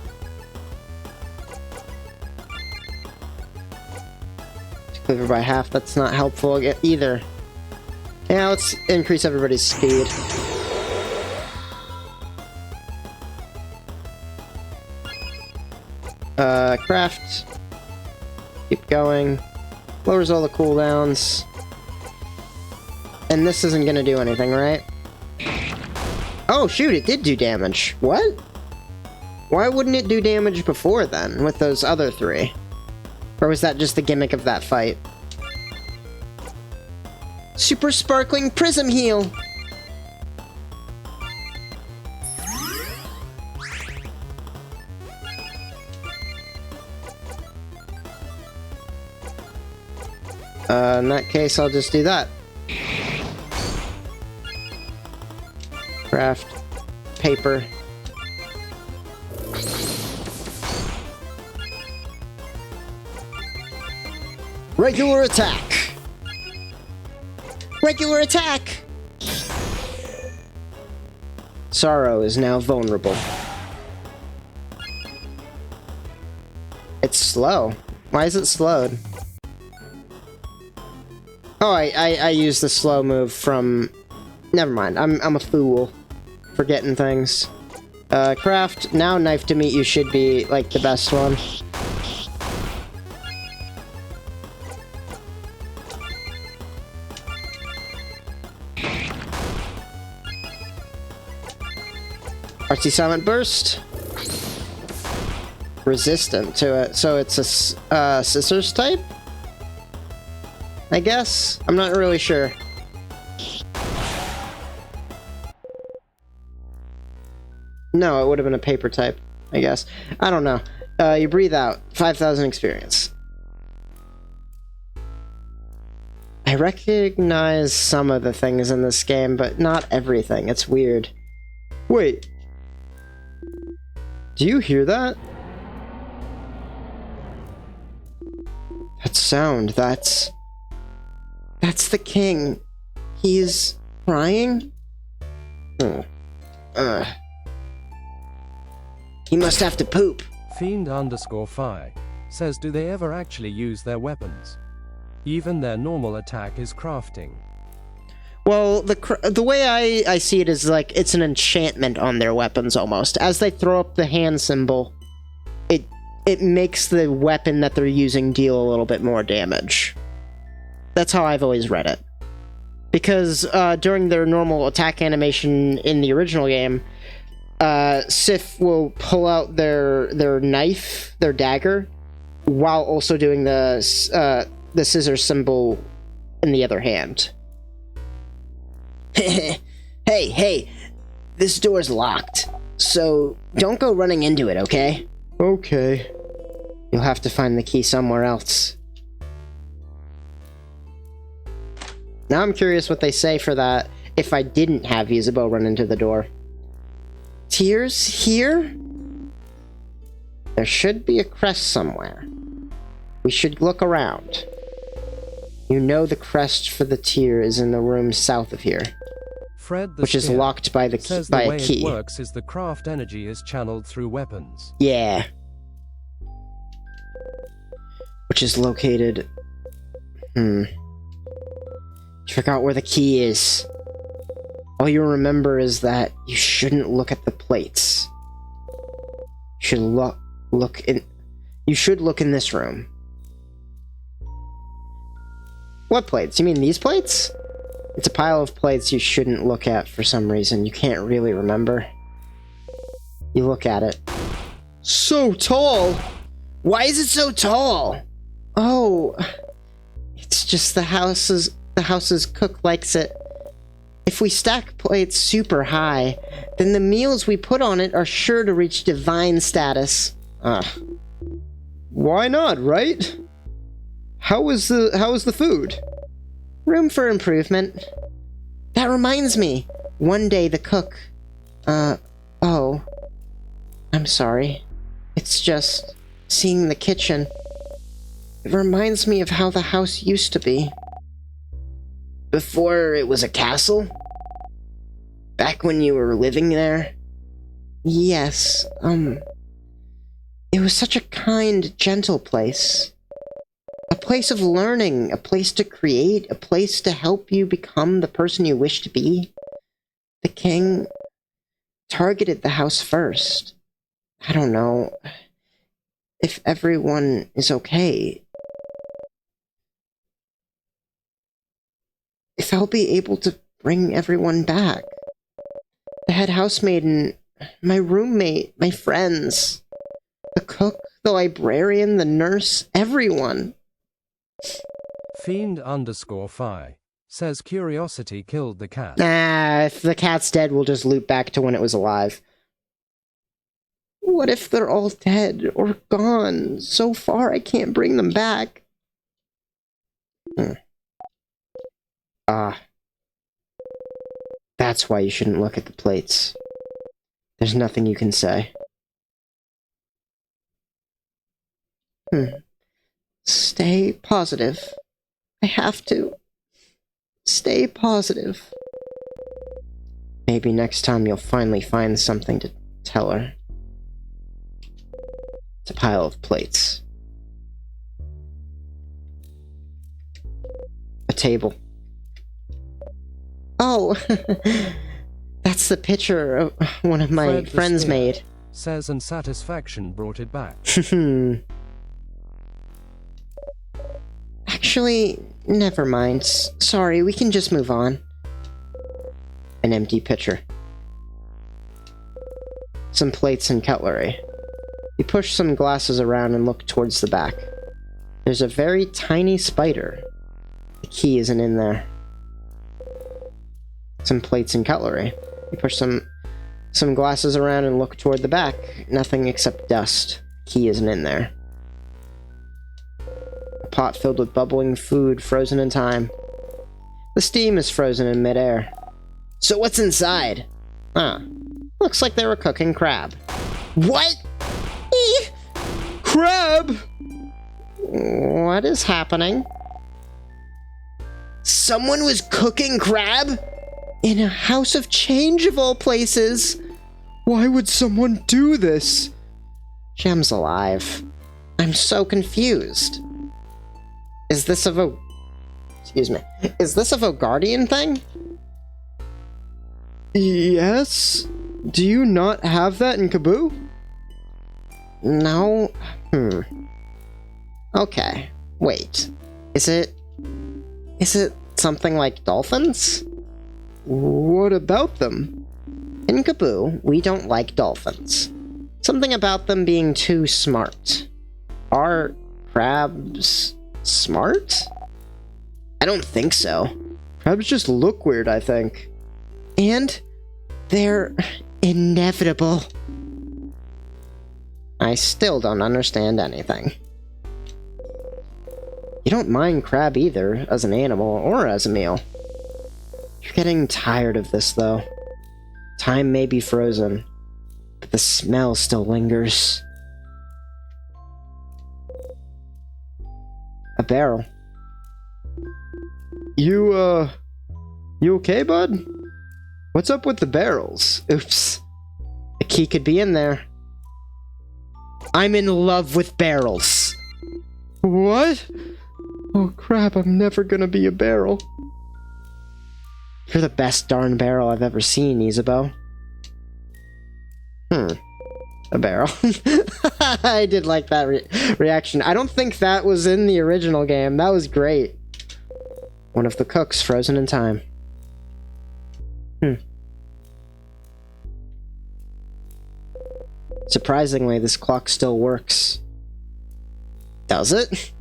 Quiver by half, that's not helpful either. Yeah, let's increase everybody's speed. Craft. Keep going. Lowers all the cooldowns. And this isn't gonna do anything, right? Oh, shoot, it did do damage. What? Why wouldn't it do damage before then, with those other 3? Or was that just the gimmick of that fight? Super Sparkling Prism Heal! In that case, I'll just do that. craft paper. Regular attack! Regular attack! Sorrow is now vulnerable. It's slow. Why is it slowed? Oh, I used the slow move from... Never mind, I'm a fool. Forgetting things. Craft, now knife to meat you should be, like, the best one. Artsy Silent Burst. Resistant to it, so it's a scissors type? I guess? I'm not really sure. No, it would have been a paper type, I guess. I don't know. You breathe out. 5,000 experience. I recognize some of the things in this game, but not everything. It's weird. Wait. Do you hear that? That sound, that's the king. He's crying? He must have to poop. Fiend_Fi says, do they ever actually use their weapons? Even their normal attack is crafting. Well, the way I see it is like it's an enchantment on their weapons almost. As they throw up the hand symbol, it makes the weapon that they're using deal a little bit more damage. That's how I've always read it. Because during their normal attack animation in the original game, Sif will pull out their knife, their dagger, while also doing the scissor symbol in the other hand. Hey, this door's locked, so don't go running into it, okay? Okay. You'll have to find the key somewhere else. Now I'm curious what they say for that if I didn't have Ysabeau run into the door. Tears here? There should be a crest somewhere. We should look around. You know the crest for the tear is in the room south of here. Fred the which is Spear locked by says by the a way key. it works is the craft energy is channeled through weapons. Yeah. Which is located... I forgot where the key is. All you remember is that you shouldn't look at the plates. You should look in... You should look in this room. What plates? You mean these plates? It's a pile of plates you shouldn't look at for some reason. You can't really remember. You look at it. So tall! Why is it so tall? Oh... It's just the house's cook likes it. If we stack plates super high, then the meals we put on it are sure to reach divine status. Why not, right? How is the food? Room for improvement. That reminds me. One day the cook... oh. I'm sorry. It's just... seeing the kitchen. It reminds me of how the house used to be. Before it was a castle? Back when you were living there? Yes, it was such a kind, gentle place. A place of learning, a place to create, a place to help you become the person you wish to be. The king targeted the house first. I don't know if everyone is okay. If I'll be able to bring everyone back. The head housemaiden, my roommate, my friends, the cook, the librarian, the nurse, everyone. Fiend_Fi says curiosity killed the cat. Nah, if the cat's dead, we'll just loop back to when it was alive. What if they're all dead or gone? So far, I can't bring them back. That's why you shouldn't look at the plates. There's nothing you can say. Stay positive. I have to. Stay positive. Maybe next time you'll finally find something to tell her. It's a pile of plates. A table. Oh! That's the picture one of my Fred friends made. Says and satisfaction brought it back. Actually, never mind. Sorry, we can just move on. An empty pitcher. Some plates and cutlery. You push some glasses around and look towards the back. There's a very tiny spider. The key isn't in there. Some plates and cutlery. You push some glasses around and look toward the back. Nothing except dust. Key isn't in there. A pot filled with bubbling food frozen in time. The steam is frozen in midair. So what's inside? Looks like they were cooking crab. What? Crab? What is happening? Someone was cooking crab? In a house of change of all places? Why would someone do this? Jem's alive. I'm so confused. Is this a Excuse me. Is this a Vogardian thing? Yes? Do you not have that in Kaboo? No? Okay. Wait. Is it something like dolphins? What about them? In Kaboo, we don't like dolphins. Something about them being too smart. Are crabs smart? I don't think so. Crabs just look weird, I think. And they're inevitable. I still don't understand anything. You don't mind crab either, as an animal or as a meal. You're getting tired of this, though. Time may be frozen, but the smell still lingers. A barrel. You okay, bud? What's up with the barrels? Oops. A key could be in there. I'm in love with barrels. What? Oh crap, I'm never gonna be a barrel. You're the best darn barrel I've ever seen, Isabeau. A barrel. I did like that reaction. I don't think that was in the original game. That was great. One of the cooks frozen in time. Surprisingly, this clock still works. Does it?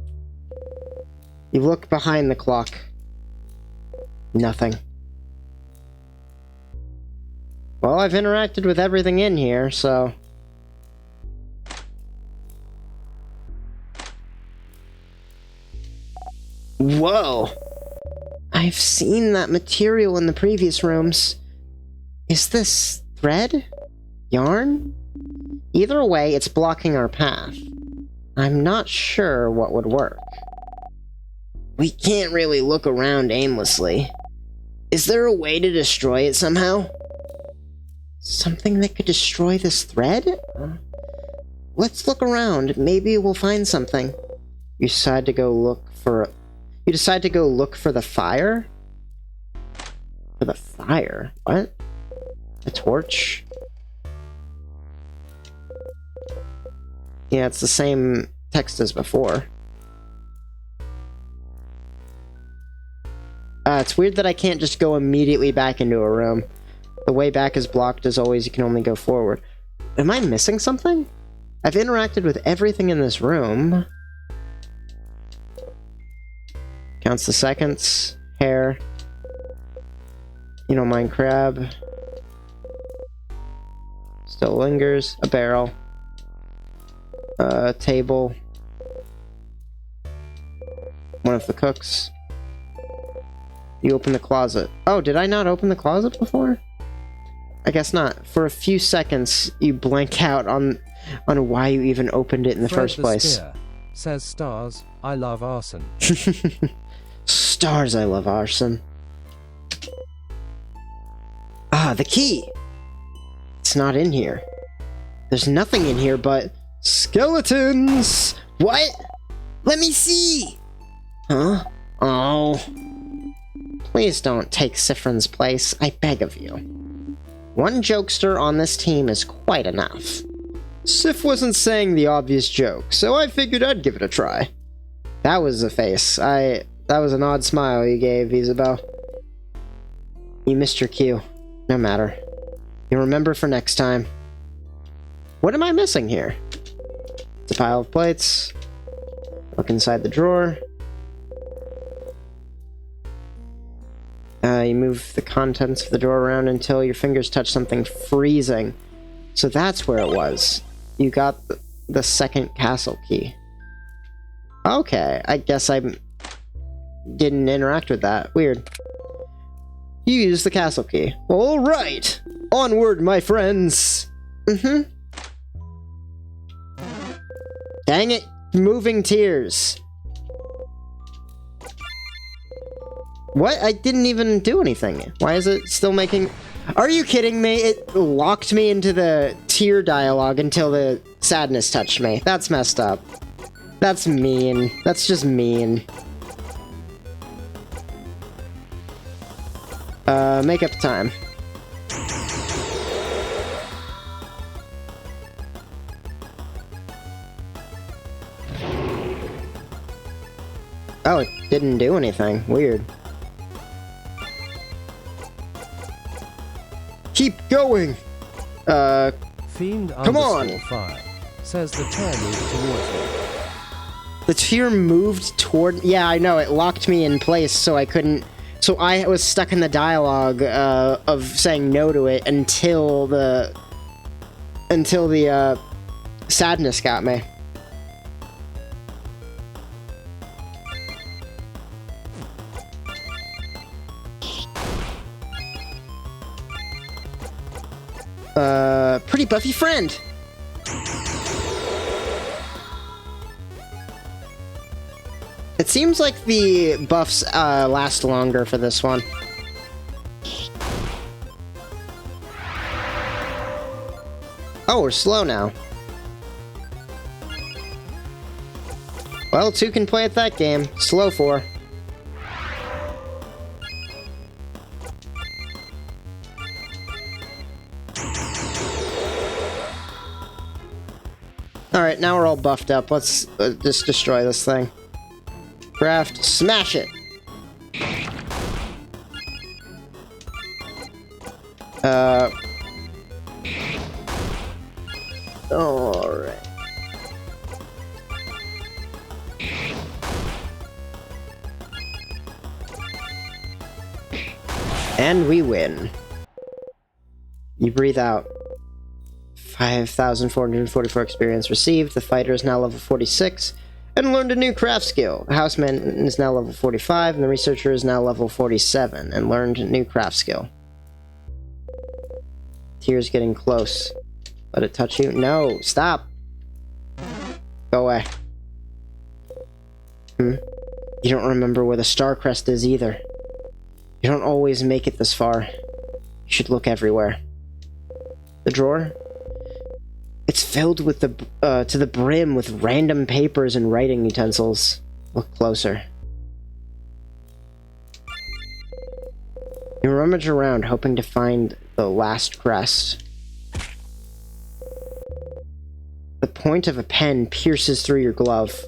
You look behind the clock. Nothing. Well, I've interacted with everything in here, so... Whoa! I've seen that material in the previous rooms. Is this thread? Yarn? Either way, it's blocking our path. I'm not sure what would work. We can't really look around aimlessly. Is there a way to destroy it somehow? Something that could destroy this thread? Let's look around. Maybe we'll find something. You decide to go look for the fire? For the fire? What? A torch? Yeah, it's the same text as before. It's weird that I can't just go immediately back into a room. The way back is blocked as always, you can only go forward. Am I missing something? I've interacted with everything in this room. Counts the seconds. Hair. You don't mind crab. Still lingers. A barrel. Table. One of the cooks. You open the closet. Oh, did I not open the closet before? I guess not. For a few seconds, you blank out on why you even opened it in the first place. Spear says stars, I love arson. Stars, I love arson. Ah, the key! It's not in here. There's nothing in here but skeletons! What? Let me see! Huh? Oh. Please don't take Siffrin's place, I beg of you. One jokester on this team is quite enough. Sif wasn't saying the obvious joke, so I figured I'd give it a try. That was a face. That was an odd smile you gave, Isabel. You missed your cue. No matter. You'll remember for next time. What am I missing here? It's a pile of plates. Look inside the drawer. You move the contents of the drawer around until your fingers touch something freezing. So that's where it was. You got the second castle key. Okay, I guess I didn't interact with that. Weird. You used the castle key. Alright! Onward, my friends! Dang it! Moving tears. What? I didn't even do anything. Why is it still making... Are you kidding me? It locked me into the tear dialogue until the sadness touched me. That's messed up. That's mean. That's just mean. Makeup time. Oh, it didn't do anything. Weird. Keep going! Fiend come on! Fire says the tear moved towards me. The tear moved toward... Yeah, I know, it locked me in place so I couldn't... So I was stuck in the dialogue of saying no to it until the sadness got me. Pretty buffy friend! It seems like the buffs last longer for this one. Oh, we're slow now. Well, 2 can play at that game. Slow 4. Alright, now we're all buffed up. Let's just destroy this thing. Craft, smash it! Alright. And we win. You breathe out. 5,444 experience received. The fighter is now level 46 and learned a new craft skill. The houseman is now level 45 and the researcher is now level 47 and learned a new craft skill. Tears getting close. Let it touch you. No, stop. Go away. You don't remember where the star crest is either. You don't always make it this far. You should look everywhere. The drawer? It's filled with to the brim with random papers and writing utensils. Look closer. You rummage around, hoping to find the last crest. The point of a pen pierces through your glove,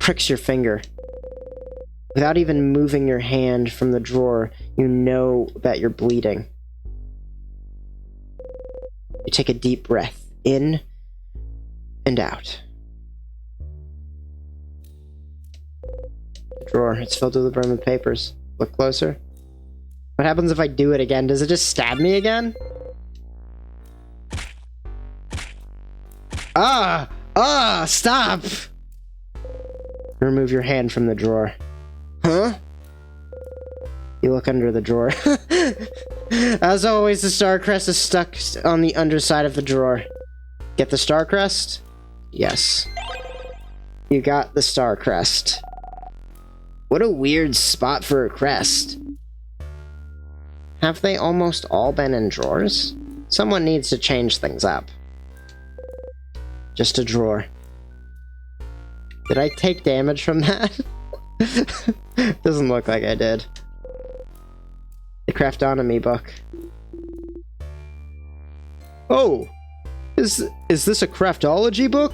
pricks your finger. Without even moving your hand from the drawer, you know that you're bleeding. You take a deep breath. In and out. The drawer. It's filled to the brim with papers. Look closer. What happens if I do it again? Does it just stab me again? Stop! Remove your hand from the drawer. Huh? You look under the drawer. As always, the star crest is stuck on the underside of the drawer. Get the star crest? Yes. You got the star crest. What a weird spot for a crest. Have they almost all been in drawers? Someone needs to change things up. Just a drawer. Did I take damage from that? Doesn't look like I did. The Craftonomy book. Oh! Is this a craftology book?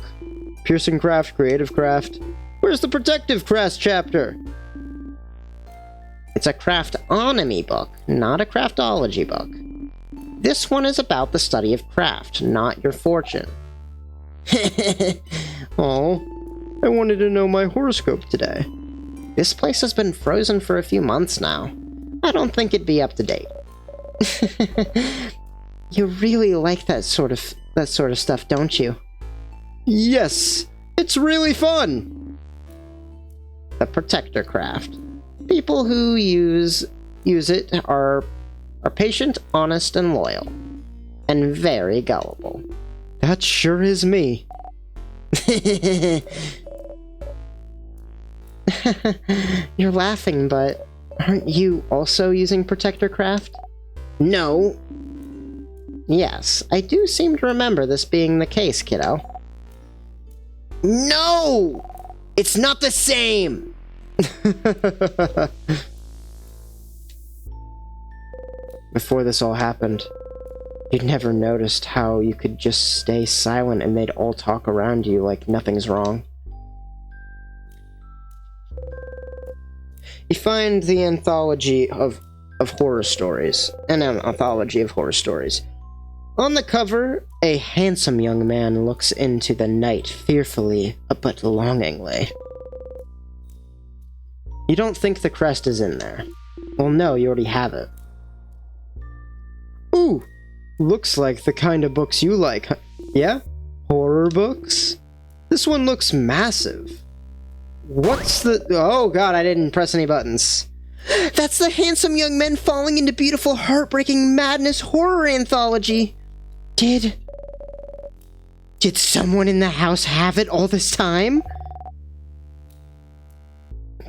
Piercing craft, creative craft. Where's the protective craft chapter? It's a craftonomy book, not a craftology book. This one is about the study of craft, not your fortune. Oh, I wanted to know my horoscope today. This place has been frozen for a few months now. I don't think it'd be up to date. You really like that sort of stuff, don't you? Yes, it's really fun. The protector craft. People who use it are patient, honest, and loyal. And very gullible. That sure is me. You're laughing, but aren't you also using protector craft? No. Yes, I do seem to remember this being the case, kiddo. No! It's not the same! Before this all happened, you'd never noticed how you could just stay silent and they'd all talk around you like nothing's wrong. You find the anthology of horror stories, an anthology of horror stories. On the cover, a handsome young man looks into the night fearfully but longingly. You don't think the crest is in there. Well, no, you already have it. Ooh, looks like the kind of books you like, huh? Yeah? Horror books? This one looks massive. What's the... Oh god, I didn't press any buttons. That's the handsome young men falling into beautiful, heartbreaking madness horror anthology. Did someone in the house have it all this time?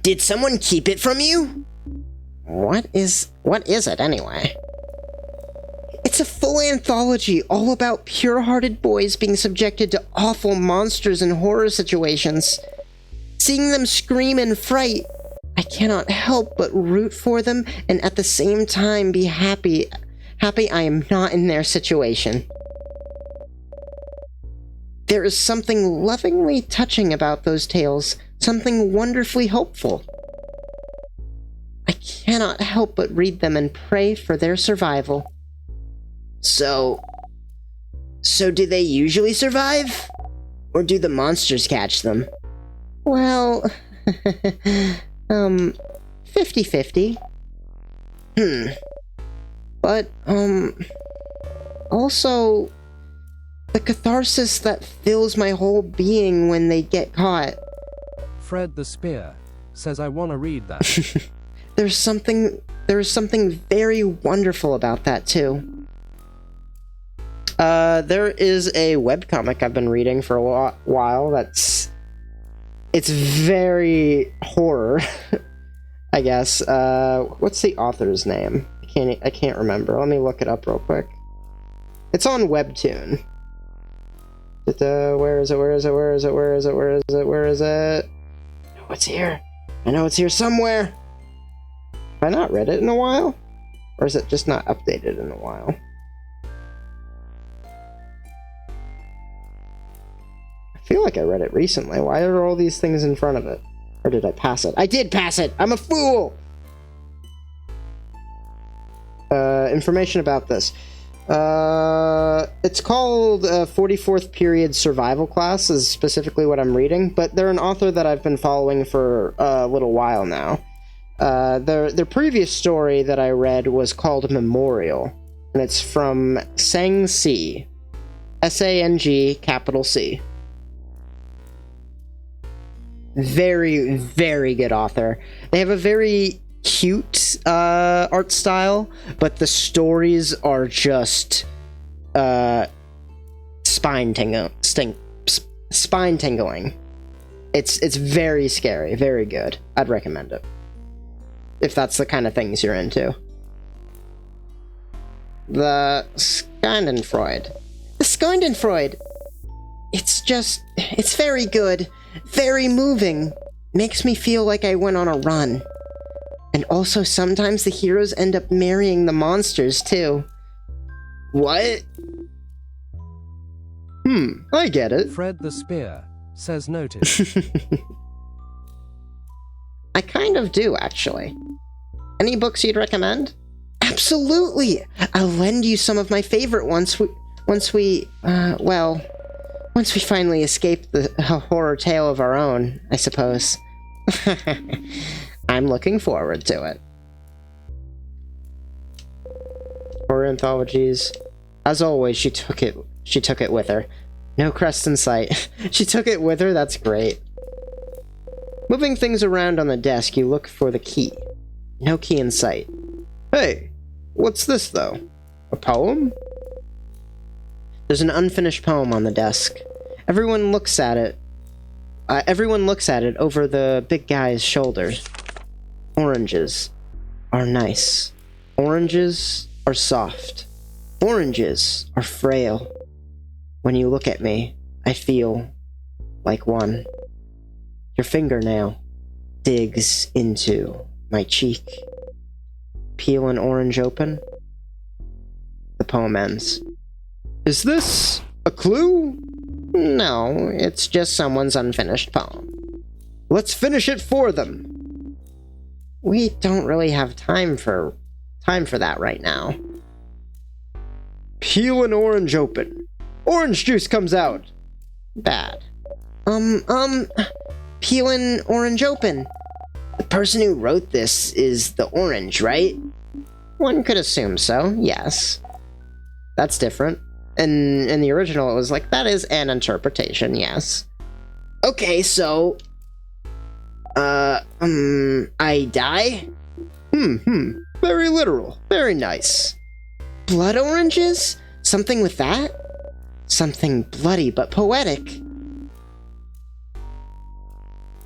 Did someone keep it from you? What is it anyway? It's a full anthology all about pure-hearted boys being subjected to awful monsters and horror situations. Seeing them scream in fright, I cannot help but root for them and at the same time be happy I am not in their situation. There is something lovingly touching about those tales, something wonderfully hopeful. I cannot help but read them and pray for their survival. So do they usually survive? Or do the monsters catch them? Well, 50-50. But, also, the catharsis that fills my whole being when they get caught. Fred the Spear says I want to read that. There's something very wonderful about that, too. There is a webcomic I've been reading for a while it's very horror, I guess. What's the author's name? I can't remember. Let me look it up real quick. It's on Webtoon. Where is it? Oh, it's here. I know it's here somewhere. Have I not read it in a while? Or is it just not updated in a while? I feel like I read it recently. Why are all these things in front of it? Or did I pass it? I did pass it! I'm a fool! Information about this. It's called 44th Period Survival Class, is specifically what I'm reading, but they're an author that I've been following for a little while now. Their previous story that I read was called Memorial, and it's from Sang C. S-A-N-G, capital C. Very, very good author. They have a very cute art style, but the stories are just spine tingling. It's very scary, very good. I'd recommend it if that's the kind of things you're into. The Schadenfreude. The Schadenfreude. It's very good, very moving. Makes me feel like I went on a run. And also sometimes the heroes end up marrying the monsters too. What? I get it. Fred the Spear says noted. I kind of do, actually. Any books you'd recommend? Absolutely! I'll lend you some of my favorite ones once we finally escape the horror tale of our own, I suppose. I'm looking forward to it. Horror anthologies. As always, she took it with her. No crest in sight. She took it with her? That's great. Moving things around on the desk, you look for the key. No key in sight. Hey, what's this, though? A poem? There's an unfinished poem on the desk. Everyone looks at it over the big guy's shoulders. Oranges are nice. Oranges are soft. Oranges are frail. When you look at me, I feel like one. Your fingernail digs into my cheek. Peel an orange open. The poem ends. Is this a clue? No, it's just someone's unfinished poem. Let's finish it for them. We don't really have time for that right now. Peel an orange open. Orange juice comes out. Bad. Peel an orange open. The person who wrote this is the orange, right? One could assume so, yes. That's different. In the original, it was like, that is an interpretation, yes. Okay, so... I die? Very literal. Very nice. Blood oranges? Something with that? Something bloody but poetic.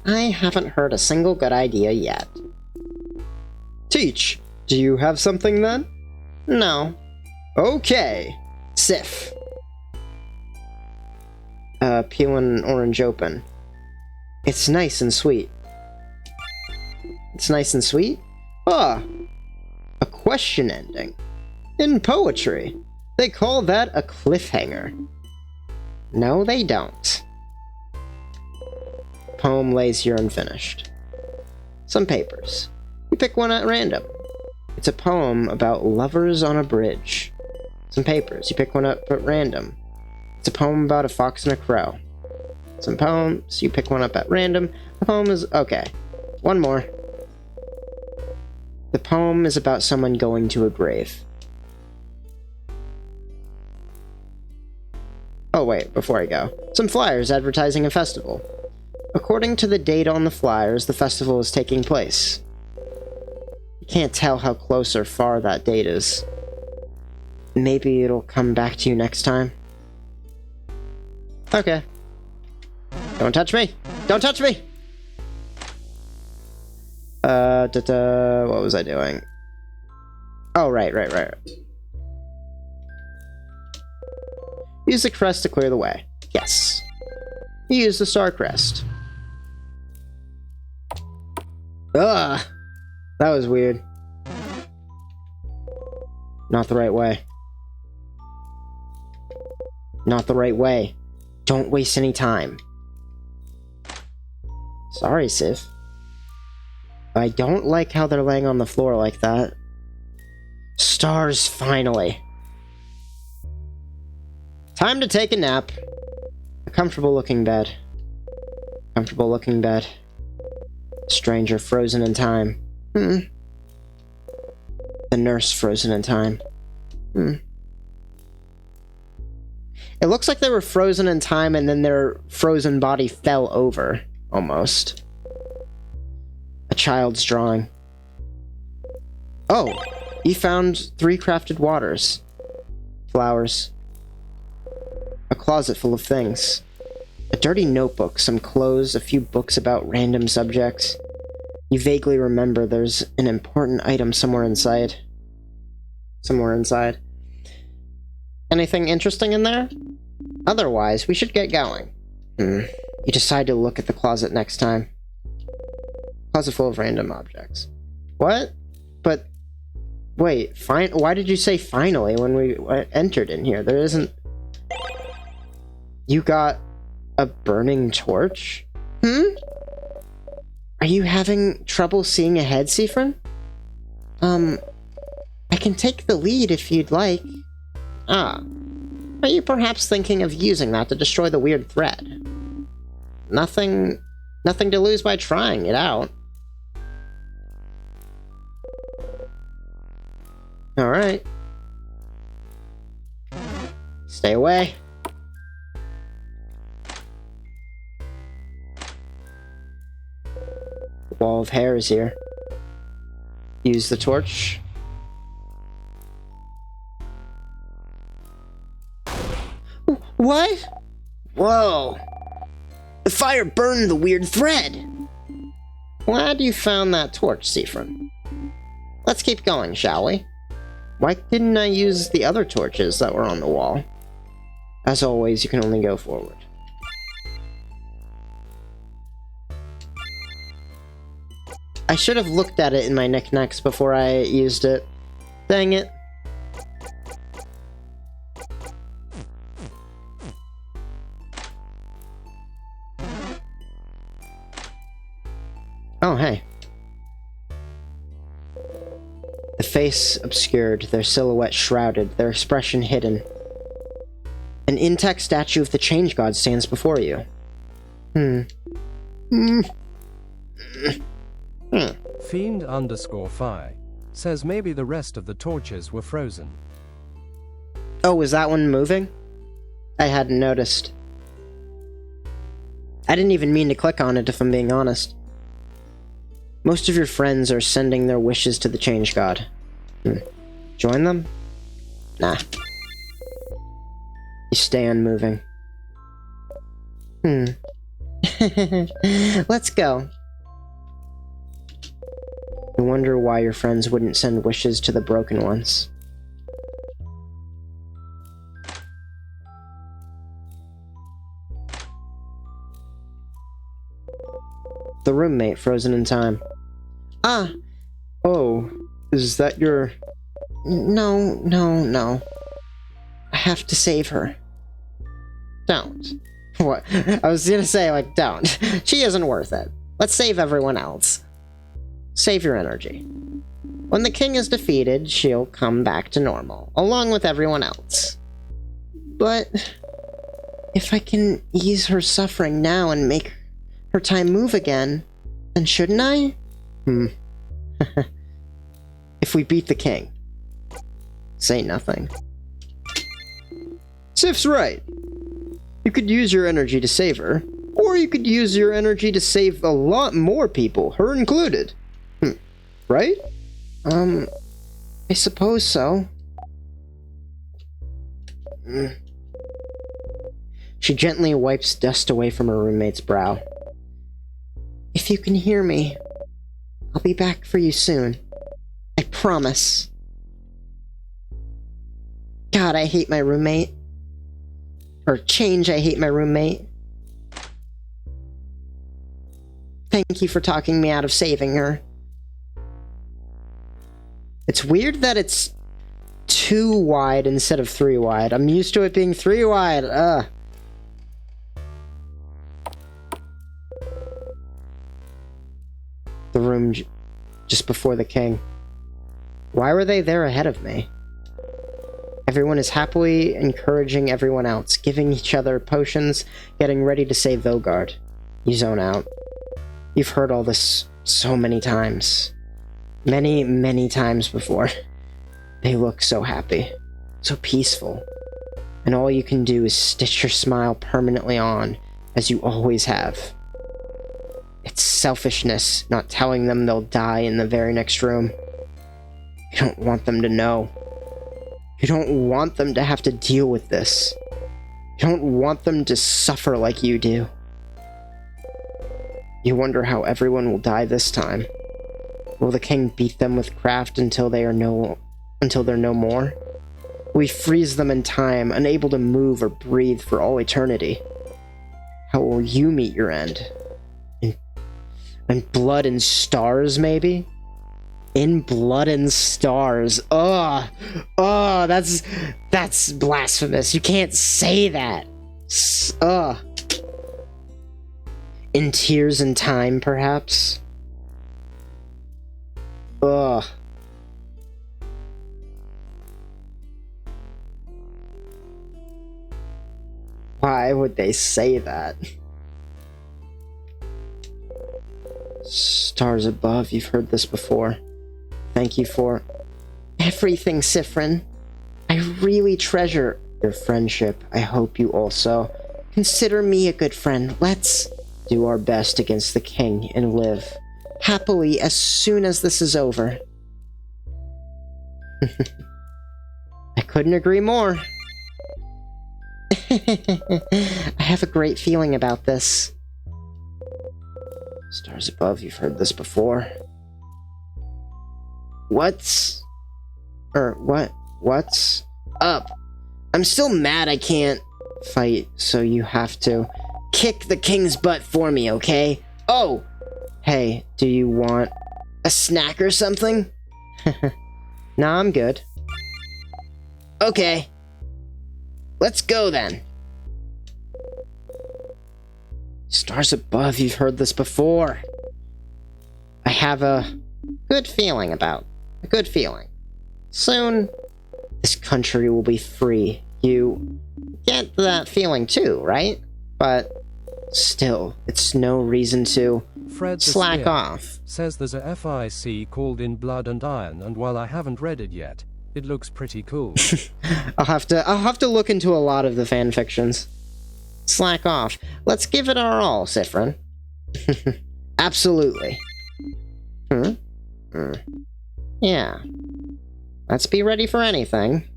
I haven't heard a single good idea yet. Teach, do you have something then? No. Okay. Sif. Peel an orange open. It's nice and sweet. It's nice and sweet? Ah, a question ending. In poetry, they call that a cliffhanger. No, they don't. Poem lays here unfinished. Some papers. You pick one at random. It's a poem about lovers on a bridge. Some papers. You pick one up at random. It's a poem about a fox and a crow. Some poems. You pick one up at random. The poem is... okay. One more. The poem is about someone going to a grave. Oh wait, before I go. Some flyers advertising a festival. According to the date on the flyers, the festival is taking place. You can't tell how close or far that date is. Maybe it'll come back to you next time. Okay. Don't touch me! Don't touch me! What was I doing? Oh, right. Use the crest to clear the way. Yes. Use the star crest. Ugh! That was weird. Not the right way. Not the right way. Don't waste any time. Sorry, Sif. I don't like how they're laying on the floor like that. Stars, finally. Time to take a nap. A comfortable-looking bed. Comfortable-looking bed. Stranger frozen in time. The nurse frozen in time. It looks like they were frozen in time and then their frozen body fell over, almost. A child's drawing. Oh, you found 3 crafted waters. Flowers. A closet full of things. A dirty notebook, some clothes, a few books about random subjects. You vaguely remember there's an important item somewhere inside. Anything interesting in there? Otherwise, we should get going. You decide to look at the closet next time. Closet full of random objects. What? But, wait, why did you say finally when we entered in here? There isn't... You got a burning torch? Are you having trouble seeing ahead, Siffrin? I can take the lead if you'd like. Ah. Are you perhaps thinking of using that to destroy the weird thread? Nothing to lose by trying it out. Alright. Stay away. Wall of hairs here. Use the torch. What? Whoa. The fire burned the weird thread. Glad you found that torch, Siffrin. Let's keep going, shall we? Why didn't I use the other torches that were on the wall? As always, you can only go forward. I should have looked at it in my knickknacks before I used it. Dang it. Oh, hey. The face obscured, their silhouette shrouded, their expression hidden. An intact statue of the Change God stands before you. Fiend_Fi says maybe the rest of the torches were frozen. Oh, was that one moving? I hadn't noticed. I didn't even mean to click on it, if I'm being honest. Most of your friends are sending their wishes to the Change God. Join them? Nah. You stay unmoving. Let's go. I wonder why your friends wouldn't send wishes to the broken ones. The roommate frozen in time. Ah! Oh, is that your... No. I have to save her. Don't. What? I was gonna say, like, don't. She isn't worth it. Let's save everyone else. Save your energy. When the king is defeated, she'll come back to normal, along with everyone else. But... if I can ease her suffering now and make her time move again, then shouldn't I? If we beat the king. Say nothing. Sif's right. You could use your energy to save her, or you could use your energy to save a lot more people, her included. Right? I suppose so. She gently wipes dust away from her roommate's brow. If you can hear me, I'll be back for you soon. I promise. God, I hate my roommate. Or change, I hate my roommate. Thank you for talking me out of saving her. It's weird that it's 2 wide instead of 3 wide. I'm used to it being 3 wide. Ugh. The room just before the king. Why were they there ahead of me? Everyone is happily encouraging everyone else, giving each other potions, getting ready to save Vilgard. You zone out. You've heard all this so many times. Many, many times before. They look so happy, so peaceful. And all you can do is stitch your smile permanently on, as you always have. It's selfishness not telling them they'll die in the very next room. You don't want them to know. You don't want them to have to deal with this. You don't want them to suffer like you do. You wonder how everyone will die this time. Will the king beat them with craft until they're no more? Will we freeze them in time, unable to move or breathe for all eternity? How will you meet your end? In blood and stars, maybe? In blood and stars. Ugh. Oh, that's blasphemous. You can't say that. Ugh. In tears and time, perhaps? Ugh. Why would they say that? Stars above, you've heard this before. Thank you for everything, Siffrin. I really treasure your friendship. I hope you also consider me a good friend. Let's do our best against the king and live happily as soon as this is over. I couldn't agree more. I have a great feeling about this. Stars above, you've heard this before. What's up? I'm still mad I can't fight, so you have to kick the king's butt for me, okay? Oh! Hey, do you want a snack or something? Nah, I'm good. Okay. Let's go then. Stars above, you've heard this before. I have a good feeling. Soon, this country will be free. You get that feeling too, right? But still, it's no reason to Fred the slack Spear off. says there's a FIC called In Blood and Iron, and while I haven't read it yet, it looks pretty cool. I'll have to look into a lot of the fan fictions. Slack off. Let's give it our all, Siffrin. Absolutely. Yeah. Let's be ready for anything.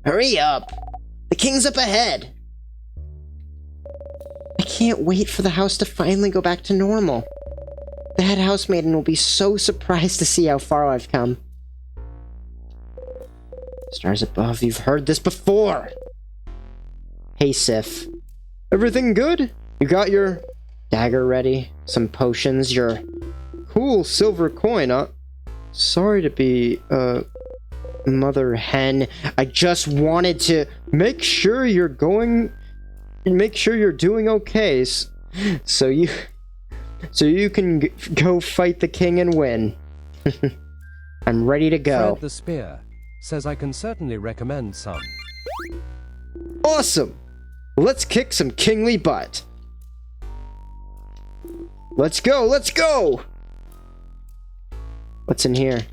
Hurry up! The king's up ahead! I can't wait for the house to finally go back to normal. The head housemaiden will be so surprised to see how far I've come. Stars above, you've heard this before! Hey, Sif. Everything good? You got your dagger ready? Some potions? Your cool silver coin, huh? Sorry to be, Mother Hen. I just wanted to make sure you're doing okay, so you can go fight the king and win. I'm ready to go. Fred the Spear says I can certainly recommend some. Awesome! Let's kick some kingly butt. Let's go, let's go! What's in here?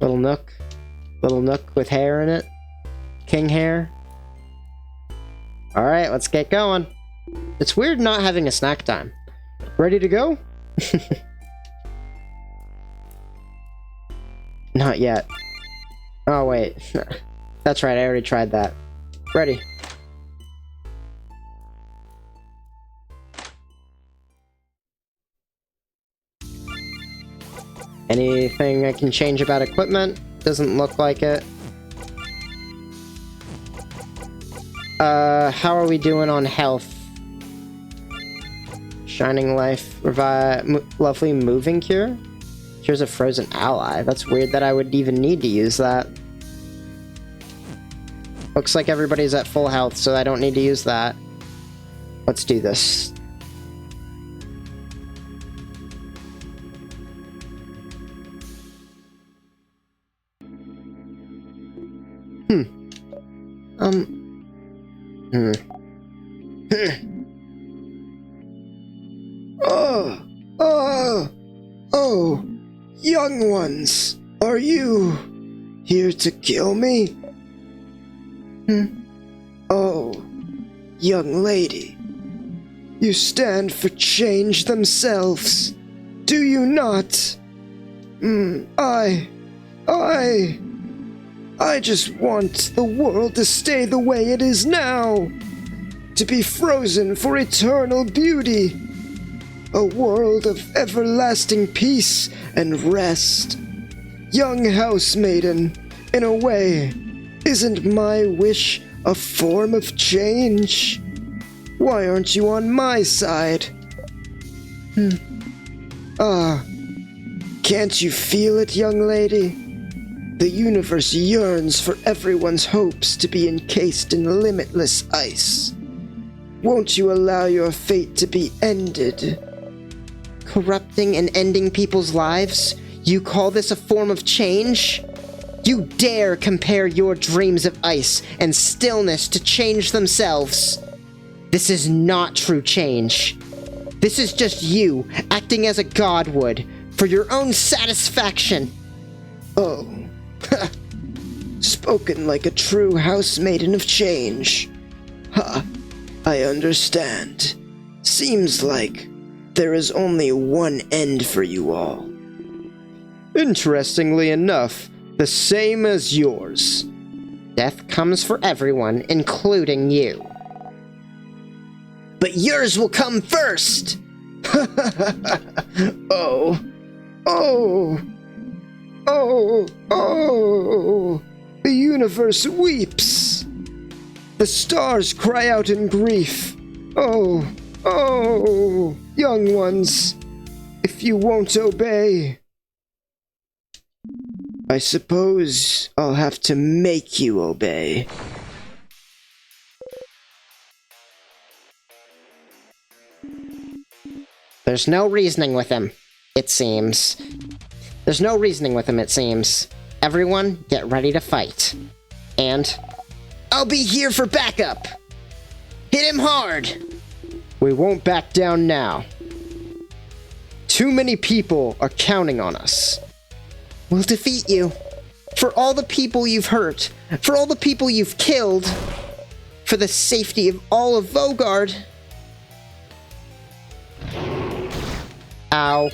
Little nook? Little nook with hair in it? King hair? Alright, let's get going. It's weird not having a snack time. Ready to go? Not yet. Oh, wait. That's right, I already tried that. Ready. Anything I can change about equipment? Doesn't look like it. How are we doing on health? Shining Life, lovely moving cure? Cures a frozen ally. That's weird that I would even need to use that. Looks like everybody's at full health, so I don't need to use that. Let's do this. Oh, young ones, are you here to kill me? Oh, young lady, you stand for change themselves. do you not? I just want the world to stay the way it is now. To be frozen for eternal beauty. A world of everlasting peace and rest. Young housemaiden, in a way, isn't my wish a form of change? Why aren't you on my side? Can't you feel it, young lady? The universe yearns for everyone's hopes to be encased in limitless ice. Won't you allow your fate to be ended? Corrupting and ending people's lives? You call this a form of change? You dare compare your dreams of ice and stillness to change themselves? This is not true change. This is just you acting as a god would, for your own satisfaction. Oh, spoken like a true housemaiden of change. I understand. Seems like there is only one end for you all. Interestingly enough, the same as yours. Death comes for everyone, including you. But yours will come first! Oh. The universe weeps. The stars cry out in grief. Oh, young ones, if you won't obey, I suppose I'll have to make you obey. There's no reasoning with him, it seems. Everyone, get ready to fight. And I'll be here for backup! Hit him hard! We won't back down now. Too many people are counting on us. We'll defeat you. For all the people you've hurt. For all the people you've killed. For the safety of all of Vogard. Ow.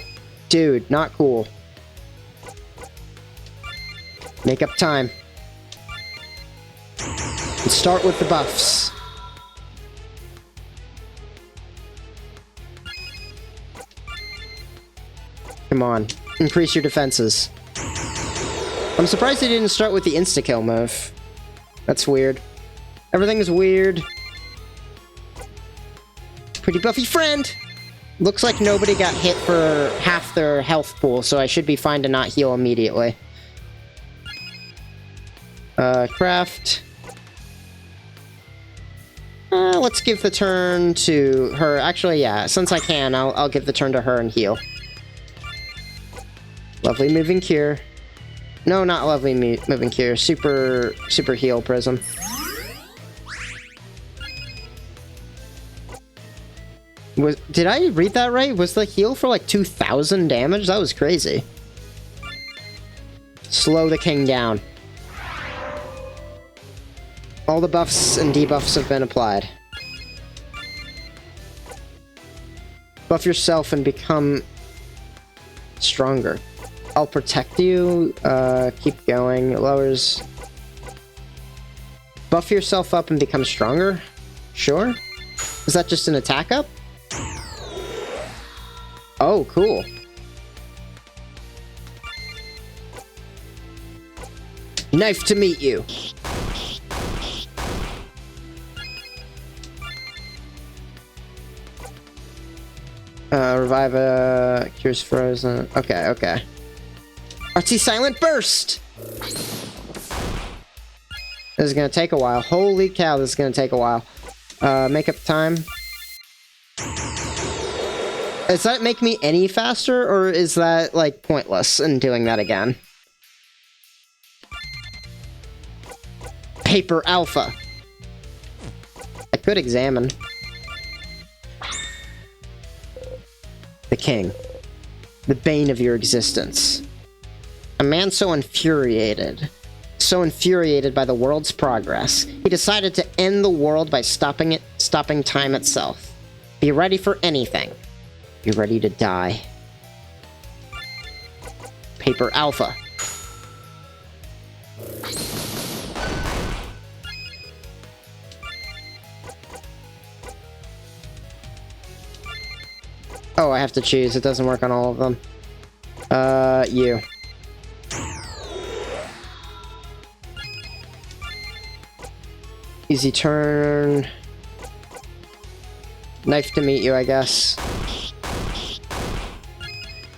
Dude, not cool. Make up time. Let's start with the buffs. Come on. Increase your defenses. I'm surprised they didn't start with the insta-kill move. That's weird. Everything's weird. Pretty buffy friend! Looks like nobody got hit for half their health pool, so I should be fine to not heal immediately. Craft. Let's give the turn to her. Actually, yeah, since I can, I'll give the turn to her and heal. Lovely moving cure. No, not lovely moving cure. Super heal prism. Did I read that right? Was the heal for like 2,000 damage? That was crazy. Slow the king down. All the buffs and debuffs have been applied. Buff yourself and become stronger. I'll protect you. Keep going. It lowers. Buff yourself up and become stronger? Sure. Is that just an attack up? Oh, cool. Knife to meet you. Revive, cures frozen. Okay. Artsy Silent Burst! This is gonna take a while. Holy cow, this is gonna take a while. Make up time. Does that make me any faster, or is that, like, pointless in doing that again? Paper Alpha. I could examine. The king. The bane of your existence. A man so infuriated by the world's progress, he decided to end the world by stopping time itself. Be ready for anything. Be ready to die. Paper Alpha. Oh, I have to choose. It doesn't work on all of them. You. Easy turn. Knife to meet you, I guess.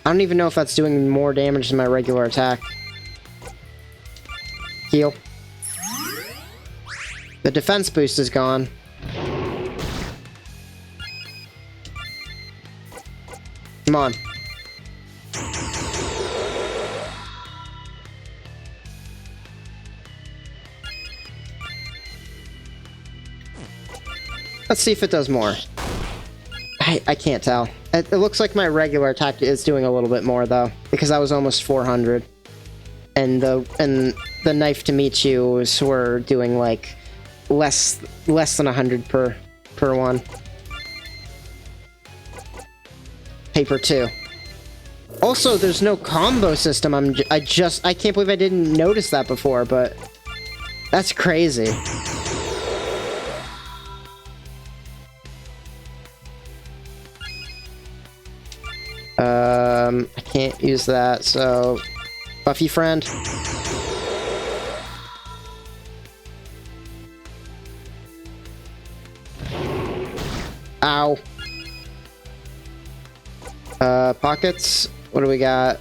I don't even know if that's doing more damage than my regular attack. Heal. The defense boost is gone. Come on. Let's see if it does more. I can't tell. It looks like my regular attack is doing a little bit more though, because I was almost 400, and the knife to meet you were doing like less than 100 per one. Paper 2. Also, there's no combo system. I can't believe I didn't notice that before, but that's crazy. I can't use that, so Buffy friend. Ow. Pockets. What do we got?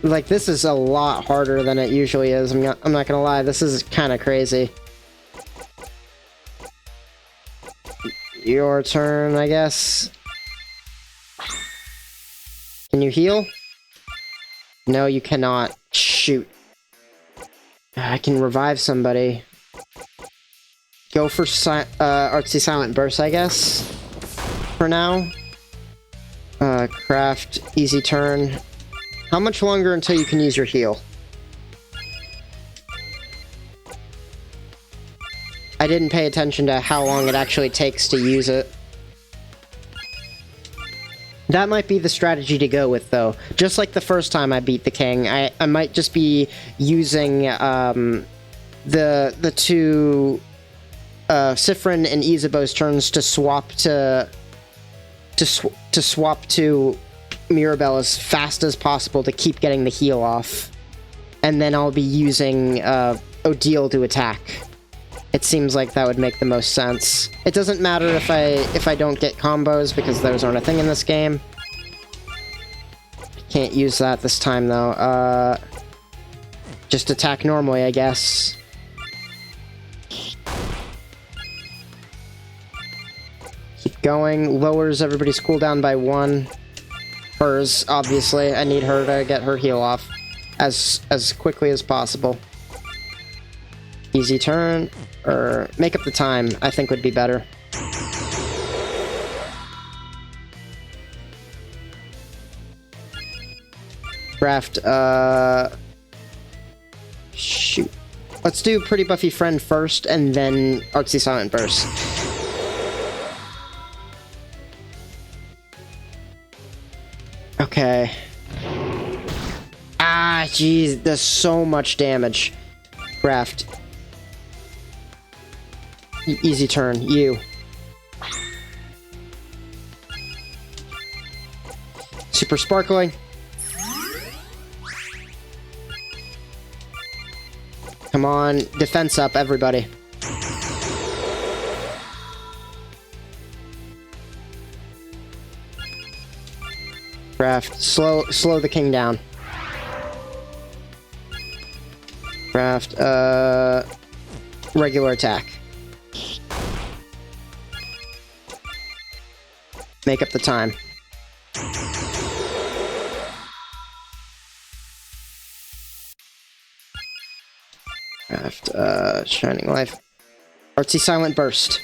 Like, this is a lot harder than it usually is. I'm not gonna lie. This is kind of crazy. Your turn, I guess. Can you heal? No, you cannot. Shoot. I can revive somebody. Go for Artsy Silent Burst, I guess. For now. Craft. Easy turn. How much longer until you can use your heal? I didn't pay attention to how long it actually takes to use it. That might be the strategy to go with, though. Just like the first time I beat the king, I might just be using the two Siffrin and Isabeau's turns to swap to Mirabelle as fast as possible to keep getting the heal off, and then I'll be using Odile to attack. It seems like that would make the most sense. It doesn't matter if I don't get combos, because those aren't a thing in this game. Can't use that this time, though. Just attack normally, I guess. Keep going. Lowers everybody's cooldown by 1. Hers, obviously. I need her to get her heal off as quickly as possible. Easy turn. Or make up the time, I think would be better. Craft, shoot. Let's do Pretty Buffy Friend first, and then Artsy Silent Burst. Okay. Ah, jeez, there's so much damage. Craft. Easy turn, you. Super Sparkling. Come on, defense up, everybody. Craft, slow the king down. Craft, regular attack. Make up the time. Craft, Shining Life. Artsy Silent Burst.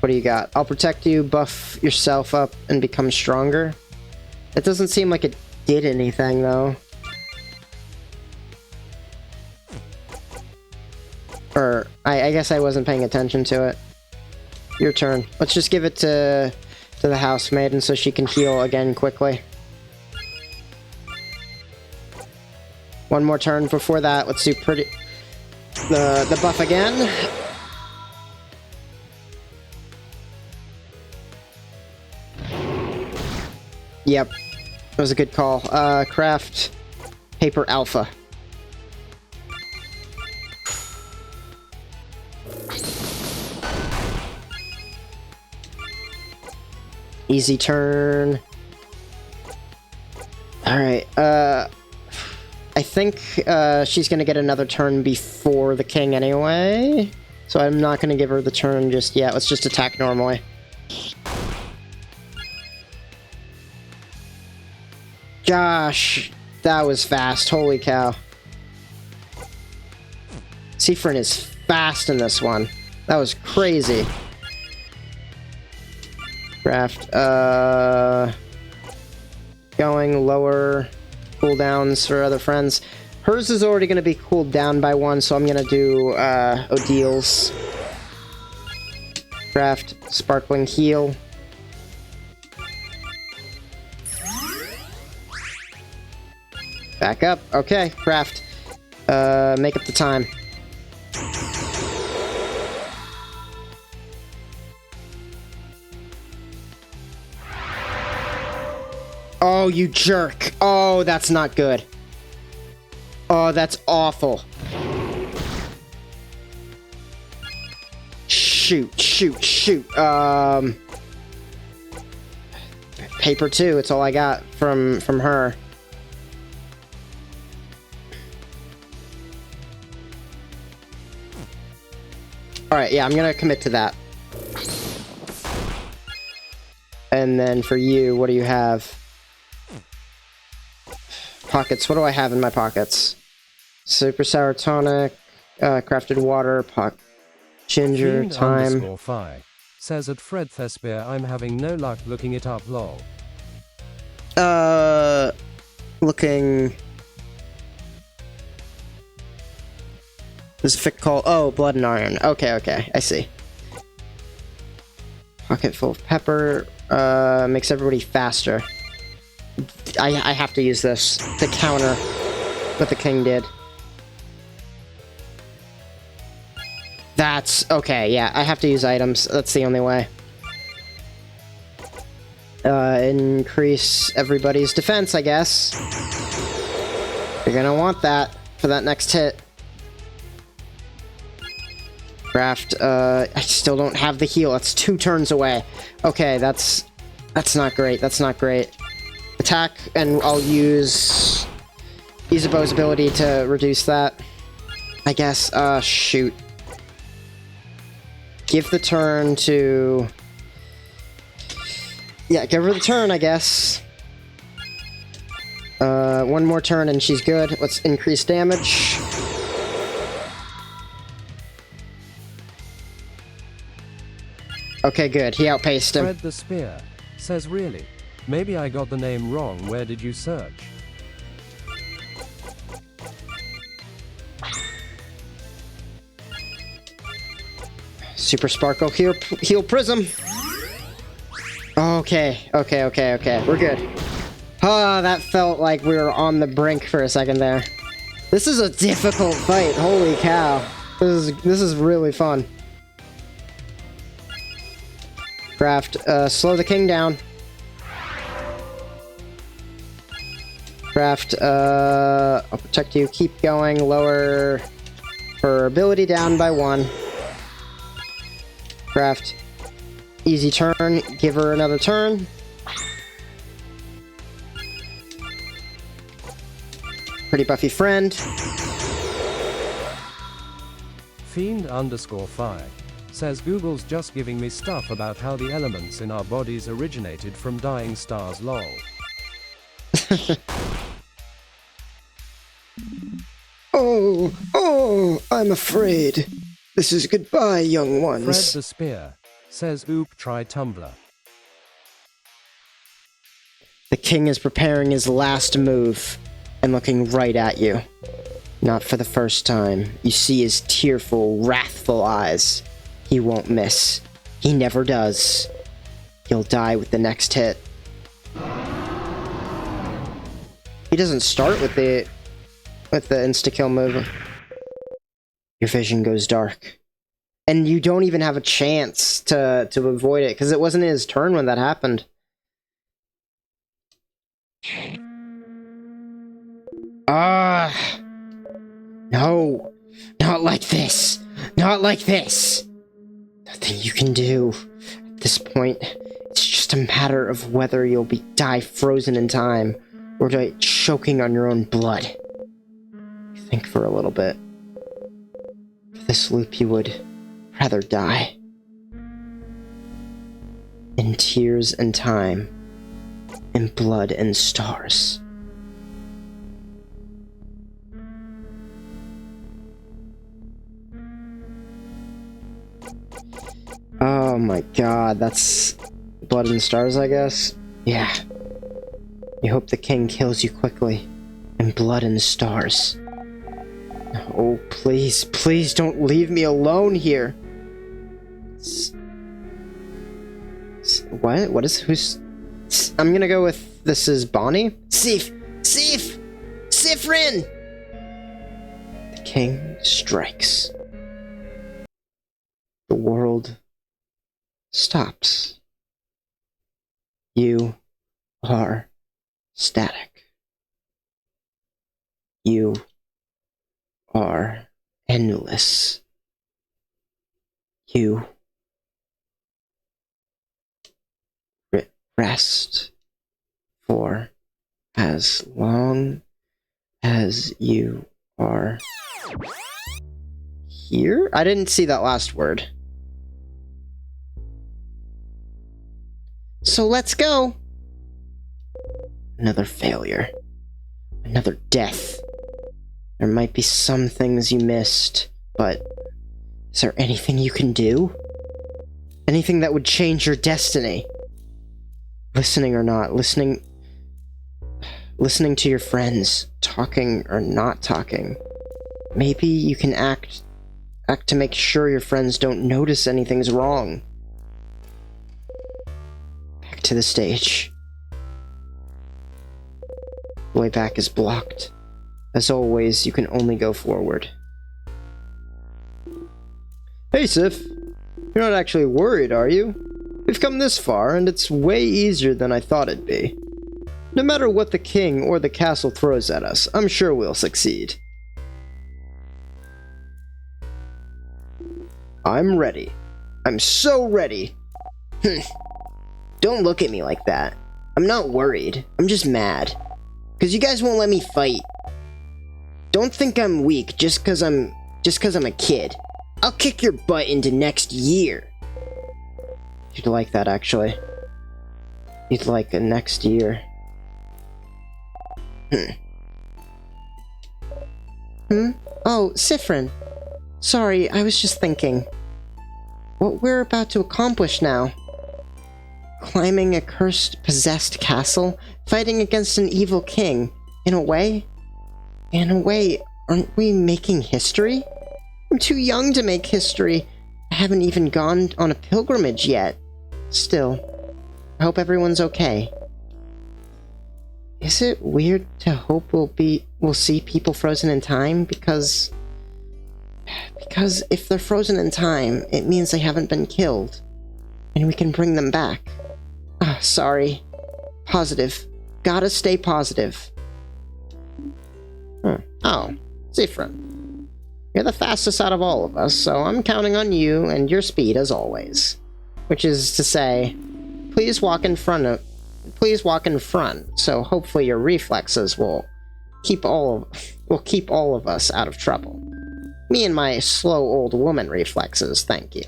What do you got? I'll protect you, buff yourself up, and become stronger. It doesn't seem like it did anything, though. Or, I guess I wasn't paying attention to it. Your turn. Let's just give it to to the housemaiden so she can heal again quickly. One more turn before that. Let's do the buff again. Yep. That was a good call. Craft paper alpha. Easy turn. Alright, I think she's gonna get another turn before the king anyway. So I'm not gonna give her the turn just yet. Let's just attack normally. Gosh, that was fast. Holy cow. Siffrin is fast in this one. That was crazy. Craft, going lower cooldowns for other friends. Hers is already going to be cooled down by 1, so I'm going to do, Odil's. Craft, sparkling heal. Back up. Okay, craft. Make up the time. Oh, you jerk. Oh, that's not good. Oh, that's awful. Shoot, shoot, shoot. Paper 2, it's all I got from her. Alright, yeah, I'm gonna commit to that. And then for you, what do you have? Pockets. What do I have in my pockets? Super sour tonic, crafted water, ginger, time. Phi says at Fred Thespia, I'm having no luck looking it up, lol. Looking... There's a fic called... Oh, blood and iron. Okay, okay, I see. Pocket full of pepper, makes everybody faster. I have to use this to counter what the king did. That's... okay, yeah, I have to use items. That's the only way. Increase everybody's defense, I guess. You're gonna want that for that next hit. Craft, I still don't have the heal. That's 2 turns away. Okay, that's not great. That's not great. Attack, and I'll use Isabeau's ability to reduce that. I guess, shoot. Give the turn to... yeah, give her the turn, I guess. One more turn and she's good. Let's increase damage. Okay, good. He outpaced him. Fred the Spear says, really? Maybe I got the name wrong. Where did you search? Super Sparkle heal Prism. Okay, okay, okay, okay. We're good. Ah, that felt like we were on the brink for a second there. This is a difficult fight. Holy cow. This is really fun. Craft, slow the king down. Craft, I'll protect you. Keep going. Lower her ability down by 1. Craft, easy turn. Give her another turn. Pretty buffy friend. Fiend_Fi says Google's just giving me stuff about how the elements in our bodies originated from dying stars, lol. Oh, I'm afraid. This is goodbye, young ones. Fred the Spear says oop, try Tumblr. The king is preparing his last move and looking right at you. Not for the first time. You see his tearful, wrathful eyes. He won't miss. He never does. you'll die with the next hit. He doesn't start with the insta-kill move. Your vision goes dark. And you don't even have a chance to avoid it, because it wasn't his turn when that happened. No. Not like this. Not like this. Nothing you can do. At this point, it's just a matter of whether you'll die frozen in time, or die choking on your own blood. Think for a little bit. For this loop, you would rather die. In tears and time. In blood and stars. Oh my god, that's blood and stars, I guess? Yeah. You hope the king kills you quickly. In blood and stars. Oh, please, please don't leave me alone here. What? What is... who's... I'm gonna go with... this is Bonnie? Sif! Sif! Sifrin! The king strikes. The world stops. You are static. You are endless. You rest for as long as you are here? I didn't see that last word. So let's go! Another failure. Another death. There might be some things you missed, but is there anything you can do? Anything that would change your destiny? Listening or not, listening to your friends, talking or not talking. Maybe you can act to make sure your friends don't notice anything's wrong. Back to the stage. The way back is blocked. As always, you can only go forward. Hey, Sif. You're not actually worried, are you? We've come this far, and it's way easier than I thought it'd be. No matter what the king or the castle throws at us, I'm sure we'll succeed. I'm ready. I'm so ready. Don't look at me like that. I'm not worried. I'm just mad. Because you guys won't let me fight. Don't think I'm weak just because I'm a kid. I'll kick your butt into next year. You'd like that, actually. You'd like a next year. Oh, Sifrin. Sorry, I was just thinking. What we're about to accomplish now. Climbing a cursed, possessed castle, fighting against an evil king. In a way, aren't we making history? I'm too young to make history. I haven't even gone on a pilgrimage yet. Still, I hope everyone's okay. Is it weird to hope we'll see people frozen in time? Because if they're frozen in time, it means they haven't been killed. And we can bring them back. Sorry. Positive. Gotta stay positive. Oh, Zifra. You're the fastest out of all of us, so I'm counting on you and your speed as always. Which is to say, please walk in front, so hopefully your reflexes will keep all of us out of trouble. Me and my slow old woman reflexes, thank you.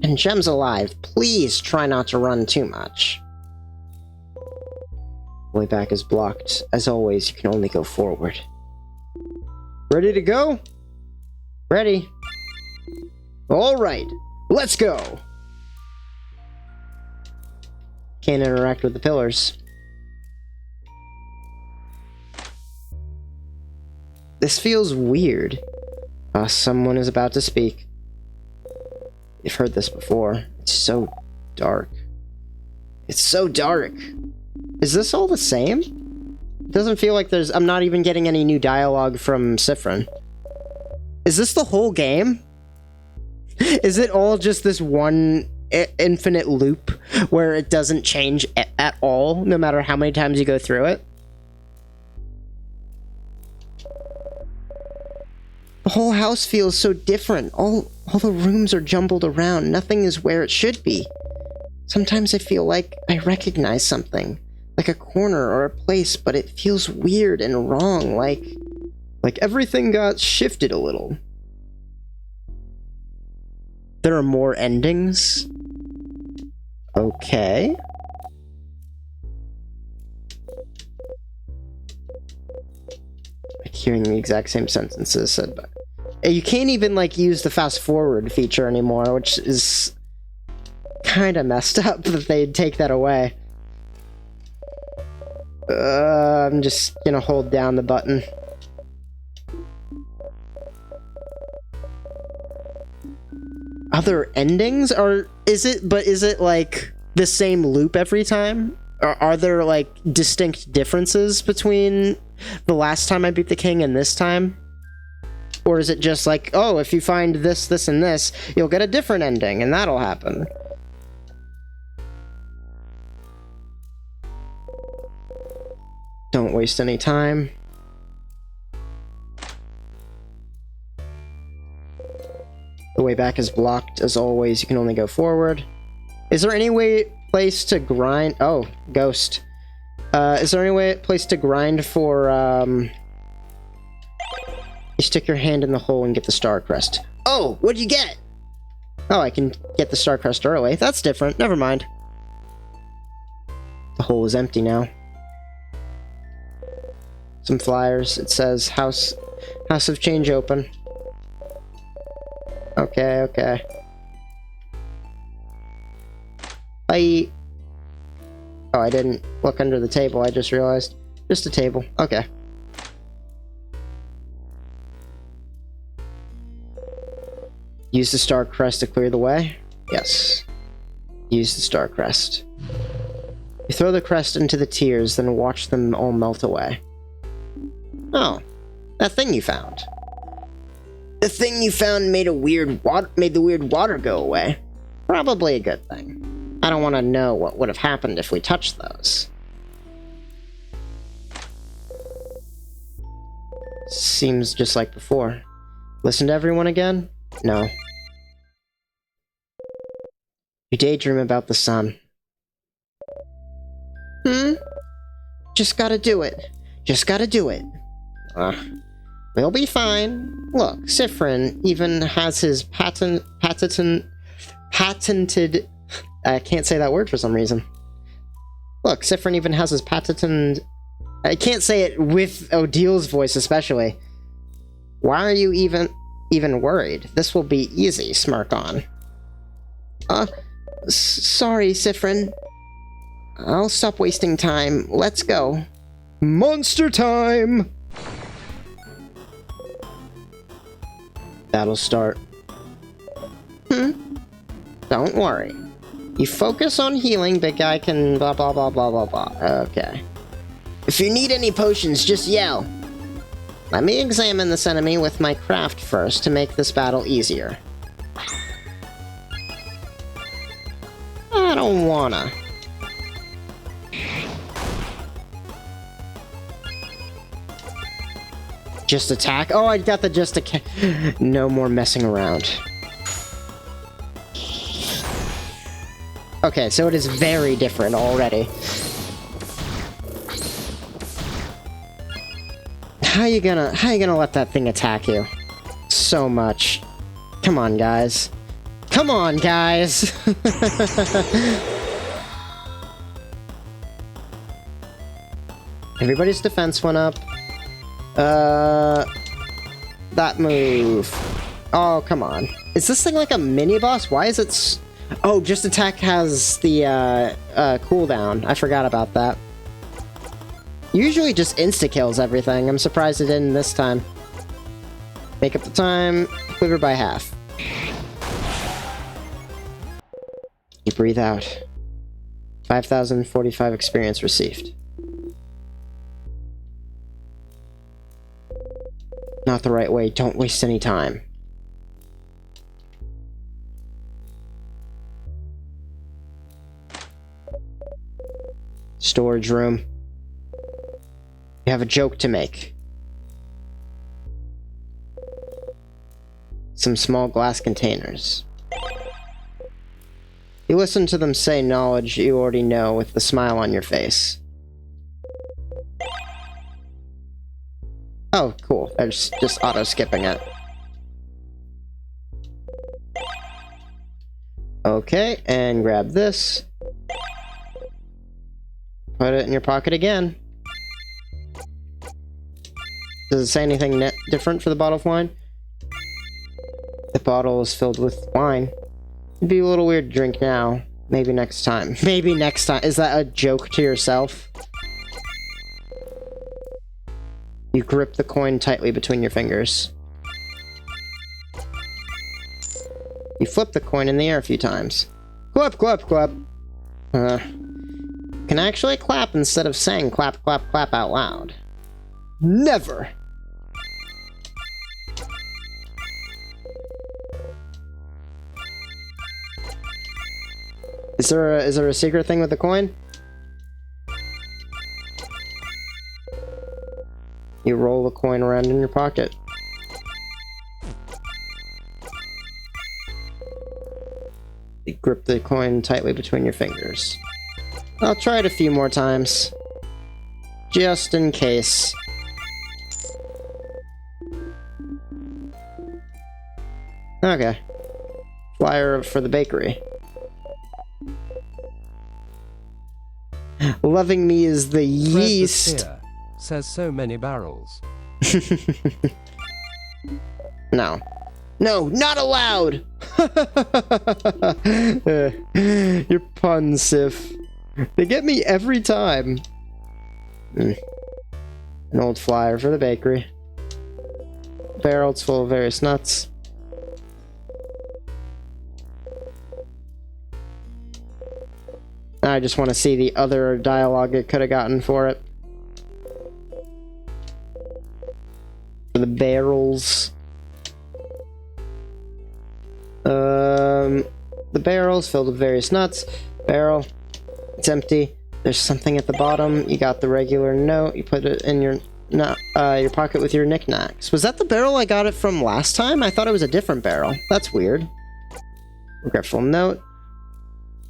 And Gem's alive, please try not to run too much. Way back is blocked. As always, you can only go forward. Ready to go? Ready. Alright, let's go! Can't interact with the pillars. This feels weird. Someone is about to speak. You've heard this before. It's so dark. It's so dark. Is this all the same? It doesn't feel like there's... I'm not even getting any new dialogue from Siffrin. Is this the whole game? Is it all just this one infinite loop where it doesn't change at all, no matter how many times you go through it? The whole house feels so different. All the rooms are jumbled around. Nothing is where it should be. Sometimes I feel like I recognize something, like a corner or a place, but it feels weird and wrong, like everything got shifted a little. There are more endings? Okay. Hearing the exact same sentences said by... You can't even, like, use the fast forward feature anymore, which is kind of messed up that they'd take that away. I'm just gonna hold down the button. Other endings? Or is it like the same loop every time? Or are there like distinct differences between the last time I beat the king and this time? Or is it just like, oh, if you find this, this, and this, you'll get a different ending, and that'll happen? Don't waste any time. The way back is blocked, as always. You can only go forward. Is there any place to grind? Oh, ghost. Is there any place to grind for, You stick your hand in the hole and get the star crest. Oh, what'd you get? Oh, I can get the star crest early. That's different. Never mind. The hole is empty now. Some flyers. It says House of Change open. Okay, okay. Bye. Oh, I didn't look under the table, I just realized. Just a table. Okay. Use the star crest to clear the way? Yes. Use the star crest. You throw the crest into the tears, then watch them all melt away. Oh. That thing you found. The thing you found made the weird water go away. Probably a good thing. I don't want to know what would have happened if we touched those. Seems just like before. Listen to everyone again? No. You daydream about the sun. Just gotta do it. Just gotta do it. We'll be fine. Look, Siffrin even has his patented... I can't say that word for some reason. Look, Siffrin even has his patented... I can't say it with Odil's voice especially. Why are you even worried? This will be easy, smirk on. Sorry, Siffrin. I'll stop wasting time. Let's go. Monster time! Battle start. Don't worry. You focus on healing, big guy can blah blah blah blah blah blah. Okay. If you need any potions, just yell. Let me examine this enemy with my craft first to make this battle easier. I don't wanna. Just attack? Oh, I got the just attack. No more messing around. Okay, so it is very different already. How you gonna let that thing attack you? So much. Come on, guys. Come on, guys! Everybody's defense went up. That move. Oh, come on. Is this thing like a mini-boss? Why is it oh, just attack has the, cooldown. I forgot about that. Usually just insta-kills everything. I'm surprised it didn't this time. Make up the time. Quiver by half. breathe out. 5,045 experience received. Not the right way. Don't waste any time. Storage room. You have a joke to make. Some small glass containers. You listen to them say knowledge you already know with the smile on your face. Oh, cool. They're just auto-skipping it. Okay, and grab this. Put it in your pocket again. Does it say anything different for the bottle of wine? The bottle is filled with wine. It'd be a little weird to drink now. Maybe next time. Maybe next time. Is that a joke to yourself? You grip the coin tightly between your fingers. You flip the coin in the air a few times. Clap, clap, clap. Can actually clap instead of saying clap, clap, clap out loud. Never! Is there a secret thing with the coin? You roll the coin around in your pocket. You grip the coin tightly between your fingers. I'll try it a few more times. Just in case. Okay. Flyer for the bakery. Loving me is the yeast. Fred the says so many barrels. No. No, not allowed! Your puns, Sif. They get me every time. An old flyer for the bakery. Barrels full of various nuts. I just want to see the other dialogue it could have gotten for it. For the barrels. The barrels filled with various nuts. Barrel. It's empty. There's something at the bottom. You got the regular note. You put it in your pocket with your knickknacks. Was that the barrel I got it from last time? I thought it was a different barrel. That's weird. Regretful note.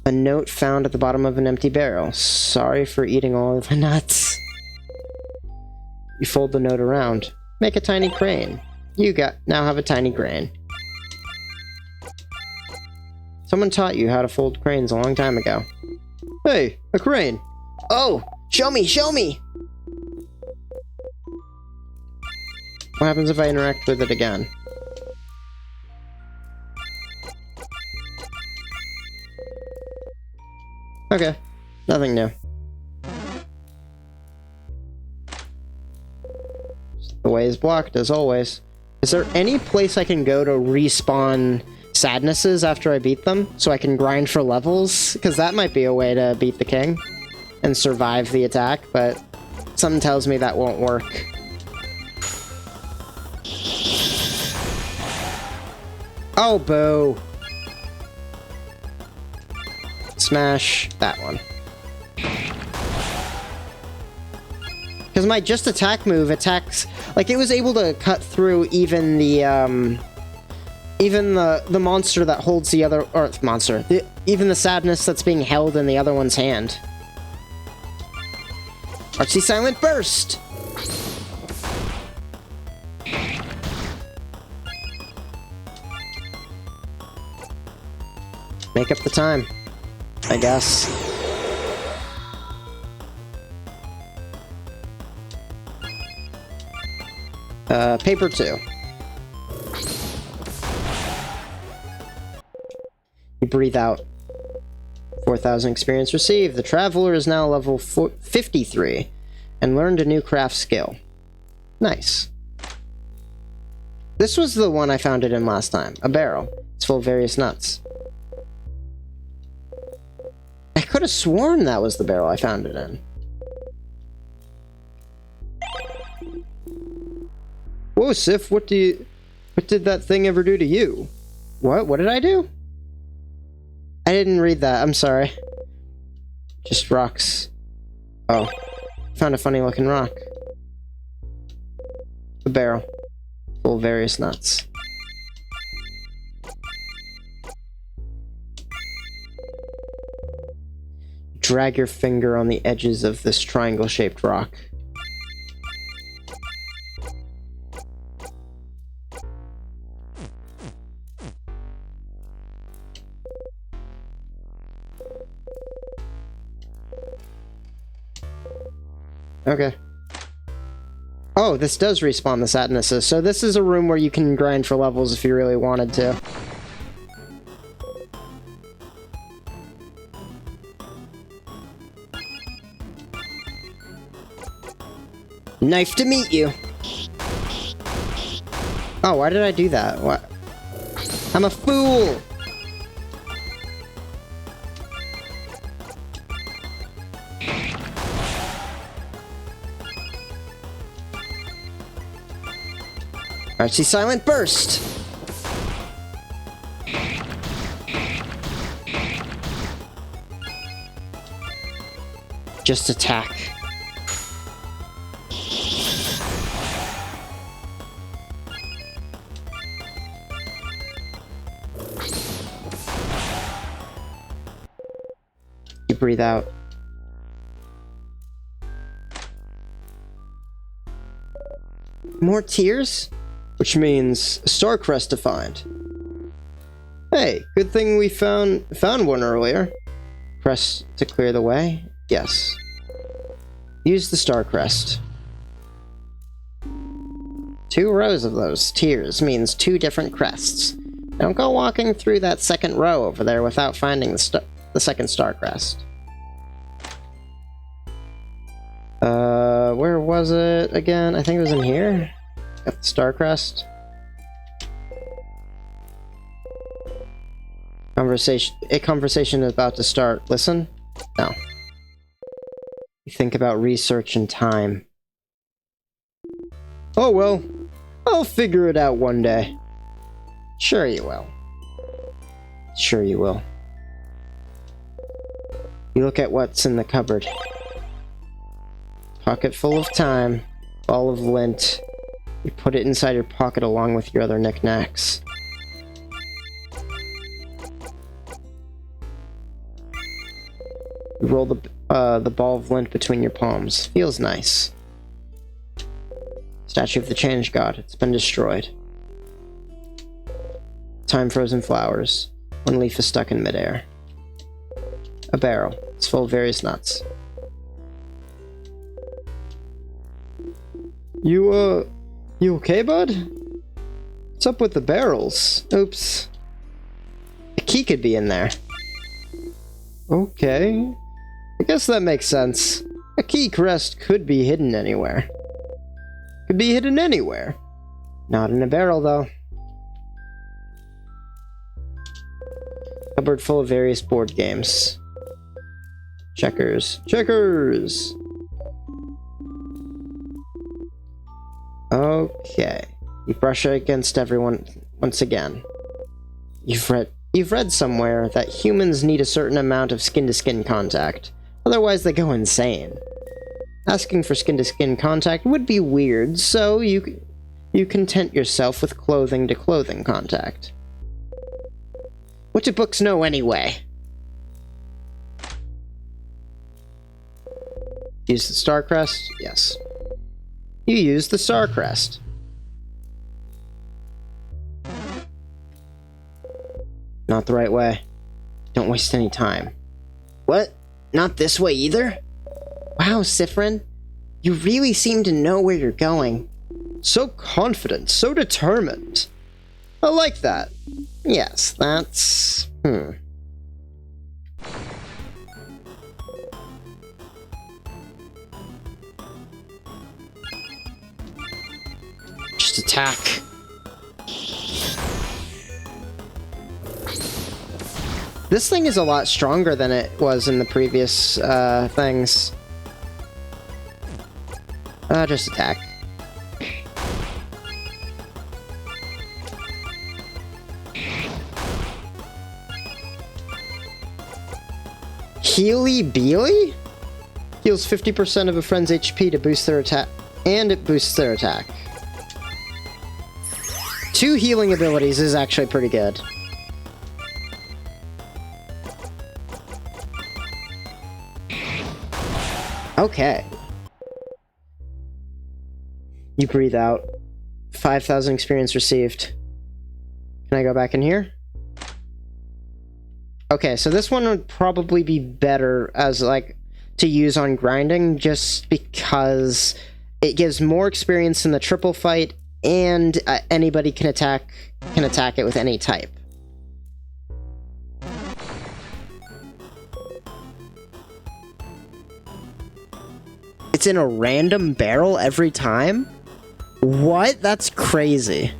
A note found at the bottom of an empty barrel. Sorry for eating all of the nuts. You fold the note around. Make a tiny crane. You now have a tiny crane. Someone taught you how to fold cranes a long time ago. Hey, a crane. Oh, show me, show me! What happens if I interact with it again? Okay, nothing new. The way is blocked, as always. Is there any place I can go to respawn sadnesses after I beat them, so I can grind for levels? Because that might be a way to beat the king and survive the attack, but something tells me that won't work. Oh, boo. Smash that one. Because my just attack move attacks... Like, it was able to cut through even the, even the monster that holds the other... Or, monster. Even the sadness that's being held in the other one's hand. Artsy Silent Burst! Make up the time, I guess. Paper 2. You breathe out. 4,000 experience received. The traveler is now level 53 and learned a new craft skill. Nice. This was the one I found it in last time. A barrel. It's full of various nuts. could have sworn that was the barrel I found it in. Whoa, Sif, what did that thing ever do to you? What? What did I do? I didn't read that. I'm sorry. Just rocks. Oh. Found a funny looking rock. A barrel. Full of various nuts. Drag your finger on the edges of this triangle-shaped rock. Okay. Oh, this does respawn the Sadnesses, so this is a room where you can grind for levels if you really wanted to. Knife to meet you! Oh, why did I do that? What? I'm a fool! Archie Silent Burst! Just attack. You breathe out. More tears? Which means a star crest to find. Hey, good thing we found one earlier. Press to clear the way. Yes. Use the star crest. 2 rows of those tears means 2 different crests. Don't go walking through that second row over there without finding the second star crest. Where was it again? I think it was in here. Got the star crest. A conversation is about to start. Listen? No. You think about research and time. Oh well. I'll figure it out one day. Sure you will. Sure you will. You look at what's in the cupboard. Pocket full of time. Ball of lint. You put it inside your pocket along with your other knickknacks. You roll the ball of lint between your palms. Feels nice. Statue of the Change God. It's been destroyed. Time frozen flowers. One leaf is stuck in midair. A barrel. It's full of various nuts. You okay, bud? What's up with the barrels? Oops. A key could be in there. Okay. I guess that makes sense. A key crest could be hidden anywhere. Could be hidden anywhere. Not in a barrel, though. Cupboard full of various board games. Checkers. Checkers! Okay. You brush against everyone once again. You've read somewhere that humans need a certain amount of skin-to-skin contact. Otherwise they go insane. Asking for skin-to-skin contact would be weird, so you content yourself with clothing-to-clothing contact. What do books know anyway? Use the star crest? Yes. You use the star crest. Not the right way. Don't waste any time. What? Not this way either? Wow, Sifrin. You really seem to know where you're going. So confident, so determined. I like that. Yes, that's... Just attack. This thing is a lot stronger than it was in the previous things. Just attack. Healy Beely? Heals 50% of a friend's HP to boost their attack, and it boosts their attack. 2 healing abilities is actually pretty good. Okay. You breathe out. 5,000 experience received. Can I go back in here? Okay, so this one would probably be better as, like, to use on grinding, just because it gives more experience in the triple fight, and anybody can attack it with any type. It's in a random barrel every time? What? That's crazy.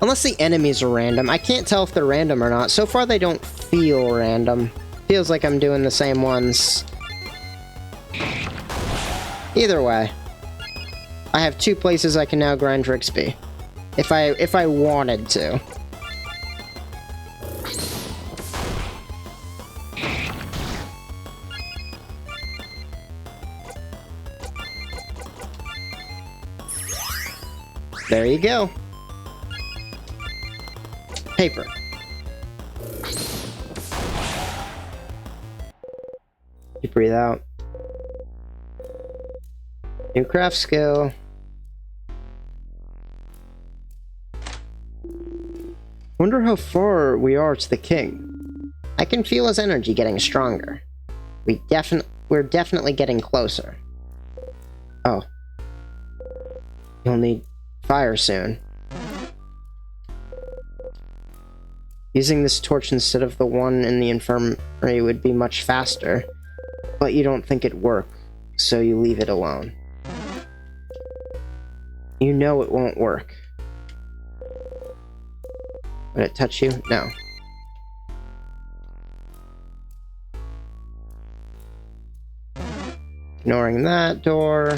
Unless the enemies are random. I can't tell if they're random or not. So far, they don't feel random. Feels like I'm doing the same ones. Either way. I have 2 places I can now grind for XP. If I wanted to. There you go. Paper. You breathe out. New craft skill. Wonder how far we are to the king. I can feel his energy getting stronger. We're definitely getting closer. Oh. You'll need fire soon. Using this torch instead of the one in the infirmary would be much faster, but you don't think it'd work, so you leave it alone. You know it won't work. Would it touch you? No. Ignoring that door.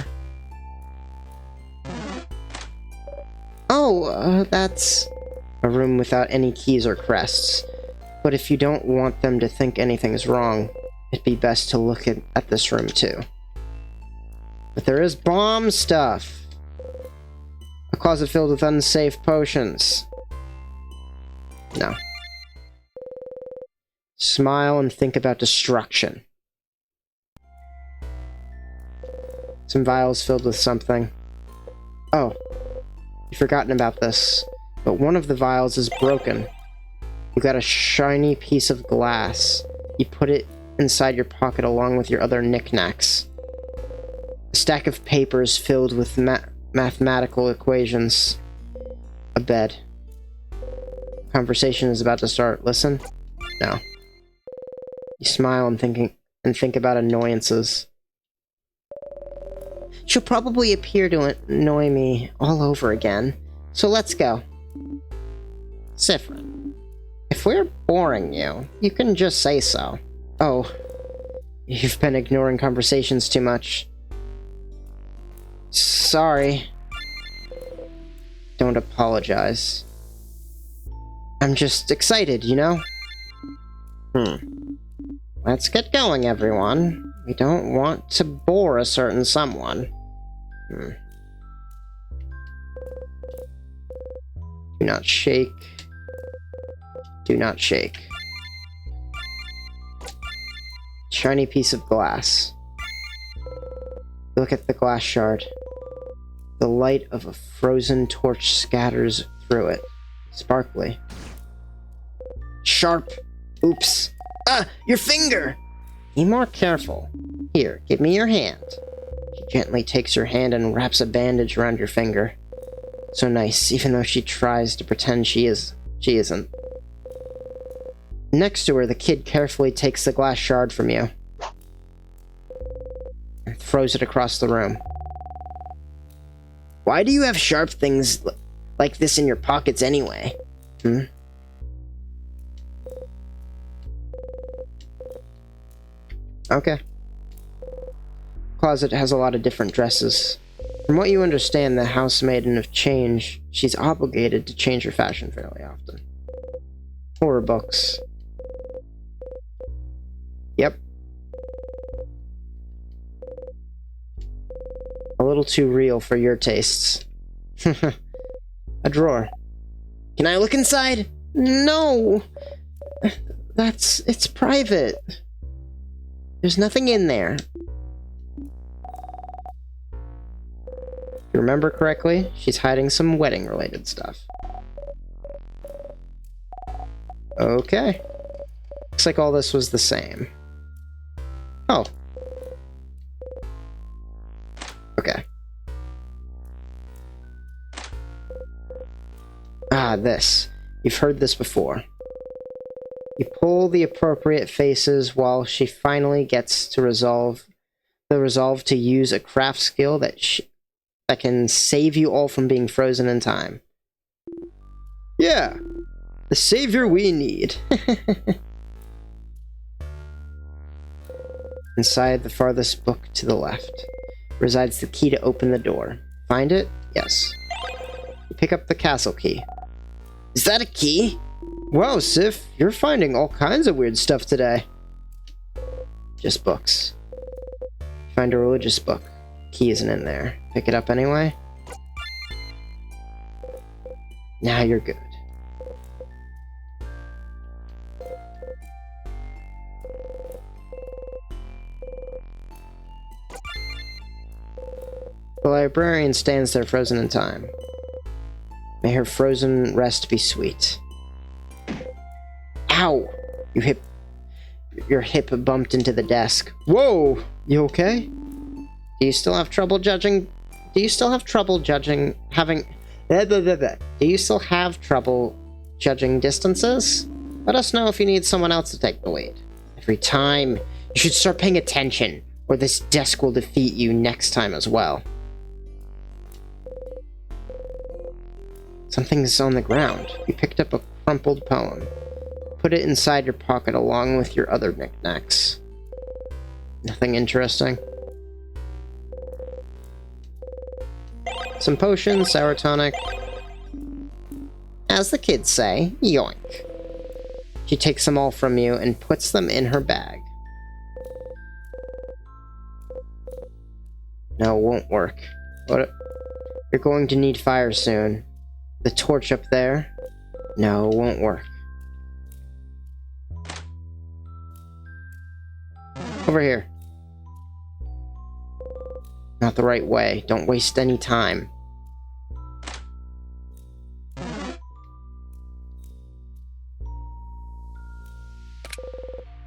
Oh, that's a room without any keys or crests. But if you don't want them to think anything's wrong, it'd be best to look at this room too. But there is bomb stuff. A closet filled with unsafe potions. No. Smile and think about destruction. Some vials filled with something. Oh. You've forgotten about this. But one of the vials is broken. You got a shiny piece of glass. You put it inside your pocket along with your other knickknacks. A stack of papers filled with mathematical equations. A bed. Conversation is about to start. Listen? No. You smile and think about annoyances. She'll probably appear to annoy me all over again. So let's go. Siffrin, if we're boring you, you can just say so. Oh, you've been ignoring conversations too much. Sorry. Don't apologize. I'm just excited, you know? Let's get going, everyone. We don't want to bore a certain someone. Do not shake. Do not shake. Shiny piece of glass. Look at the glass shard. The light of a frozen torch scatters through it. Sparkly. Sharp. Oops. Ah! Your finger! Be more careful. Here, give me your hand. She gently takes your hand and wraps a bandage around your finger. So nice, even though she tries to pretend she isn't. Next to her, the kid carefully takes the glass shard from you and throws it across the room. Why do you have sharp things like this in your pockets anyway? Okay. Closet has a lot of different dresses. From what you understand, the housemaiden of change, she's obligated to change her fashion fairly often. Horror books. Yep. A little too real for your tastes. A drawer. Can I look inside? No! It's private. There's nothing in there. If you remember correctly, she's hiding some wedding-related stuff. Okay. Looks like all this was the same. Oh. Okay. Ah, this. You've heard this before. You pull the appropriate faces while she finally gets to resolve to use a craft skill that can save you all from being frozen in time. Yeah, the savior we need. Inside the farthest book to the left resides the key to open the door. Find it? Yes. You pick up the castle key. Is that a key? Wow, Sif, you're finding all kinds of weird stuff today. Just books. Find a religious book. Key isn't in there. Pick it up anyway. Now you're good. The librarian stands there frozen in time. May her frozen rest be sweet. Ow! Your hip bumped into the desk. Whoa! You okay? Do you still have trouble judging? Do you still have trouble judging distances? Let us know if you need someone else to take the lead. Every time, you should start paying attention, or this desk will defeat you next time as well. Something's on the ground. You picked up a crumpled poem. Put it inside your pocket along with your other knickknacks. Nothing interesting. Some potions, sour tonic. As the kids say, yoink. She takes them all from you and puts them in her bag. No, it won't work. You're going to need fire soon. The torch up there? No, it won't work. Over here. Not the right way. Don't waste any time.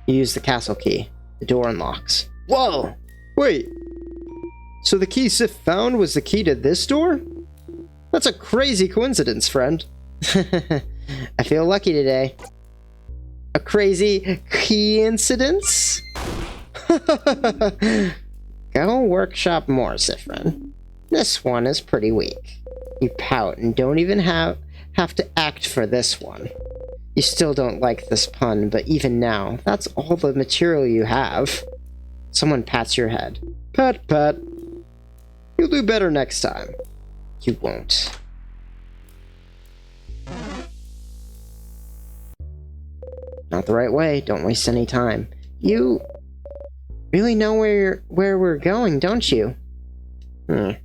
You use the castle key. The door unlocks. Whoa! Wait. So the key Sif found was the key to this door? That's a crazy coincidence, friend. I feel lucky today. A crazy coincidence? Go workshop more, Sifrin. This one is pretty weak. You pout and don't even have to act for this one. You still don't like this pun, but even now, that's all the material you have. Someone pats your head. Pat, pat. You'll do better next time. You won't. Not the right way. Don't waste any time. You really know where we're going, don't you? Dang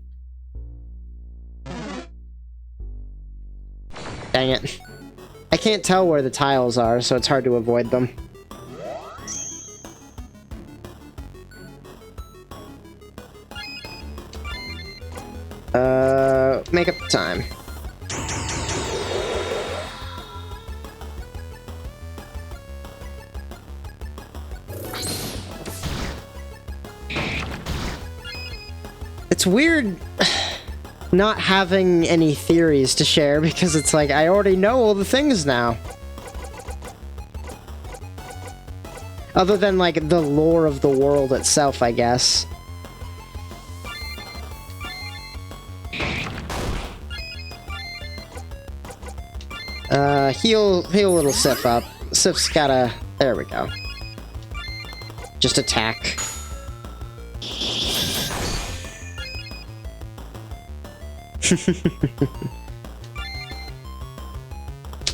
it. I can't tell where the tiles are, so it's hard to avoid them. Make up the time. It's weird not having any theories to share because it's like I already know all the things now. Other than like the lore of the world itself, I guess. Heal little Sif up. Sif's gotta... There we go. Just attack.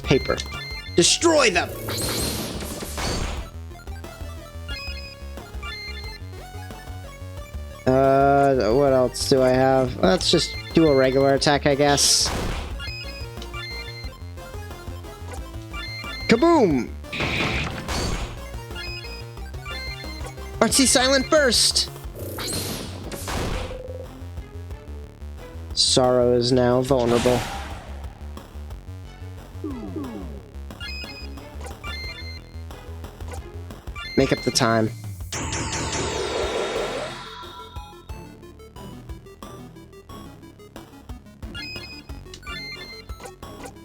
Paper. Destroy them! What else do I have? Let's just do a regular attack, I guess. Kaboom! Artsy Silent Burst! Sorrow is now vulnerable. Make up the time.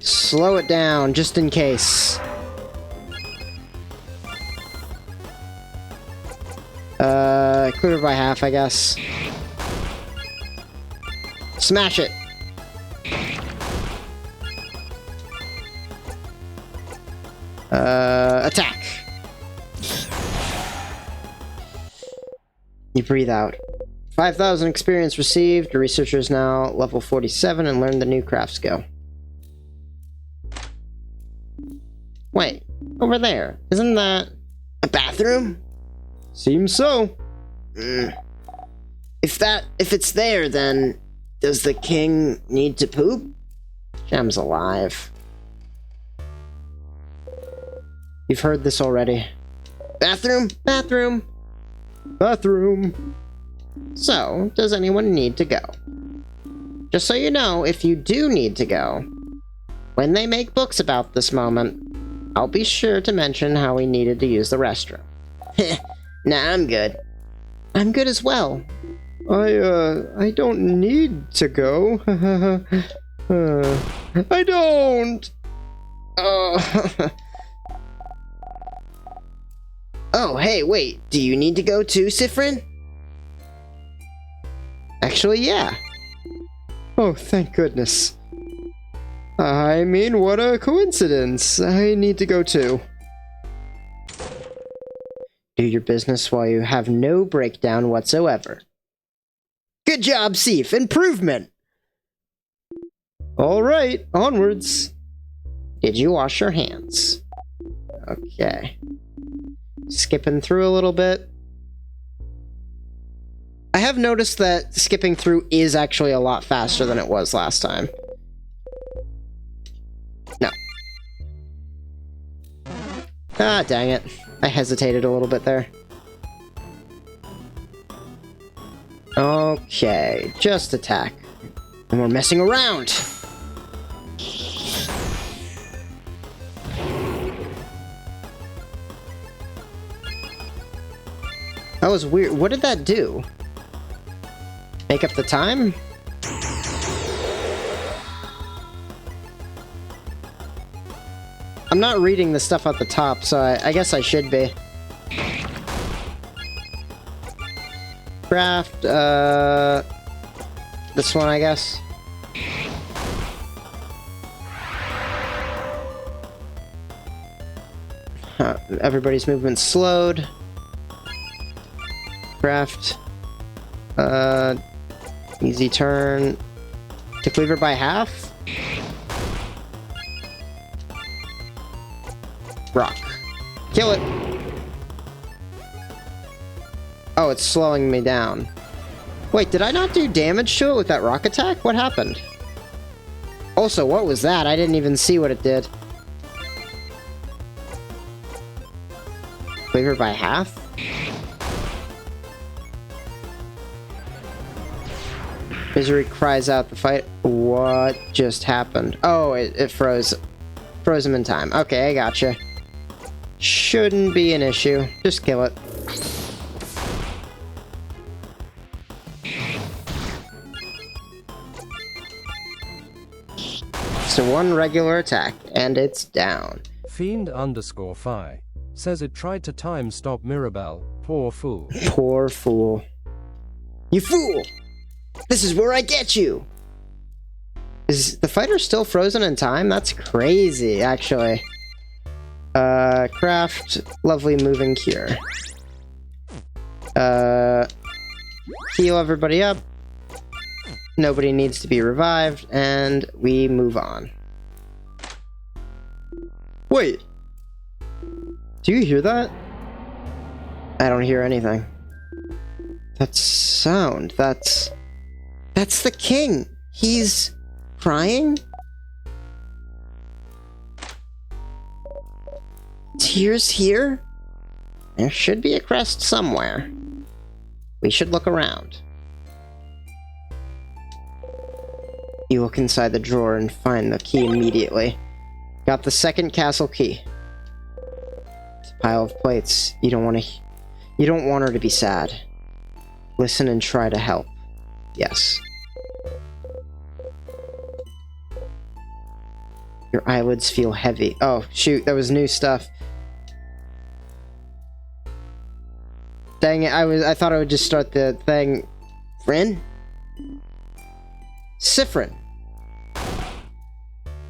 Slow it down, just in case. Clear it by half, I guess. Smash it! Attack! You breathe out. 5,000 experience received. The researcher is now level 47 and learned the new craft skill. Wait, over there. Isn't that a bathroom? Seems so. If it's there, then does the king need to poop? Gem's alive. You've heard this already. Bathroom? Bathroom! Bathroom. So, does anyone need to go? Just so you know, if you do need to go, when they make books about this moment, I'll be sure to mention how we needed to use the restroom. Nah, I'm good. I'm good as well. I don't need to go. I don't! Oh, hey, wait. Do you need to go too, Sifrin? Actually, yeah. Oh, thank goodness. I mean, what a coincidence. I need to go too. Do your business while you have no breakdown whatsoever. Good job, Sif. Improvement! All right, onwards. Did you wash your hands? Okay. Skipping through a little bit. I have noticed that skipping through is actually a lot faster than it was last time. No. Ah, dang it. I hesitated a little bit there. Okay, just attack. And we're messing around! That was weird. What did that do? Make up the time? I'm not reading the stuff at the top, so I guess I should be. Craft, this one, I guess. Everybody's movement slowed. Craft. Easy turn. To cleaver by half? Rock. Kill it! Oh, it's slowing me down. Wait, did I not do damage to it with that rock attack? What happened? Also, what was that? I didn't even see what it did. Cleaver by half? Misery cries out the fight. What just happened? Oh, it froze. Froze him in time. Okay, I gotcha. Shouldn't be an issue. Just kill it. So one regular attack, and it's down. Fiend_Phi says it tried to time stop Mirabelle. Poor fool. Poor fool. You fool! This is where I get you! Is the fighter still frozen in time? That's crazy, actually. Craft lovely moving cure. Heal everybody up. Nobody needs to be revived, and we move on. Wait! Do you hear that? I don't hear anything. That sound, that's the king! He's crying? Tears here? There should be a crest somewhere. We should look around. You look inside the drawer and find the key immediately. Got the second castle key. It's a pile of plates. You don't want her to be sad. Listen and try to help. Yes. Your eyelids feel heavy. Oh, shoot, that was new stuff. Dang it, I thought I would just start the thing. Friend? Siffrin.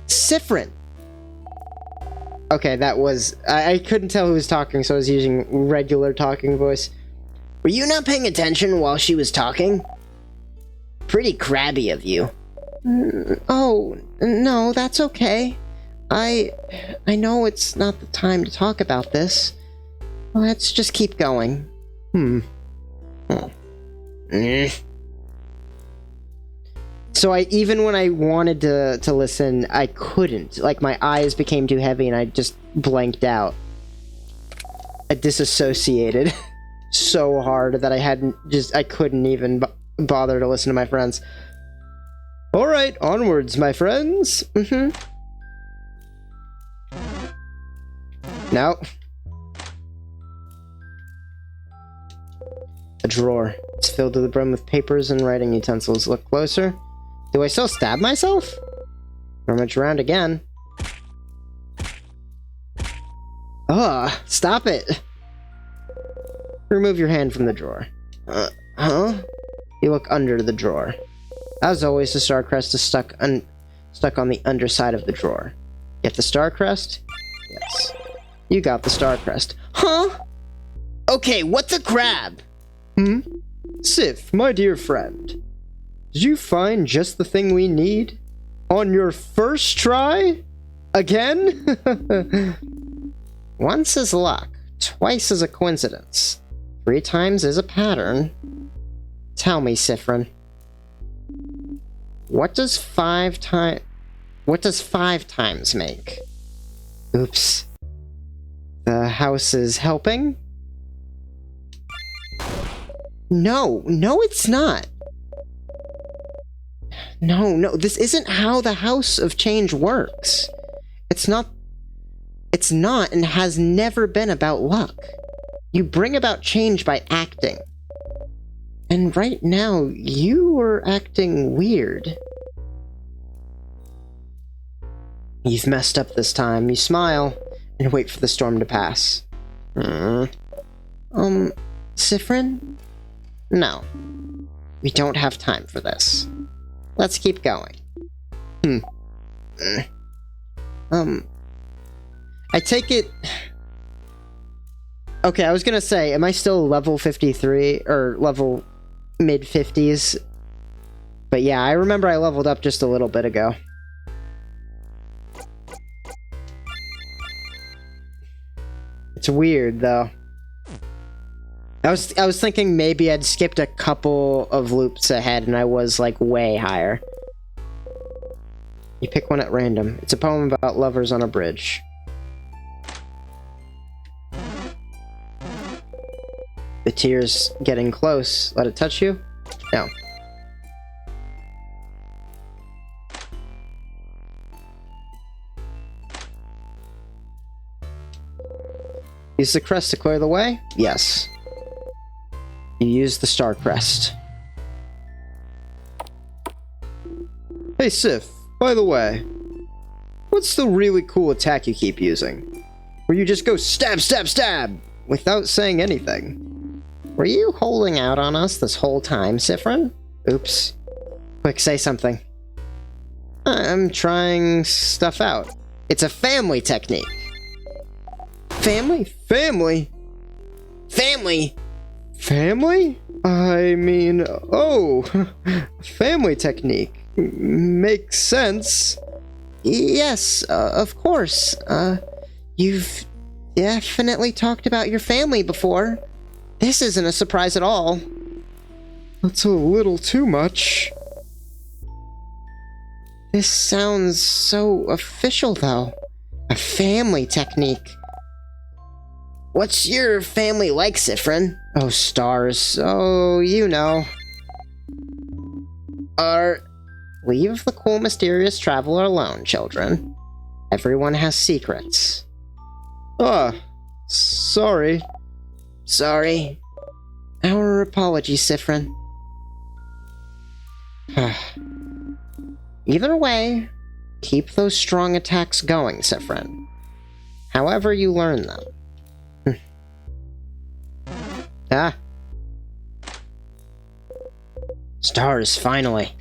Siffrin! Okay, that was... I couldn't tell who was talking, so I was using regular talking voice. Were you not paying attention while she was talking? Pretty crabby of you. Oh, no, that's okay. I know it's not the time to talk about this. Let's just keep going. So even when I wanted to listen, I couldn't. Like, my eyes became too heavy and I just blanked out. I disassociated so hard that I couldn't even bother to listen to my friends. Alright, onwards, my friends. No. A drawer. It's filled to the brim with papers and writing utensils. Look closer. Do I still stab myself? Rummage around again. Ugh, stop it! Remove your hand from the drawer. Huh? You look under the drawer. As always, the star crest is stuck on the underside of the drawer. Get the star crest? Yes. You got the star crest. Huh? Okay, what's a crab? Sif, my dear friend. Did you find just the thing we need? On your first try? Again? Once is luck, twice is a coincidence. 3 times is a pattern. Tell me, Siffrin. What does 5 times make? Oops. The house is helping? No, it's not. No, this isn't how the House of Change works. It's not and has never been about luck. You bring about change by acting. And right now, you are acting weird. You've messed up this time. You smile and wait for the storm to pass. Siffrin? No. We don't have time for this. Let's keep going. I take it... Okay, I was gonna say, am I still level 53? Or level mid-50s? But yeah, I remember I leveled up just a little bit ago. It's weird, though. I was thinking maybe I'd skipped a couple of loops ahead and I was, like, way higher. You pick one at random. It's a poem about lovers on a bridge. The tear's getting close. Let it touch you? No. Use the crest to clear the way? Yes. You use the star crest. Hey Sif, by the way, what's the really cool attack you keep using? Where you just go stab, stab, stab, without saying anything. Were you holding out on us this whole time, Siffrin? Oops. Quick, say something. I'm trying stuff out. It's a family technique. Family? Family? Family? Family? I mean, oh, family technique. Makes sense. Yes, of course. You've definitely talked about your family before. This isn't a surprise at all. That's a little too much. This sounds so official, though. A family technique. What's your family like, Sifrin? Oh, stars. Oh, you know. Leave the cool, mysterious traveler alone, children. Everyone has secrets. Ah, sorry. Sorry. Our apologies, Sifrin. Either way, keep those strong attacks going, Sifrin. However you learn them. Stars, finally.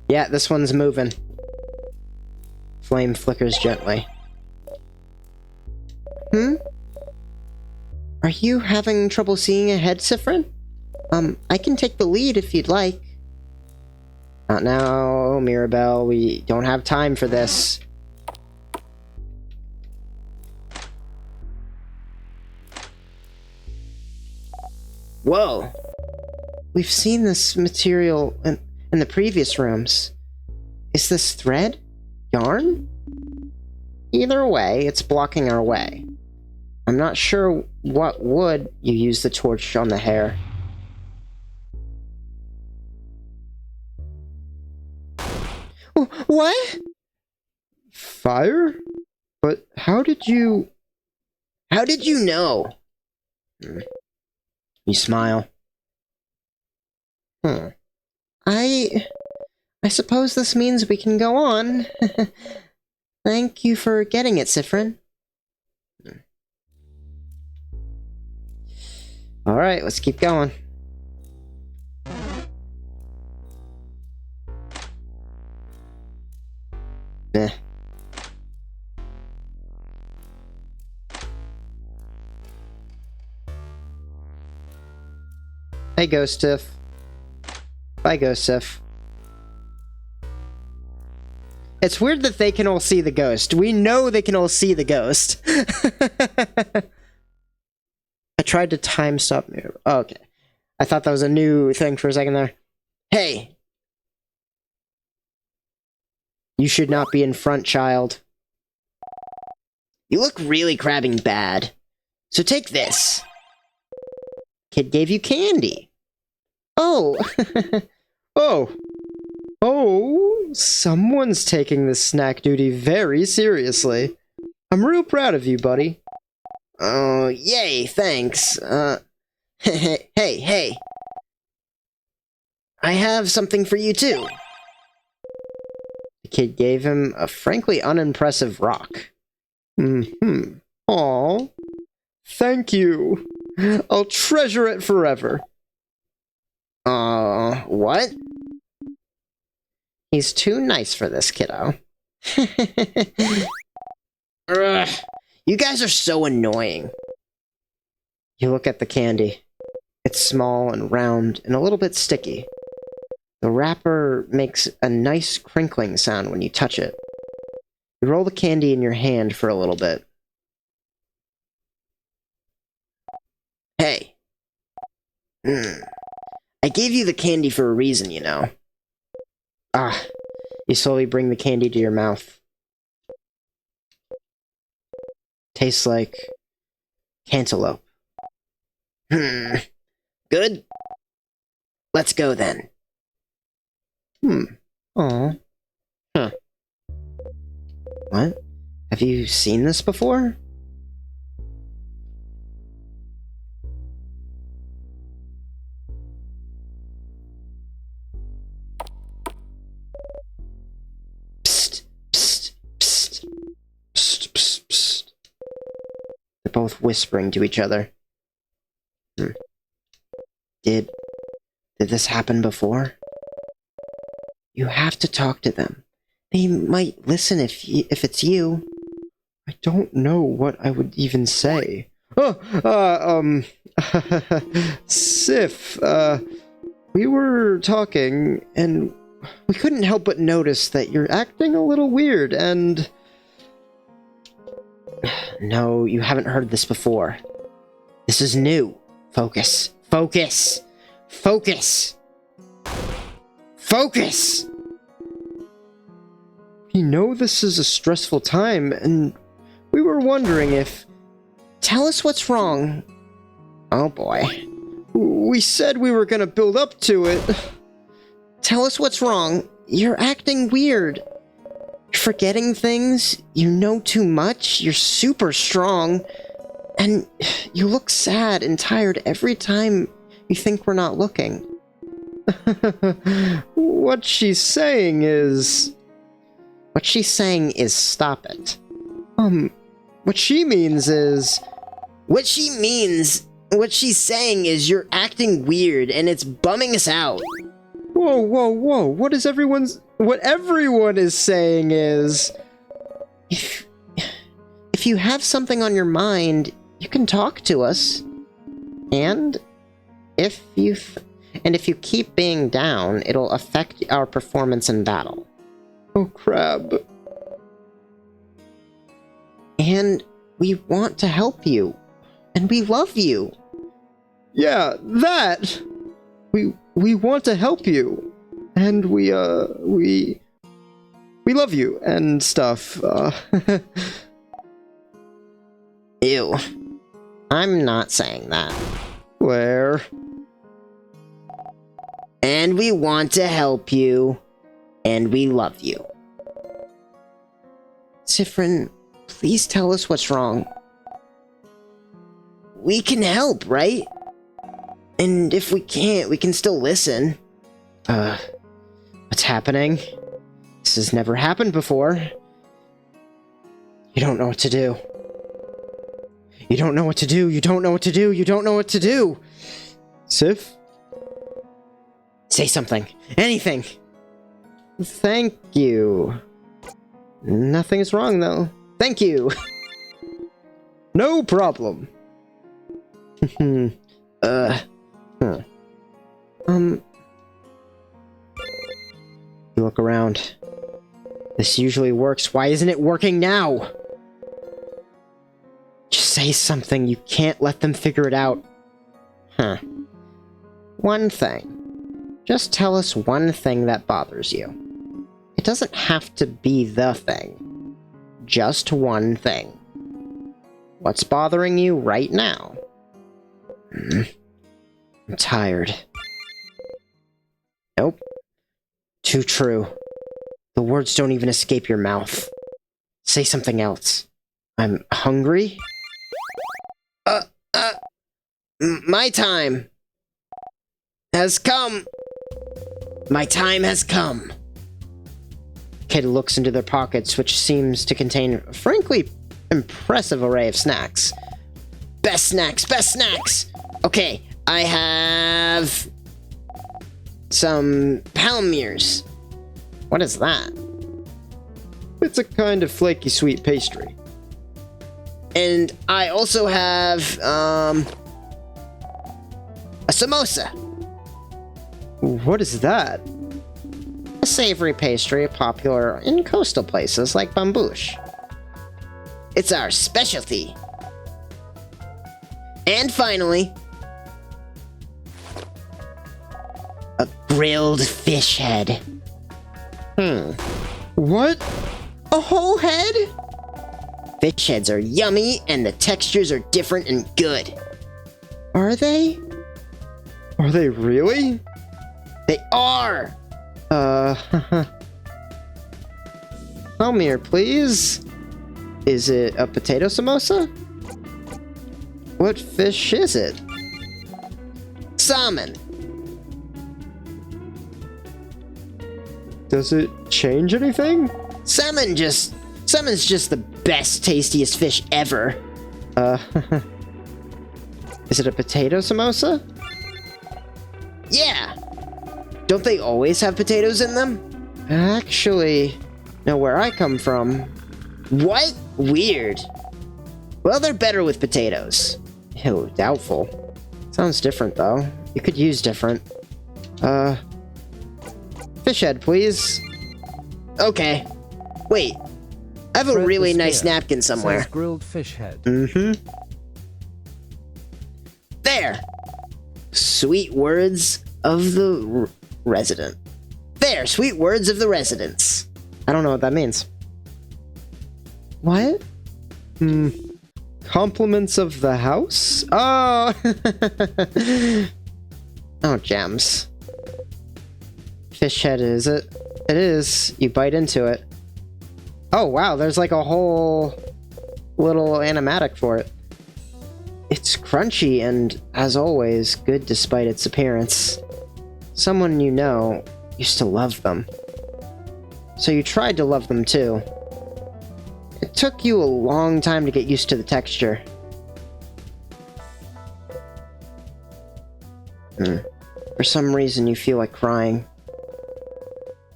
Yeah, this one's moving. Flame flickers gently. Are you having trouble seeing ahead, Sifrin? I can take the lead if you'd like. Not now, Mirabelle. We don't have time for this. Whoa! We've seen this material in the previous rooms. Is this thread? Yarn? Either way, it's blocking our way. I'm not sure what wood you use the torch on the hair. What? Fire? But how did you... How did you know? You smile. I suppose this means we can go on. Thank you for getting it, Sifrin. Alright, let's keep going. Eh. Hey, Ghost Tiff. Bye, Ghost Tiff. It's weird that they can all see the ghost. We know they can all see the ghost. I tried to time stop. Oh, okay. I thought that was a new thing for a second there. Hey! You should not be in front, child. You look really crabbing bad. So take this. Kid gave you candy. Oh! Oh, someone's taking this snack duty very seriously. I'm real proud of you, buddy. Oh, yay, thanks. Hey. I have something for you, too. The kid gave him a frankly unimpressive rock. Aw. Thank you. I'll treasure it forever. What? He's too nice for this, kiddo. Ugh, you guys are so annoying. You look at the candy. It's small and round and a little bit sticky. The wrapper makes a nice crinkling sound when you touch it. You roll the candy in your hand for a little bit. Hey. I gave you the candy for a reason, you know. You slowly bring the candy to your mouth. Tastes like cantaloupe. Good? Let's go then. Aw. Huh. What? Have you seen this before? They're both whispering to each other. Did... Did this happen before? You have to talk to them. They might listen if it's you. I don't know what I would even say. Sif, we were talking, and we couldn't help but notice that you're acting a little weird, and... No, you haven't heard this before. This is new. Focus. Focus! Focus! Focus! We know this is a stressful time, and we were wondering if... Tell us what's wrong. Oh boy. We said we were gonna build up to it. Tell us what's wrong. You're acting weird. You're forgetting things. You know too much. You're super strong. And you look sad and tired every time you think we're not looking. What she's saying is... What she's saying is stop it. What she means is... What she's saying is you're acting weird and it's bumming us out. Whoa, whoa, whoa. What everyone is saying is... If you have something on your mind, you can talk to us. And if you keep being down, it'll affect our performance in battle. Oh, crab. And we want to help you. And we love you. Yeah, that! We want to help you. And we love you and stuff. Ew. I'm not saying that. Where? And we want to help you. And we love you. Sifrin, please tell us what's wrong. We can help, right? And if we can't, we can still listen. What's happening? This has never happened before. You don't know what to do. You don't know what to do. You don't know what to do. You don't know what to do. Sif? Say something. Anything. Thank you. Nothing's wrong, though. Thank you. No problem. You look around. This usually works. Why isn't it working now? Just say something. You can't let them figure it out. Huh. One thing. Just tell us one thing that bothers you. It doesn't have to be the thing. Just one thing. What's bothering you right now? I'm tired. Nope. Too true. The words don't even escape your mouth. Say something else. I'm hungry? My time has come. My time has come. Kid looks into their pockets, which seems to contain a frankly impressive array of snacks. Best snacks, best snacks! Okay, I have some Palmiers. What is that? It's a kind of flaky sweet pastry. And I also have, a samosa. What is that? A savory pastry popular in coastal places like Bambush. It's our specialty. And finally, a grilled fish head. What? A whole head? Fish heads are yummy and the textures are different and good. Are they? Are they really? They are! Come here, please. Is it a potato samosa? What fish is it? Salmon. Does it change anything? Salmon's just the best, tastiest fish ever. Is it a potato samosa? Yeah. Don't they always have potatoes in them? actually know where I come from. What? Weird. Well, they're better with potatoes. Ew, doubtful. Sounds different, though. You could use different. Fish head, please. Okay. Wait. I have a Thread really the nice spear. napkin somewhere. Says grilled fish head. Mm-hmm. There! Sweet words of the resident. There! Sweet words of the residents. I don't know what that means. What? Compliments of the house? Oh! Oh, gems. Fish head, is it? It is. You bite into it. Oh, wow, there's like a whole little animatic for it. It's crunchy and, as always, good despite its appearance. Someone you know used to love them. So you tried to love them too. It took you a long time to get used to the texture. For some reason you feel like crying.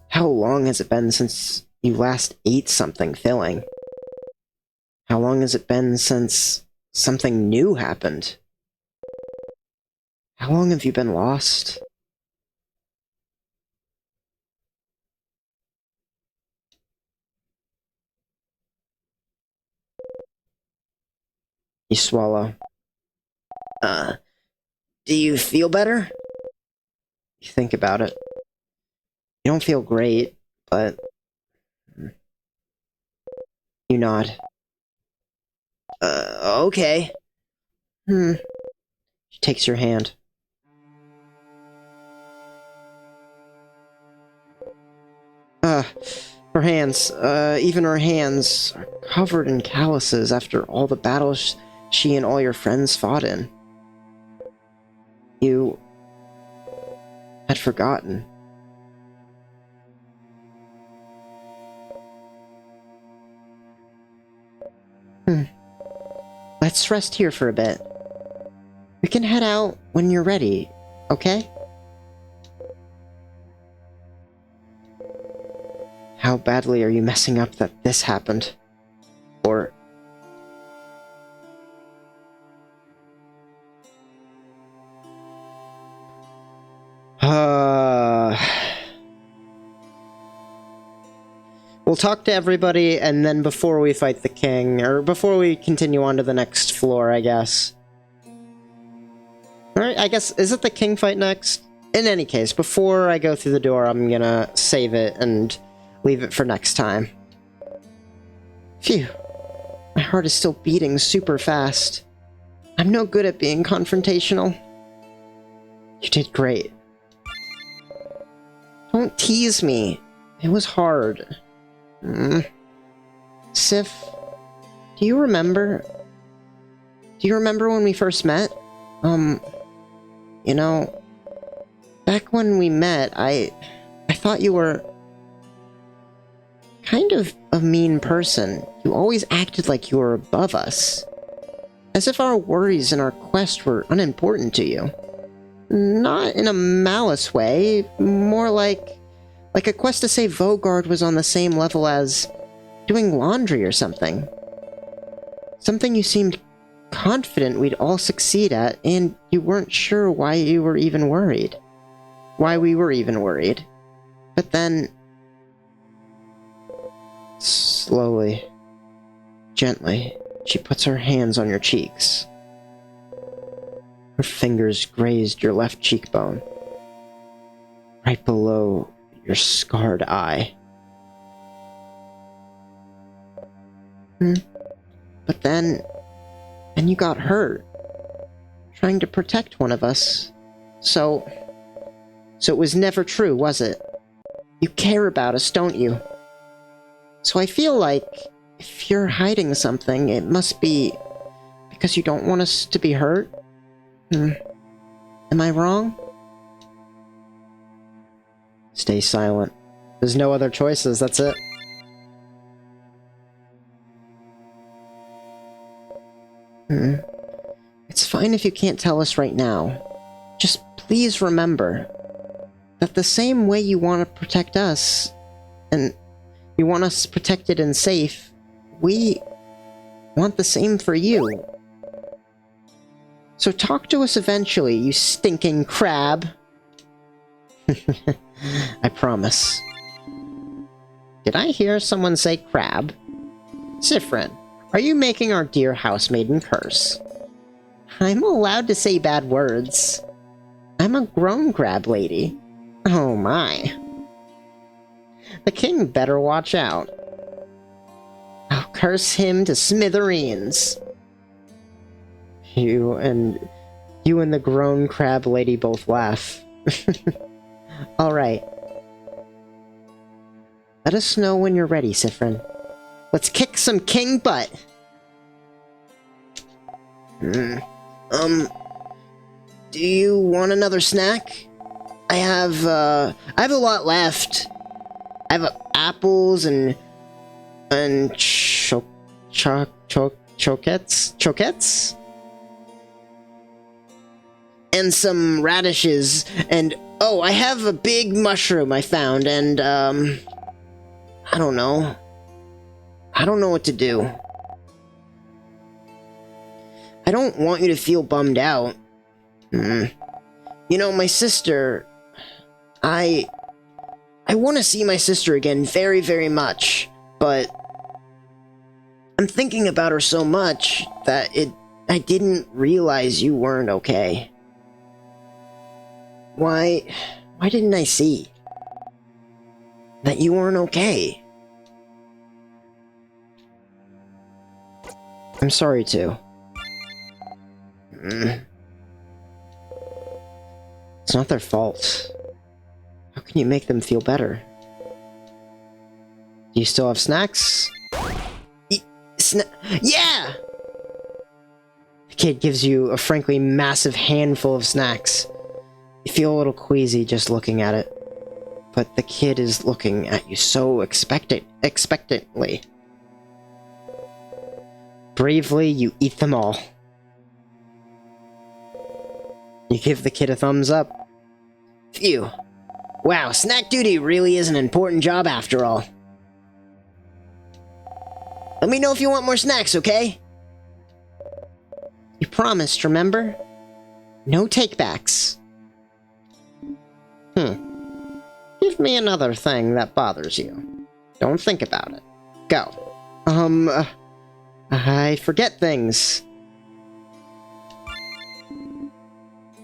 How long has it been since you last ate something filling? How long has it been since something new happened? How long have you been lost? You swallow. Do you feel better? You think about it. You don't feel great, but you nod. Okay. She takes your hand. Her hands, even her hands are covered in calluses after all the battles she and all your friends fought in. You had forgotten. Let's rest here for a bit. We can head out when you're ready, okay? How badly are you messing up that this happened? Or... We'll talk to everybody, and then before we fight the king, or before we continue on to the next floor, I guess. Alright, I guess, is it the king fight next? In any case, before I go through the door, I'm gonna save it and leave it for next time. Phew. My heart is still beating super fast. I'm no good at being confrontational. You did great. Don't tease me. It was hard. Sif, do you remember? Do you remember when we first met? You know, back when we met, I thought you were kind of a mean person. You always acted like you were above us. As if our worries and our quest were unimportant to you. Not in a malice way, more like a quest to save Vogard was on the same level as doing laundry or something. Something you seemed confident we'd all succeed at, and you weren't sure why you were even worried. Why we were even worried. But then... slowly, gently, she puts her hands on your cheeks. Her fingers grazed your left cheekbone, right below your scarred eye. But then you got hurt, trying to protect one of us. So it was never true, was it? You care about us, don't you? So I feel like if you're hiding something, it must be because you don't want us to be hurt. Am I wrong? Stay silent. There's no other choices, that's it. It's fine if you can't tell us right now. Just please remember that the same way you want to protect us, and you want us protected and safe, we want the same for you. So talk to us eventually, you stinking crab. I promise. Did I hear someone say crab? Siffrin, are you making our dear housemaiden curse? I'm allowed to say bad words. I'm a grown crab lady. Oh my. The king better watch out. I'll curse him to smithereens. You and the grown crab lady both laugh. Alright. Let us know when you're ready, Siffrin. Let's kick some king butt! Do you want another snack? I have a lot left. I have apples and choquettes? And some radishes, and oh, I have a big mushroom I found, and I don't know. I don't know what to do. I don't want you to feel bummed out. You know, my sister... I want to see my sister again very, very much, but I'm thinking about her so much that I didn't realize you weren't okay. Why didn't I see that you weren't okay? I'm sorry too. It's not their fault. How can you make them feel better? Do you still have snacks? Yeah! The kid gives you a frankly massive handful of snacks. You feel a little queasy just looking at it. But the kid is looking at you so expectantly. Bravely, you eat them all. You give the kid a thumbs up. Phew. Wow, snack duty really is an important job after all. Let me know if you want more snacks, okay? You promised, remember? No takebacks. Give me another thing that bothers you. Don't think about it. Go. I forget things.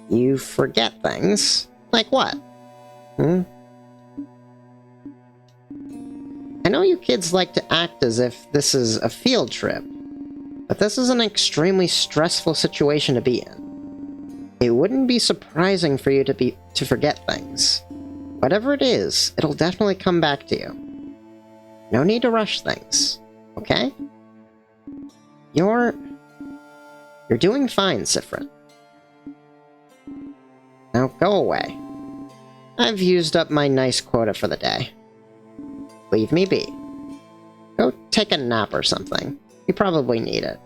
You forget things? Like what? I know you kids like to act as if this is a field trip, but this is an extremely stressful situation to be in. It wouldn't be surprising for you to forget things. Whatever it is, it'll definitely come back to you. No need to rush things, okay? You're doing fine, Siffrin. Now go away. I've used up my nice quota for the day. Leave me be. Go take a nap or something. You probably need it.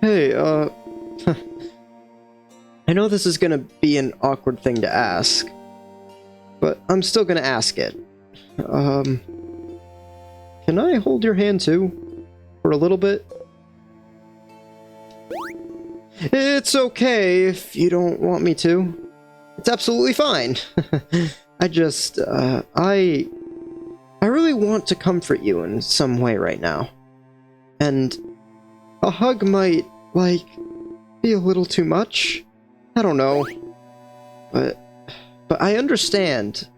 Hey, I know this is gonna be an awkward thing to ask, but I'm still gonna ask it. Can I hold your hand too? For a little bit? It's okay if you don't want me to. It's absolutely fine. I just, I really want to comfort you in some way right now. And a hug might, like, be a little too much. I don't know. But I understand.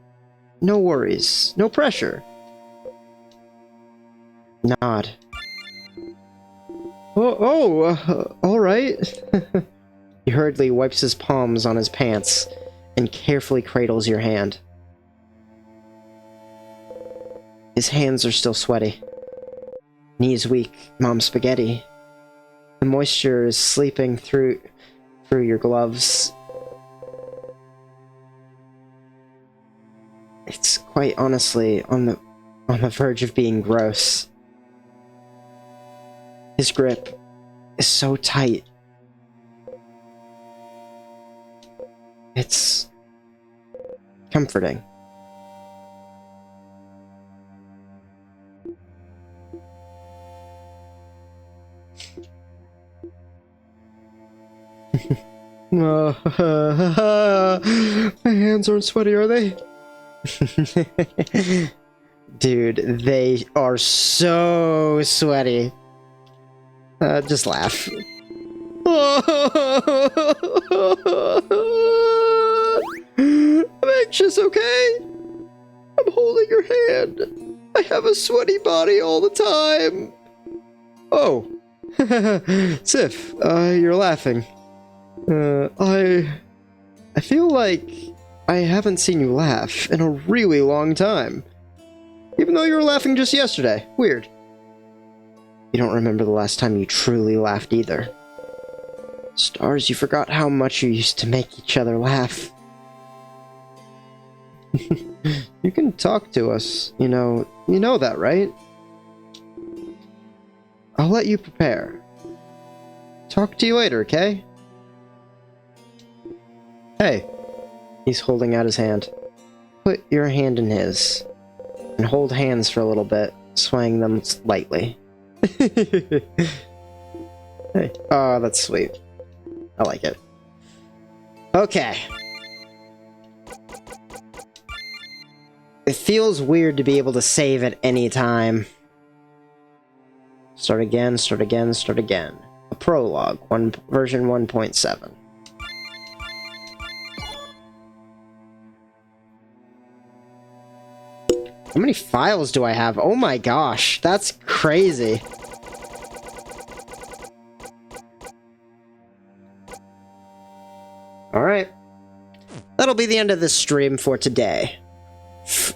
No worries. No pressure. Nod. Alright. He hurriedly wipes his palms on his pants and carefully cradles your hand. His hands are still sweaty. Knees weak, mom spaghetti. The moisture is seeping through your gloves. It's quite honestly on the verge of being gross. His grip is so tight. comforting. My hands aren't sweaty, are they? Dude, they are so sweaty. Just laugh. I'm anxious, okay? I'm holding your hand. I have a sweaty body all the time. Oh. Sif, you're laughing. I feel like I haven't seen you laugh in a really long time. Even though you were laughing just yesterday. Weird. You don't remember the last time you truly laughed either. Stars, you forgot how much you used to make each other laugh. You can talk to us, you know that, right? I'll let you prepare. Talk to you later, okay? Hey. He's holding out his hand. Put your hand in his. And hold hands for a little bit, swaying them lightly. Hey. Oh, that's sweet. I like it. Okay. It feels weird to be able to save at any time. Start again, start again, start again. A prologue, version 1.7. How many files do I have? Oh my gosh, that's crazy. Alright. That'll be the end of this stream for today.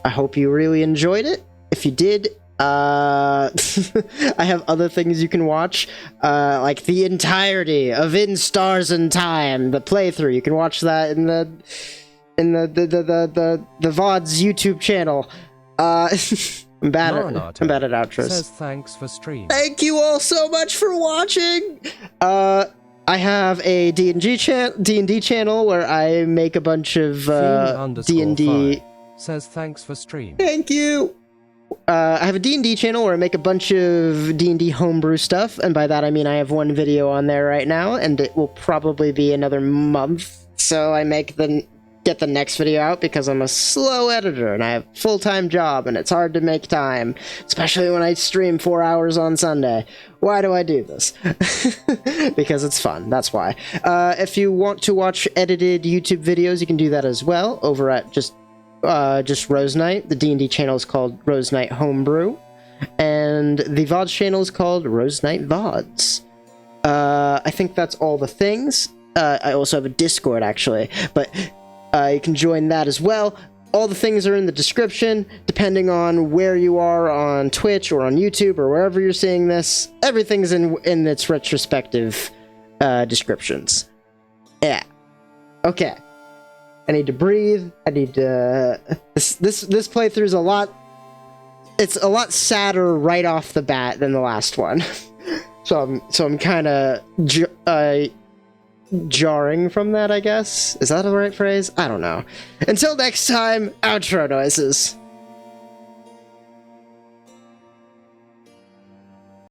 I hope you really enjoyed it. If you did, I have other things you can watch, like the entirety of In Stars and Time, the playthrough. You can watch that in the VOD's YouTube channel. I'm bad at outros. Says thanks for stream. Thank you all so much for watching. I have a D&D channel where I make a bunch of D&D. Says thanks for stream. Thank you. I have a D&D channel where I make a bunch of D&D homebrew stuff, and by that I mean I have one video on there right now, and it will probably be another month, so I get the next video out because I'm a slow editor and I have a full-time job and it's hard to make time, especially when I stream 4 hours on Sunday. Why do I do this? Because it's fun, that's why. If you want to watch edited YouTube videos, you can do that as well over at just Rose Knight. The D&D channel is called Rose Knight Homebrew, and the VODs channel is called Rose Knight VODs. I think that's all the things. I also have a Discord, actually, but you can join that as well. All the things are in the description, depending on where you are on Twitch or on YouTube or wherever you're seeing this. Everything's in its retrospective descriptions. Yeah. Okay. I need to breathe. I need to... This playthrough's a lot... It's a lot sadder right off the bat than the last one. So I'm kind of jarring from that, I guess. Is that the right phrase? I don't know. Until next time, outro noises.